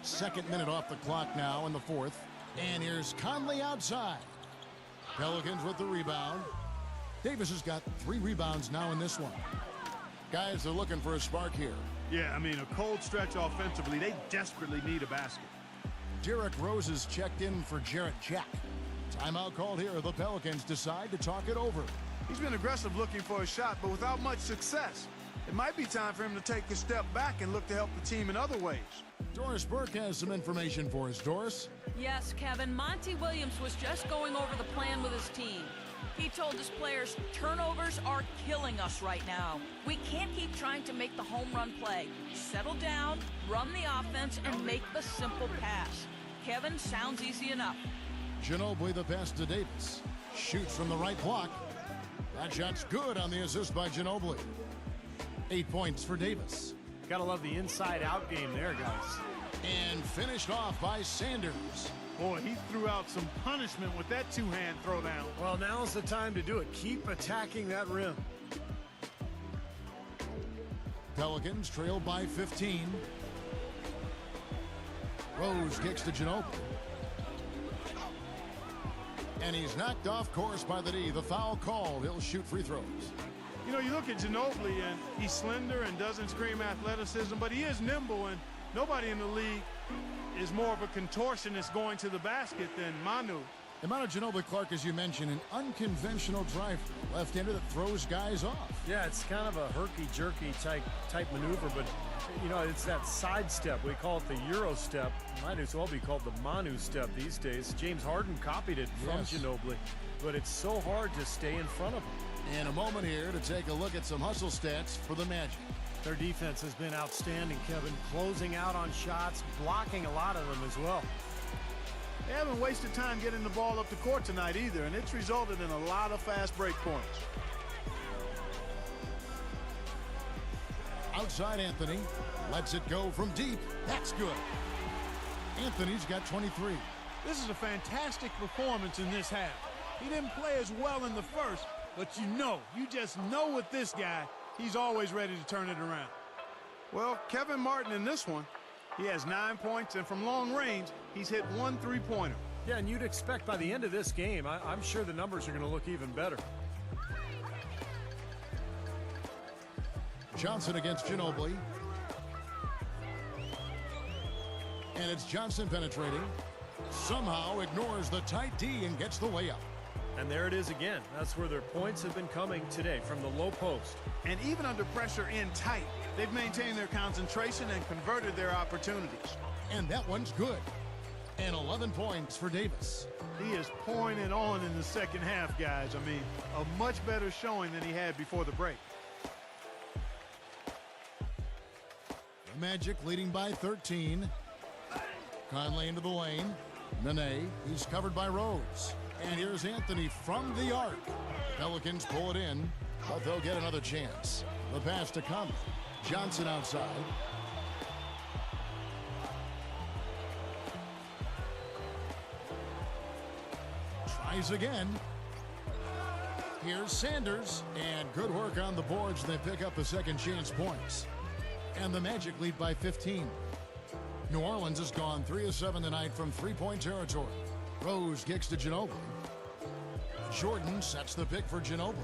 Second minute off the clock now in the fourth. And here's Conley outside. Pelicans with the rebound. Davis has got 3 rebounds now in this one. Guys are looking for a spark here. Yeah, I mean, a cold stretch offensively. They desperately need a basket. Derrick Rose is checked in for Jarrett Jack. Timeout called here. The Pelicans decide to talk it over. He's been aggressive looking for a shot, but without much success. It might be time for him to take a step back and look to help the team in other ways. Doris Burke has some information for us. Doris? Yes, Kevin. Monty Williams was just going over the plan with his team. He told his players, turnovers are killing us right now. We can't keep trying to make the home run play. Settle down, run the offense, and make the simple pass. Kevin, sounds easy enough. Ginobili the pass to Davis. Shoots from the right block. That shot's good on the assist by Ginobili. 8 points for Davis. Gotta love the inside-out game there, guys. And finished off by Sanders. Boy, he threw out some punishment with that two-hand throwdown. Well, now's the time to do it. Keep attacking that rim. Pelicans trail by 15. Rose kicks to Ginobili. And he's knocked off course by the D. The foul called. He'll shoot free throws. You know, you look at Ginobili, and he's slender and doesn't scream athleticism, but he is nimble, and nobody in the league is more of a contortionist going to the basket than Manu. The amount of Ginobili, Clark, as you mentioned, an unconventional driver. Left-hander that throws guys off. Yeah, it's kind of a herky-jerky type maneuver, but, you know, it's that sidestep. We call it the Euro step. Might as well be called the Manu step these days. James Harden copied it from Ginobili, but it's so hard to stay in front of him. In a moment here to take a look at some hustle stats for the Magic. Their defense has been outstanding, Kevin. Closing out on shots, blocking a lot of them as well. They haven't wasted time getting the ball up the court tonight either, and it's resulted in a lot of fast break points. Outside Anthony. Lets it go from deep. That's good. Anthony's got 23. This is a fantastic performance in this half. He didn't play as well in the first, but you just know with this guy, he's always ready to turn it around. Well, Kevin Martin in this one, he has 9 points, and from long range, he's hit 1 3-pointer. Yeah, and you'd expect by the end of this game, I'm sure the numbers are going to look even better. Johnson against Ginobili. And it's Johnson penetrating. Somehow ignores the tight D and gets the layup. And there it is again. That's where their points have been coming today, from the low post. And even under pressure in tight, they've maintained their concentration and converted their opportunities. And that one's good. And 11 points for Davis. He is pouring it on in the second half, guys. I mean, a much better showing than he had before the break. The Magic leading by 13. Conley into the lane. Nene, he's covered by Rose. And here's Anthony from the arc. Pelicans pull it in, but they'll get another chance. The pass to Conley. Johnson outside. Tries again. Here's Sanders. And good work on the boards. They pick up the second chance points. And the Magic lead by 15. New Orleans has gone 3 of 7 tonight from three-point territory. Rose kicks to Ginobili. Jordan sets the pick for Ginobili.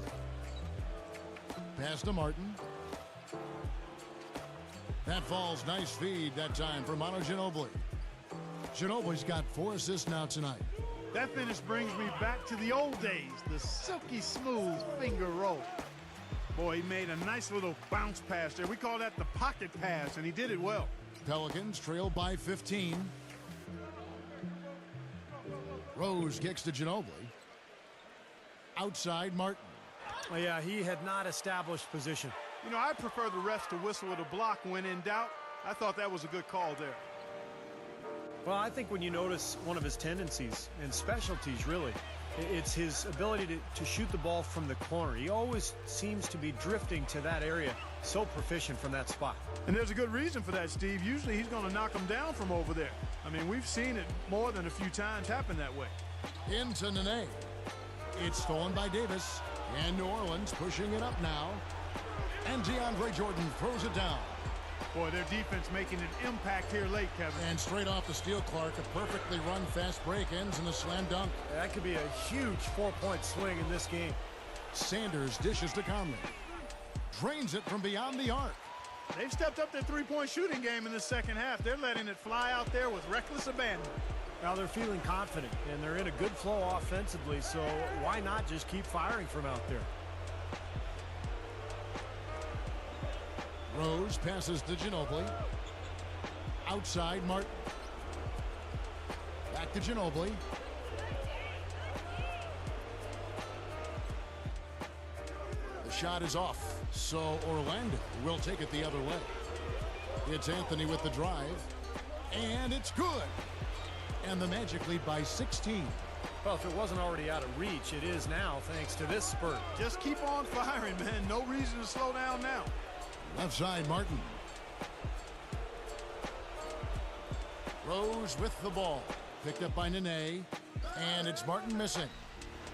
Pass to Martin. That falls. Nice feed that time for Manu Ginobili. Ginobili's got 4 assists now tonight. That finish brings me back to the old days, the silky smooth finger roll. Boy, he made a nice little bounce pass there. We call that the pocket pass, and he did it well. Pelicans trail by 15. Rose kicks to Ginobili. Outside Martin. Well, yeah, he had not established position. You know, I prefer the refs to whistle at a block when in doubt. I thought that was a good call there. Well, I think when you notice one of his tendencies and specialties, really, it's his ability to shoot the ball from the corner. He always seems to be drifting to that area, so proficient from that spot. And there's a good reason for that, Steve. Usually he's going to knock him down from over there. I mean, we've seen it more than a few times happen that way. Into Nene. It's stolen by Davis. And New Orleans pushing it up now. And DeAndre Jordan throws it down. Boy, their defense making an impact here late, Kevin. And straight off the steal, Clark, a perfectly run fast break ends in a slam dunk. That could be a huge 4-point swing in this game. Sanders dishes to Conley. Drains it from beyond the arc. They've stepped up their three-point shooting game in the second half. They're letting it fly out there with reckless abandon. Now they're feeling confident, and they're in a good flow offensively, so why not just keep firing from out there? Rose passes to Ginobili. Outside Martin. Back to Ginobili. Shot is off, so Orlando will take it the other way. It's Anthony with the drive, and it's good. And the Magic lead by 16. Well, if it wasn't already out of reach, it is now thanks to this spurt. Just keep on firing, man. No reason to slow down now. Left side, Martin. Rose with the ball. Picked up by Nene, and it's Martin missing.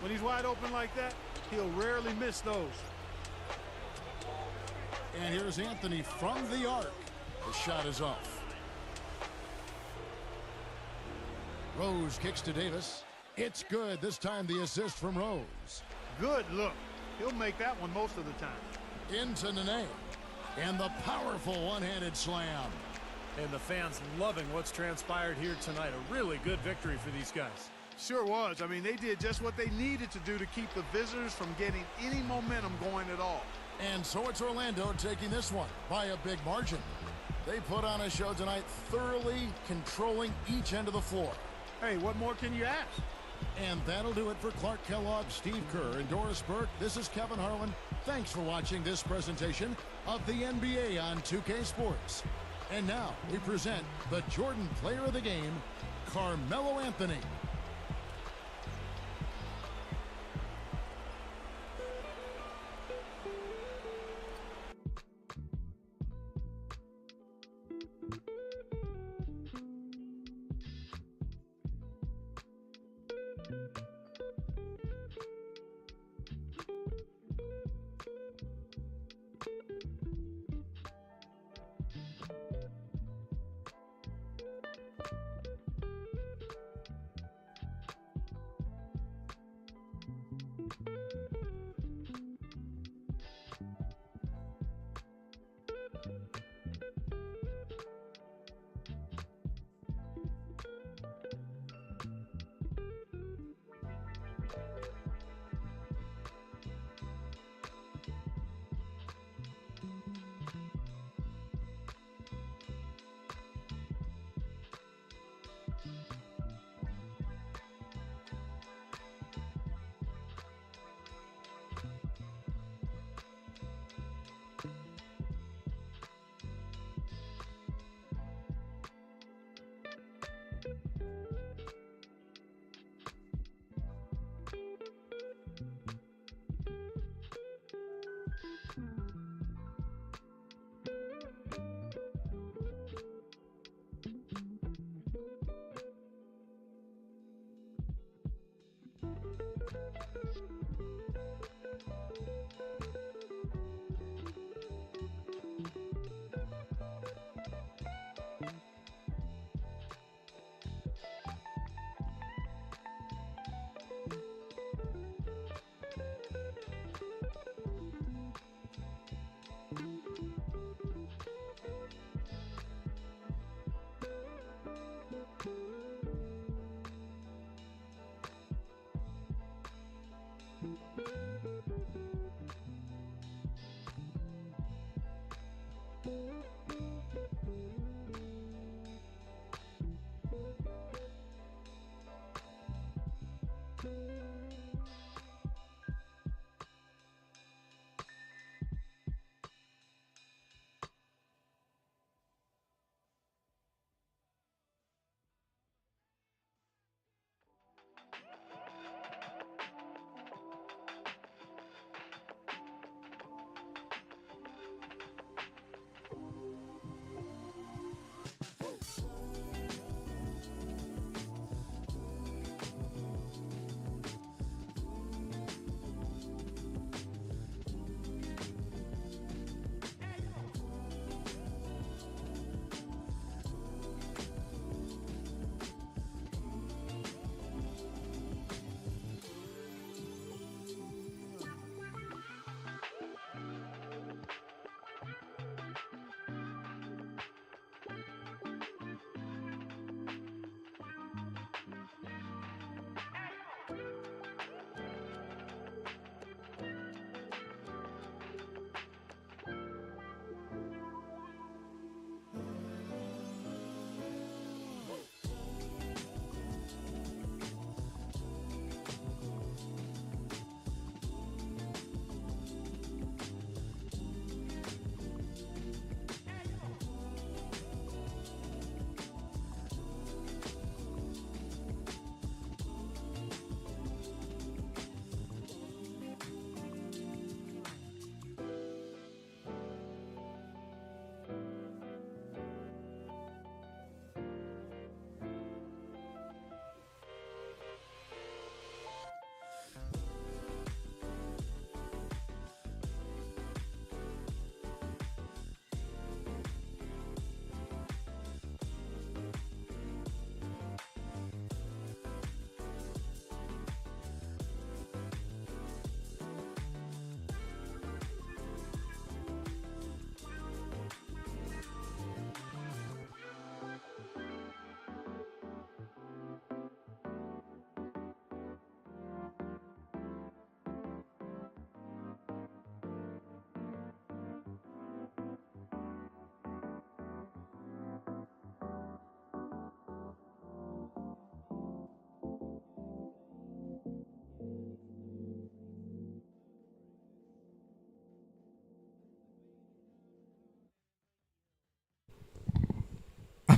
When he's wide open like that, he'll rarely miss those. And here's Anthony from the arc. The shot is off. Rose kicks to Davis. It's good. This time the assist from Rose. Good look. He'll make that one most of the time. Into Nene. And the powerful one-handed slam. And the fans loving what's transpired here tonight. A really good victory for these guys. Sure was. I mean, they did just what they needed to do to keep the visitors from getting any momentum going at all. And so it's Orlando taking this one by a big margin. They put on a show tonight, thoroughly controlling each end of the floor. Hey, what more can you ask? And that'll do it for Clark Kellogg, Steve Kerr, and Doris Burke. This is Kevin Harlan. Thanks for watching this presentation of the NBA on 2K Sports. And now we present the Jordan Player of the Game, Carmelo Anthony.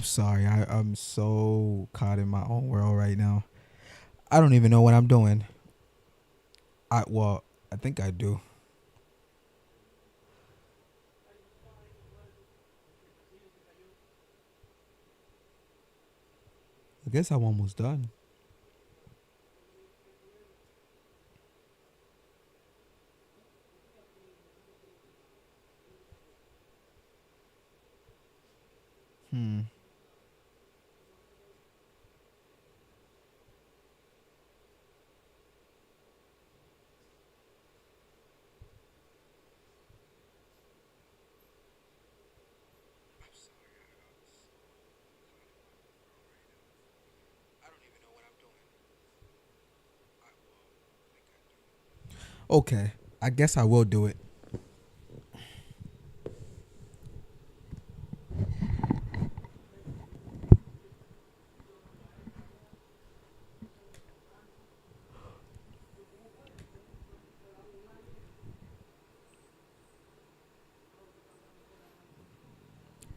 I'm sorry. I'm so caught in my own world right now. I don't even know what I'm doing. I think I do. I guess I'm almost done. Hmm. Okay. I guess I will do it.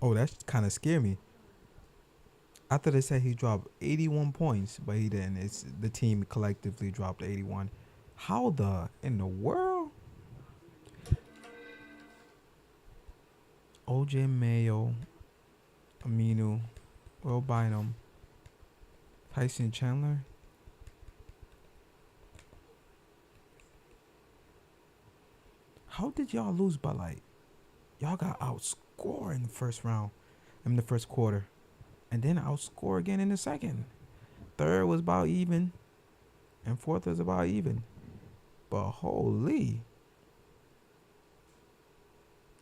Oh, that kind of scared me. I thought they said he dropped 81 points, but he didn't. It's the team collectively dropped 81. How the in the world? OJ Mayo, Aminu, Will Bynum, Tyson Chandler. How did y'all lose by like? Y'all got outscored in the first round, in the first quarter, and then outscored again in the second. Third was about even, and fourth was about even. But holy.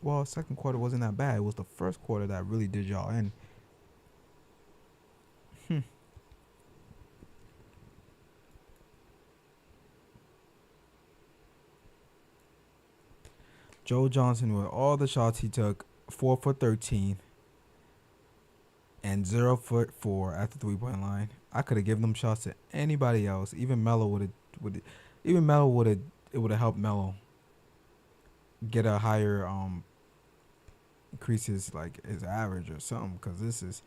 Well, second quarter wasn't that bad. It was the first quarter that really did y'all in. Joe Johnson with all the shots he took, 4 for 13 and 0 for 4 at the 3-point line. I could have given them shots to anybody else. Even Melo would have it would have helped Melo get a higher increase his average or something, cuz this is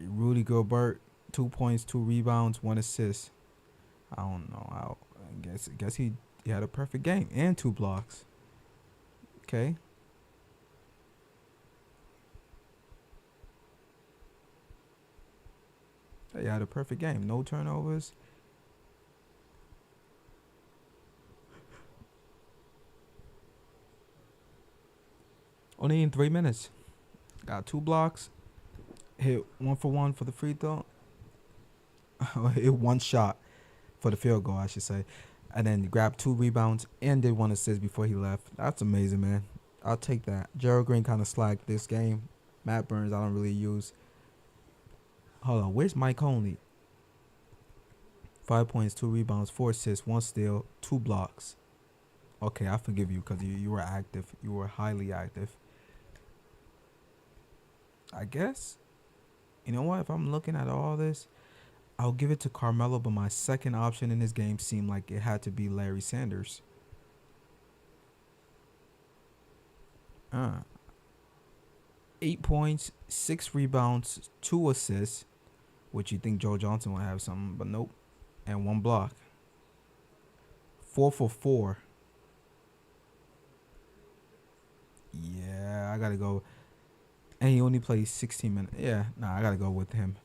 Rudy Gobert, 2 points, 2 rebounds, 1 assist. I don't know. I guess he had a perfect game and 2 blocks. Okay. He had a perfect game. No turnovers. Only in 3 minutes. Got 2 blocks. Hit 1 for 1 for the free throw. Hit 1 shot for the field goal, I should say. And then grabbed 2 rebounds and did 1 assist before he left. That's amazing, man. I'll take that. Gerald Green kind of slacked this game. Matt Burns, I don't really use. Hold on. Where's Mike Conley? 5 points, 2 rebounds, 4 assists, 1 steal, 2 blocks. Okay, I forgive you because you were active. You were highly active. I guess. You know what? If I'm looking at all this, I'll give it to Carmelo, but my second option in this game seemed like it had to be Larry Sanders. 8 points, 6 rebounds, 2 assists, which you think Joe Johnson would have something, but nope. And 1 block. 4 for 4. Yeah, I got to go. And he only plays 16 minutes. Yeah, nah, I got to go with him.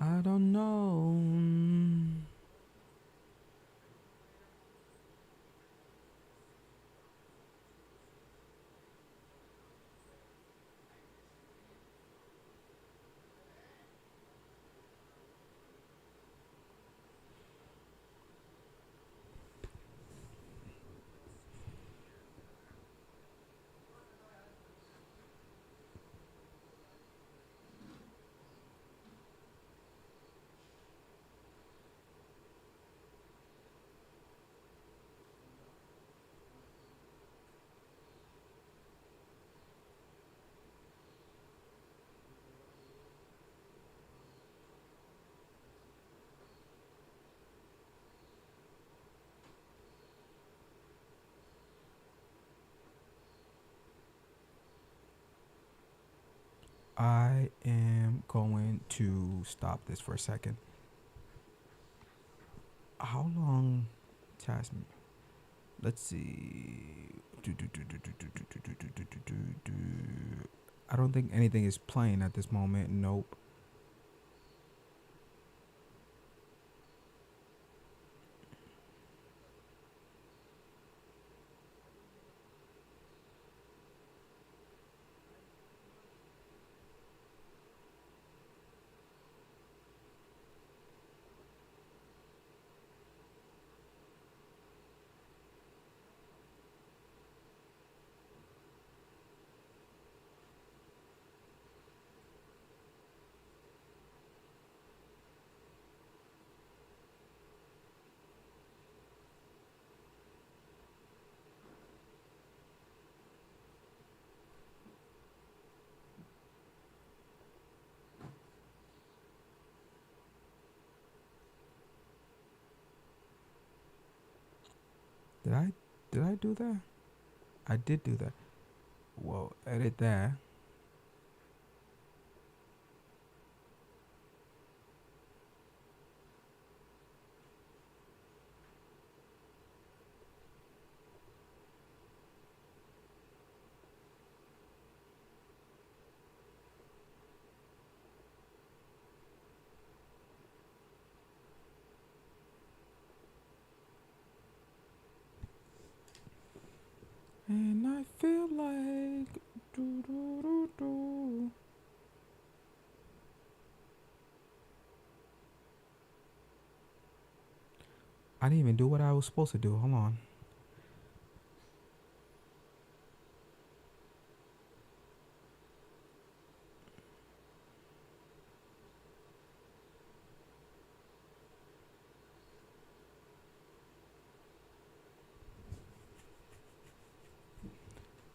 I don't know. I am going to stop this for a second. How long task? Let's see. I don't think anything is playing at this moment. Nope. Did I do that? I did do that. Well, edit that. And I feel like do do do do. I didn't even do what I was supposed to do. Hold on.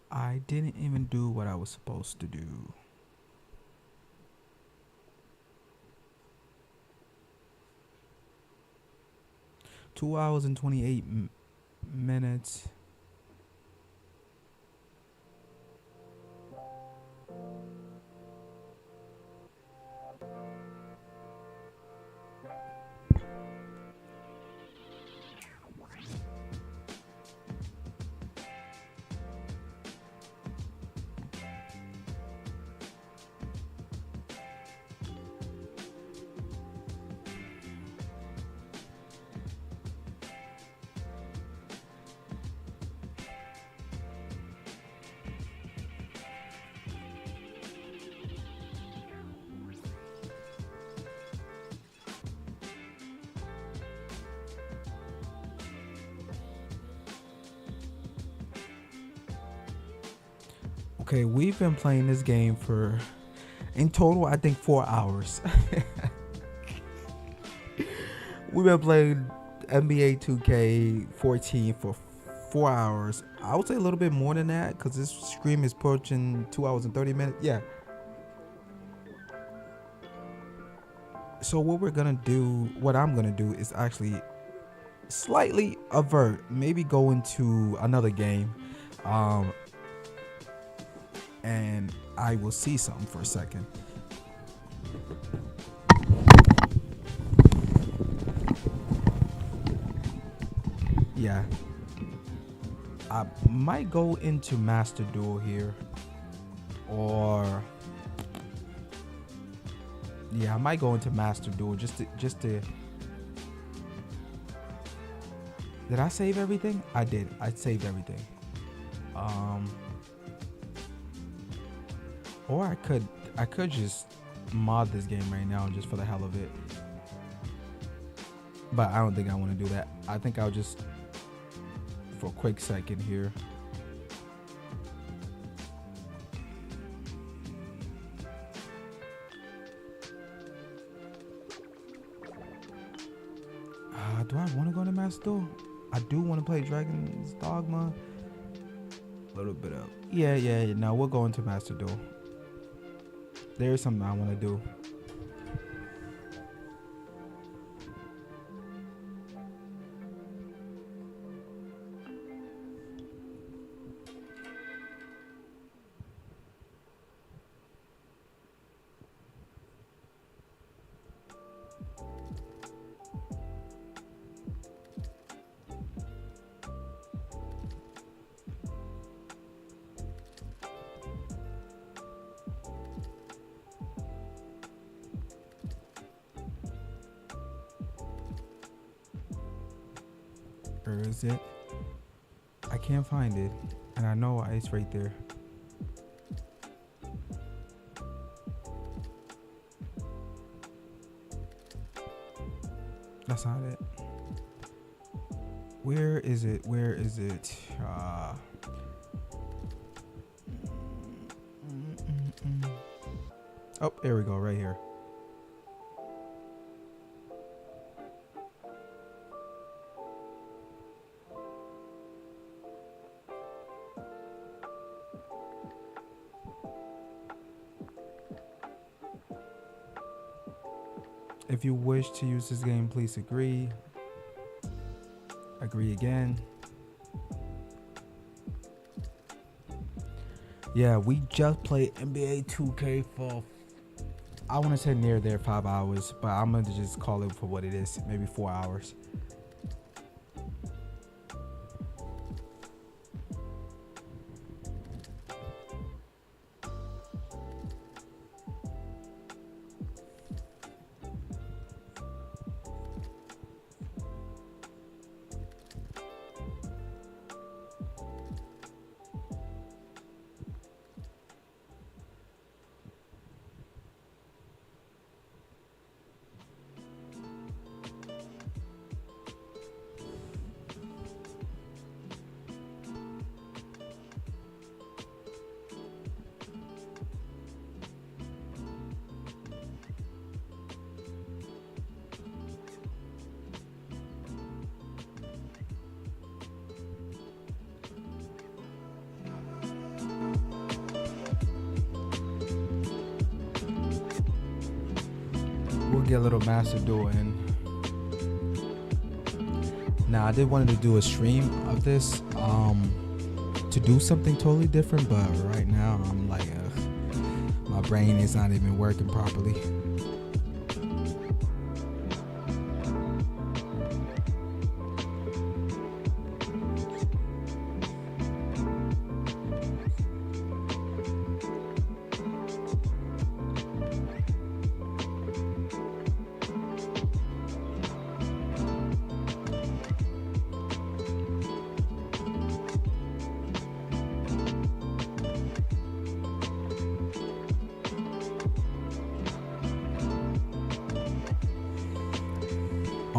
I didn't even do what I was supposed to do. Two hours and 28 minutes. Okay, we've been playing this game for, in total, I think 4 hours. We've been playing NBA 2K14 for 4 hours. I would say a little bit more than that because this stream is approaching 2 hours and 30 minutes. Yeah. So what I'm gonna do is actually slightly avert, maybe go into another game. And I will see something for a second. Yeah. I might go into Master Duel here. Or yeah, I might go into Master Duel just to Did I save everything? I did. I saved everything. Or I could just mod this game right now just for the hell of it. But I don't think I want to do that. I think I'll just, for a quick second here. Do I want to go to Master Duel? I do want to play Dragon's Dogma. A little bit of yeah. No, we're going to Master Duel. There's something I want to do. Where is it? I can't find it. And I know it's right there. That's not it. Where is it? Where is it? Oh, there we go, right here. If you wish to use this game, please agree. Agree again. Yeah, we just played NBA 2K for, I want to say near there 5 hours, but I'm going to just call it for what it is, maybe 4 hours. We'll get a little master duel in. Now, I did wanted to do a stream of this to do something totally different, but right now I'm like, my brain is not even working properly.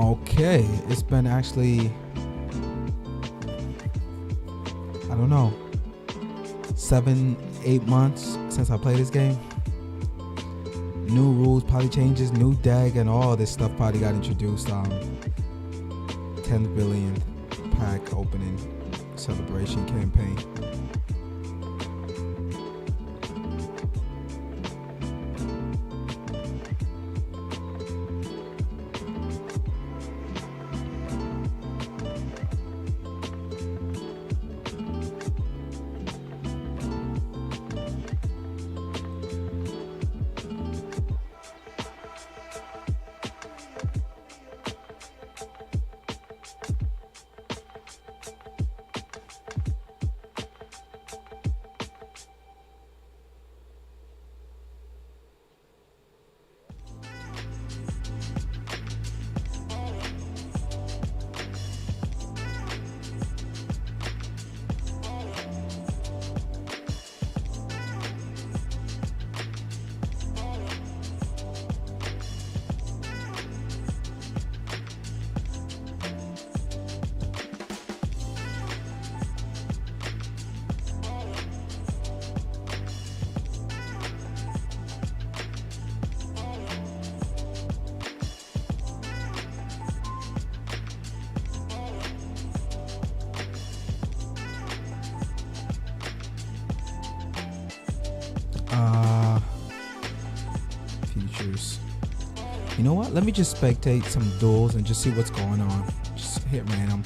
Okay, it's been actually, I don't know, 7-8 months since I played this game. New rules, probably changes, new deck, and all this stuff probably got introduced. 10th billionth pack opening celebration campaign. Features. You know what? Let me just spectate some duels and just see what's going on. Just hit random.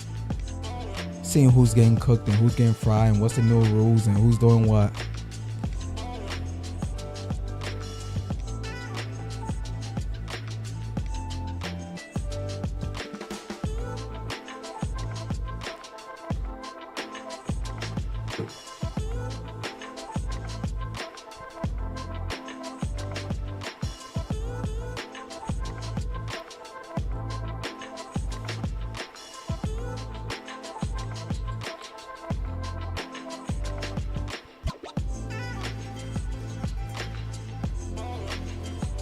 Seeing who's getting cooked and who's getting fried and what's the new rules and who's doing what.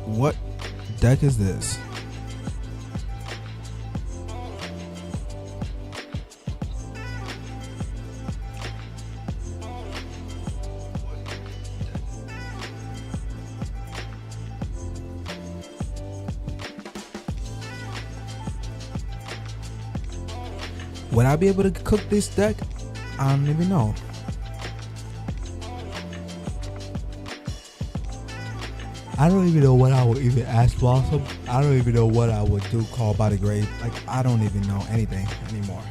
What deck is this? Would I be able to cook this deck? I don't even know. I don't even know what I would even ask Blossom. I don't even know what I would do call by the grave. Like, I don't even know anything anymore.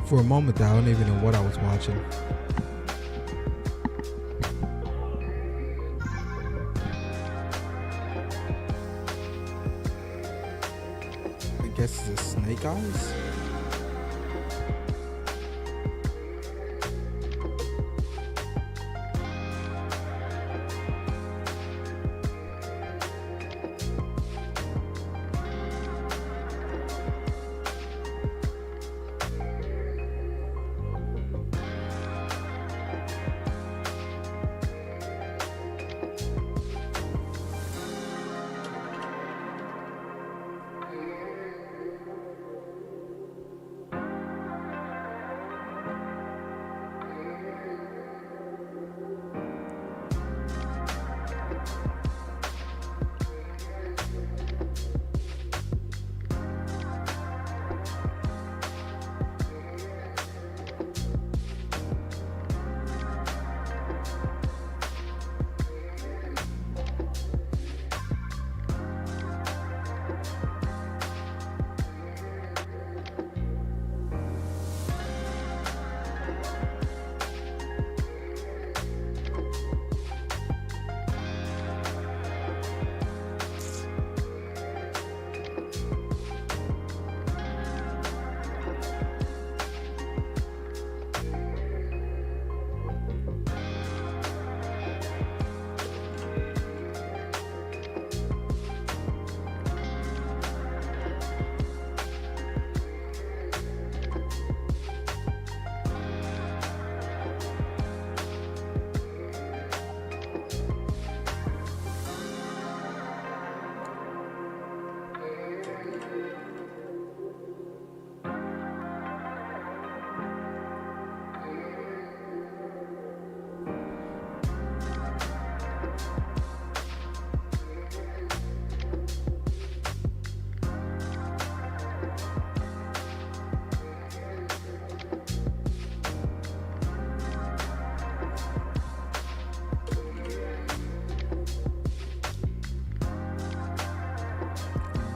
For a moment there, I don't even know what I was watching. I guess it's snake eyes.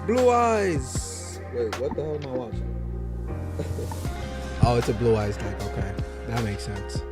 Blue eyes. Wait, what the hell am I watching? Oh, it's a blue eyes deck. Okay, that makes sense.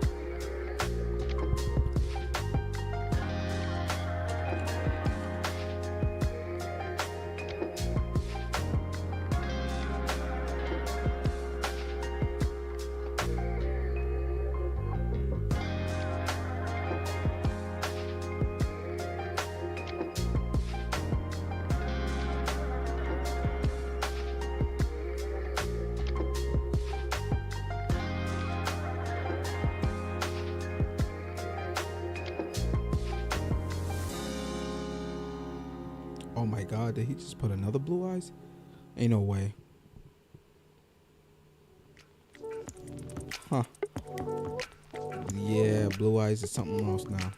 Oh my god, did he just put another blue eyes? Ain't no way. Huh. Yeah, blue eyes is something else now.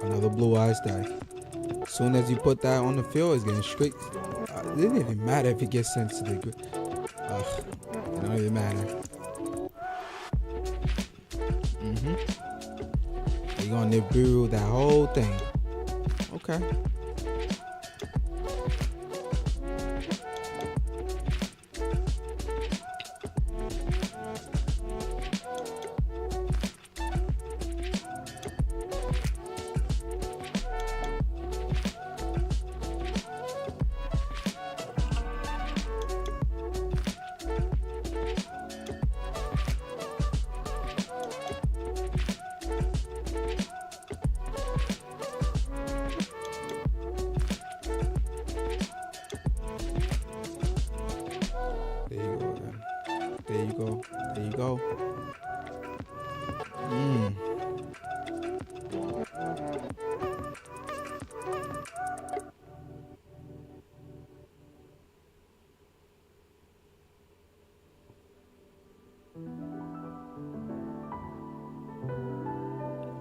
Another blue eyes die. As soon as you put that on the field, it's getting straight. It didn't even matter if he gets sent to the. It don't even matter. You're gonna Nibiru that whole thing. Okay. There you go. There you go. Mm.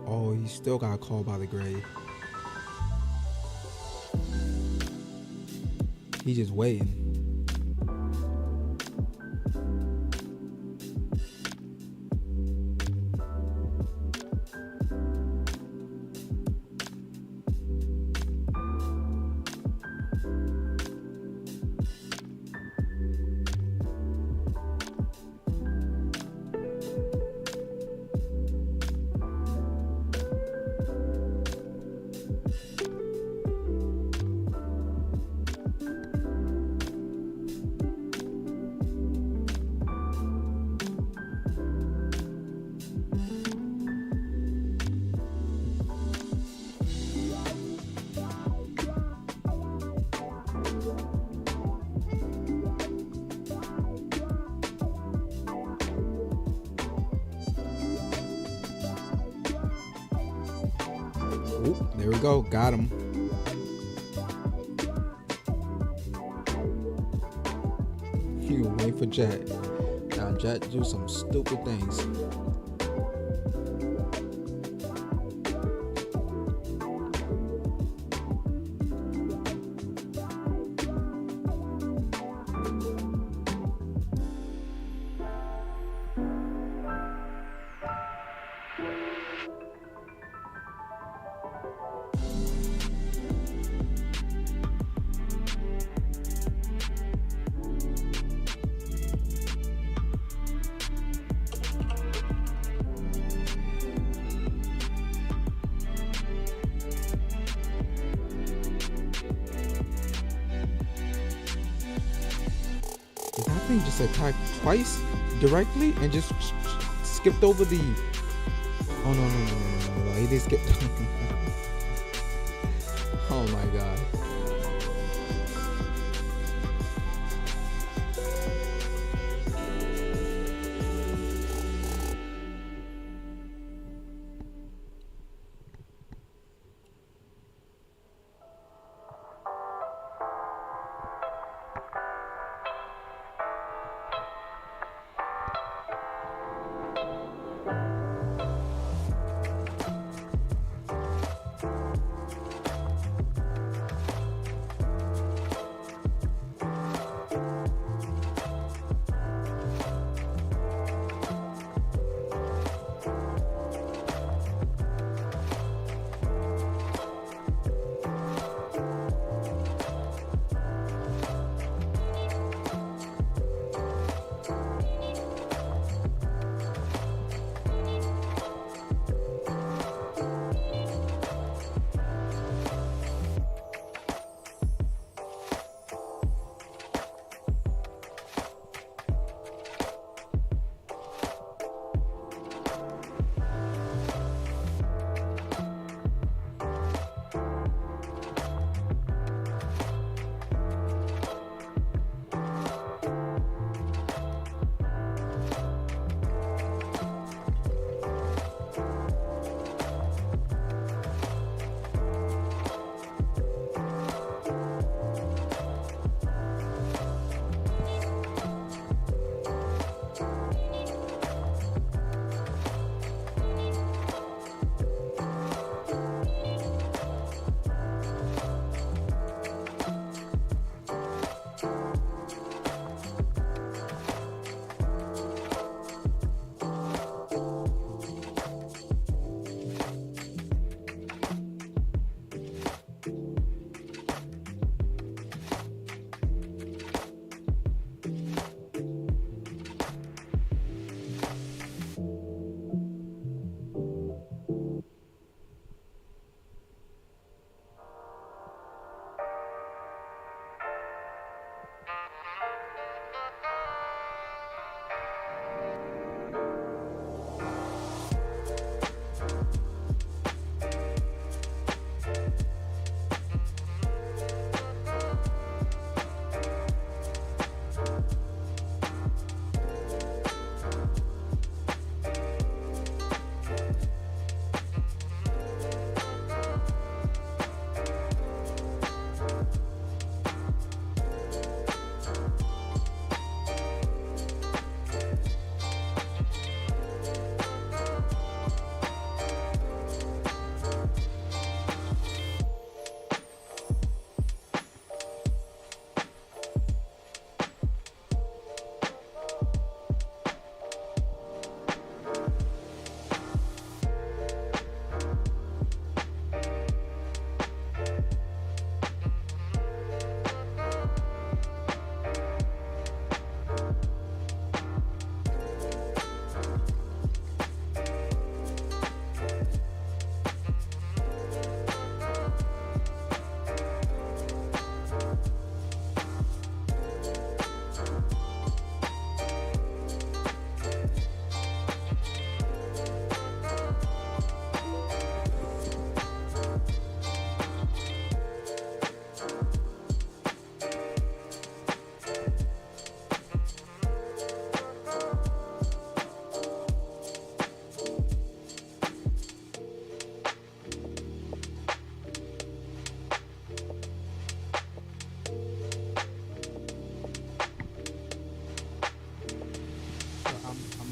Oh, he still got called by the grade. He just waiting. Oop, there we go. Got him. You wait for Jet. Now Jet do some stupid things. That thing just attacked twice directly and just skipped over the. Oh no! He did skip. Oh my god.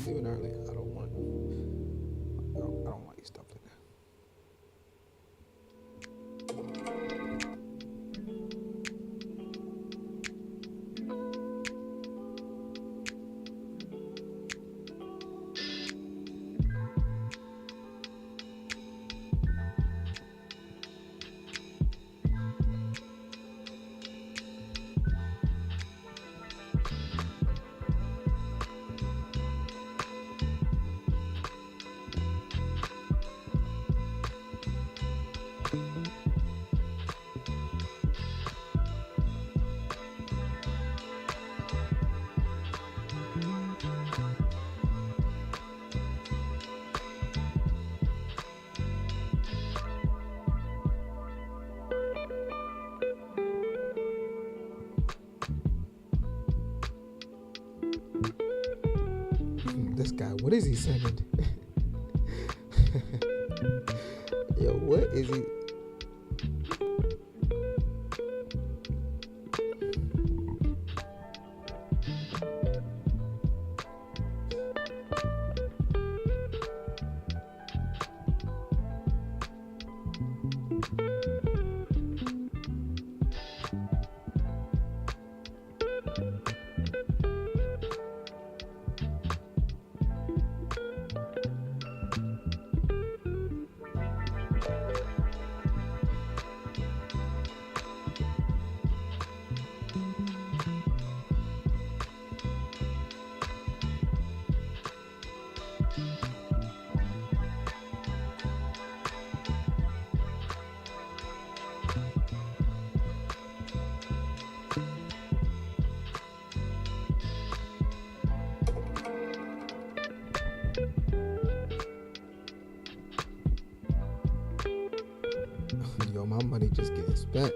doing earlier. I don't like stuff like that. This guy, what is he singing? Yo, what is he? Yo, my money just getting spent.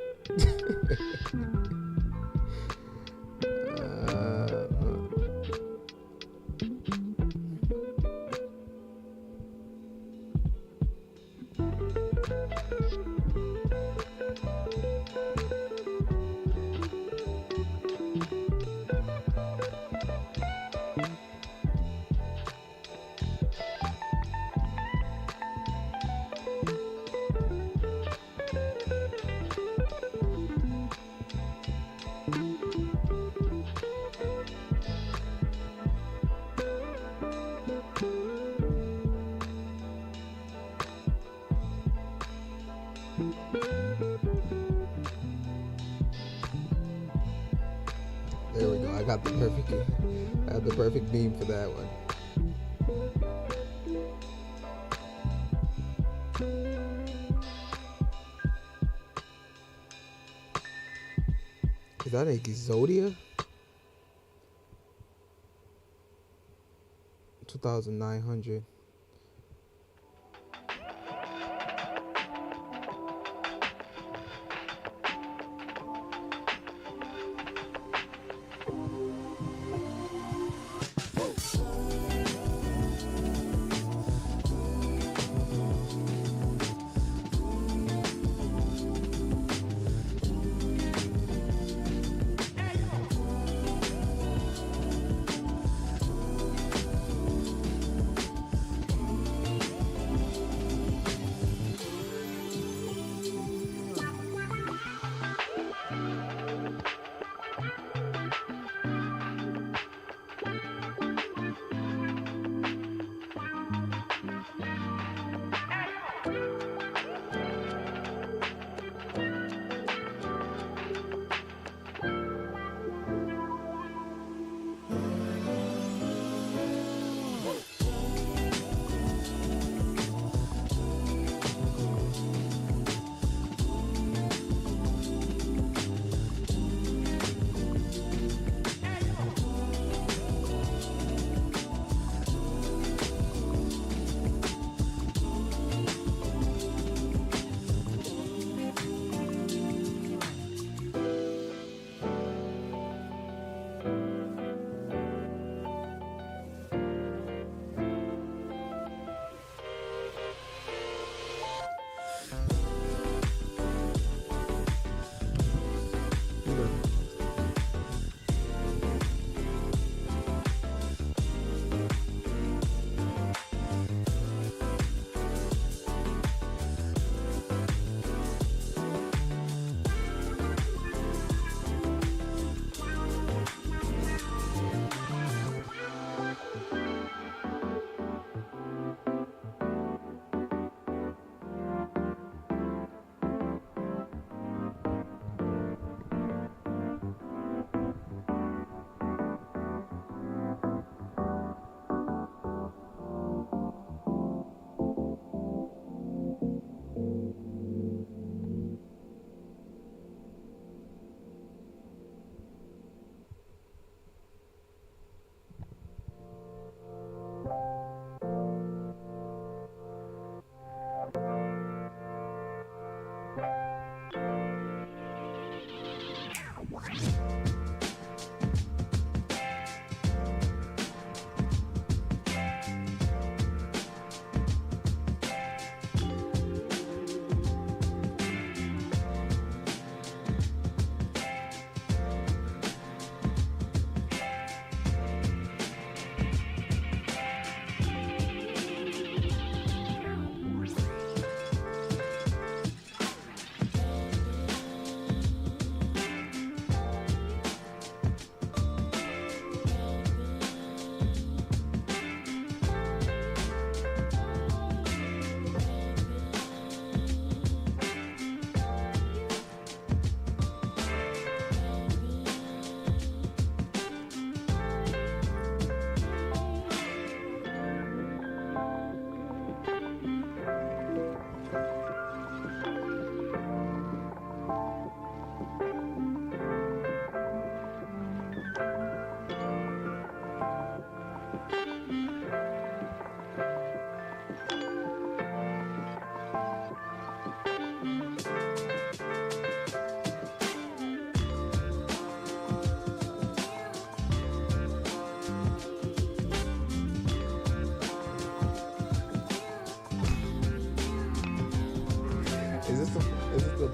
There we go. I got the perfect beam for that one. Is that a Exodia? 2,900.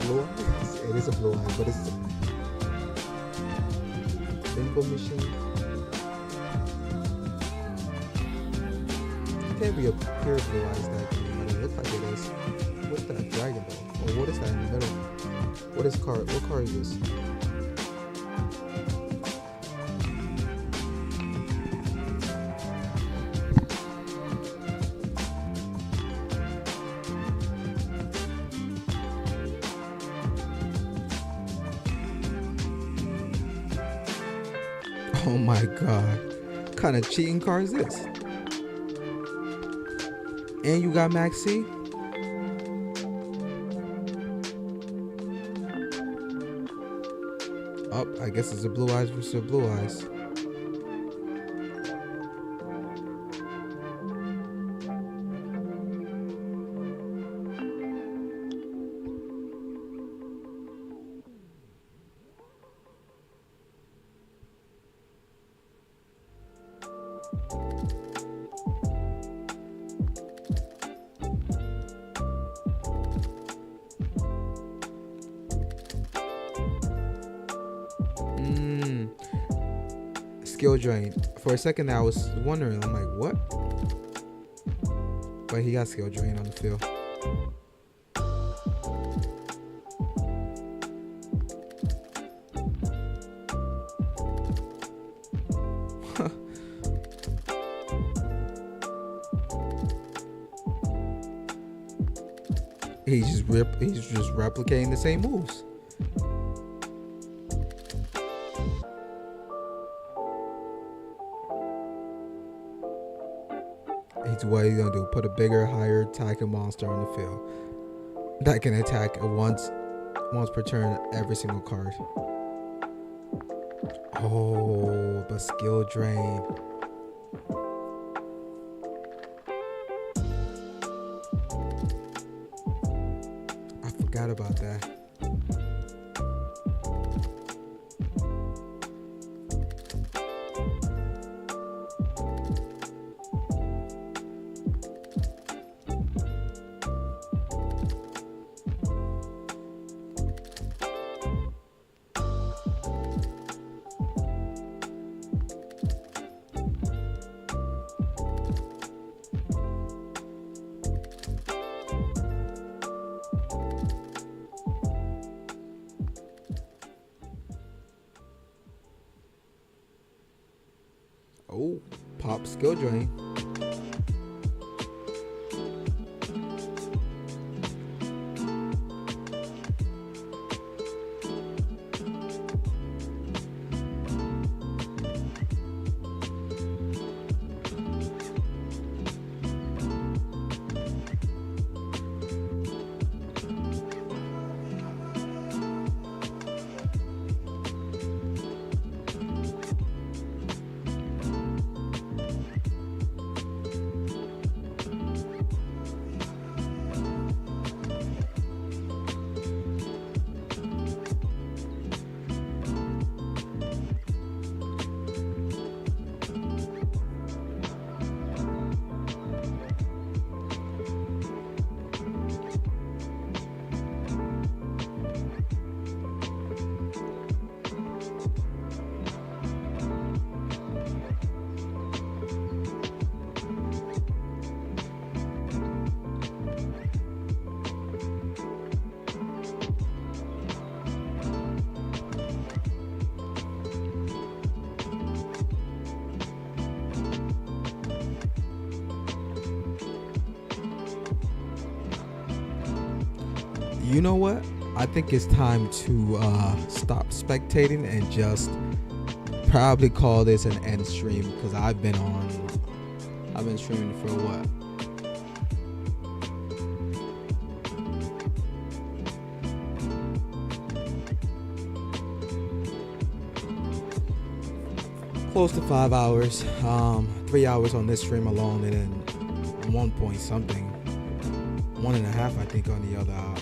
blue eyes? It is a blue eye, but it's a bingo machine. It can't be a pure blue eyes that thing, but it looks like it is. What's that dragon though? Or what is that in the middle? What car is this? Oh my god. What kind of cheating car is this? And you got Maxi? Oh, I guess it's a blue eyes versus a blue eyes. Skill drain. For a second I was wondering, I'm like, what? But he got skill drain on the field. He's just replicating the same moves. What he's gonna do? Put a bigger, higher attacking monster on the field that can attack once per turn every single card. Oh, but skill drain. I forgot about that. Oh, pop skill drain. You know what? I think it's time to stop spectating and just probably call this an end stream, because I've been streaming for what? Close to 5 hours. 3 hours on this stream alone, and then 1 point something, 1.5 I think on the other one.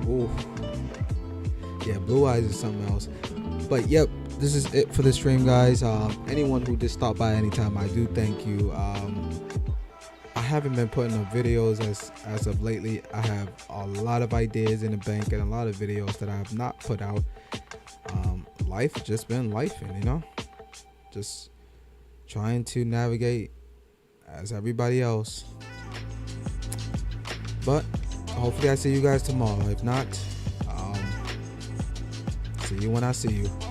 Ooh. Yeah, blue eyes is something else. But yep, this is it for the stream, guys. Anyone who did stop by anytime, I do thank you. I haven't been putting up videos as of lately. I have a lot of ideas in the bank and a lot of videos that I have not put out. Life just been lifing, you know, just trying to navigate as everybody else. But hopefully I see you guys tomorrow. If not, see you when I see you.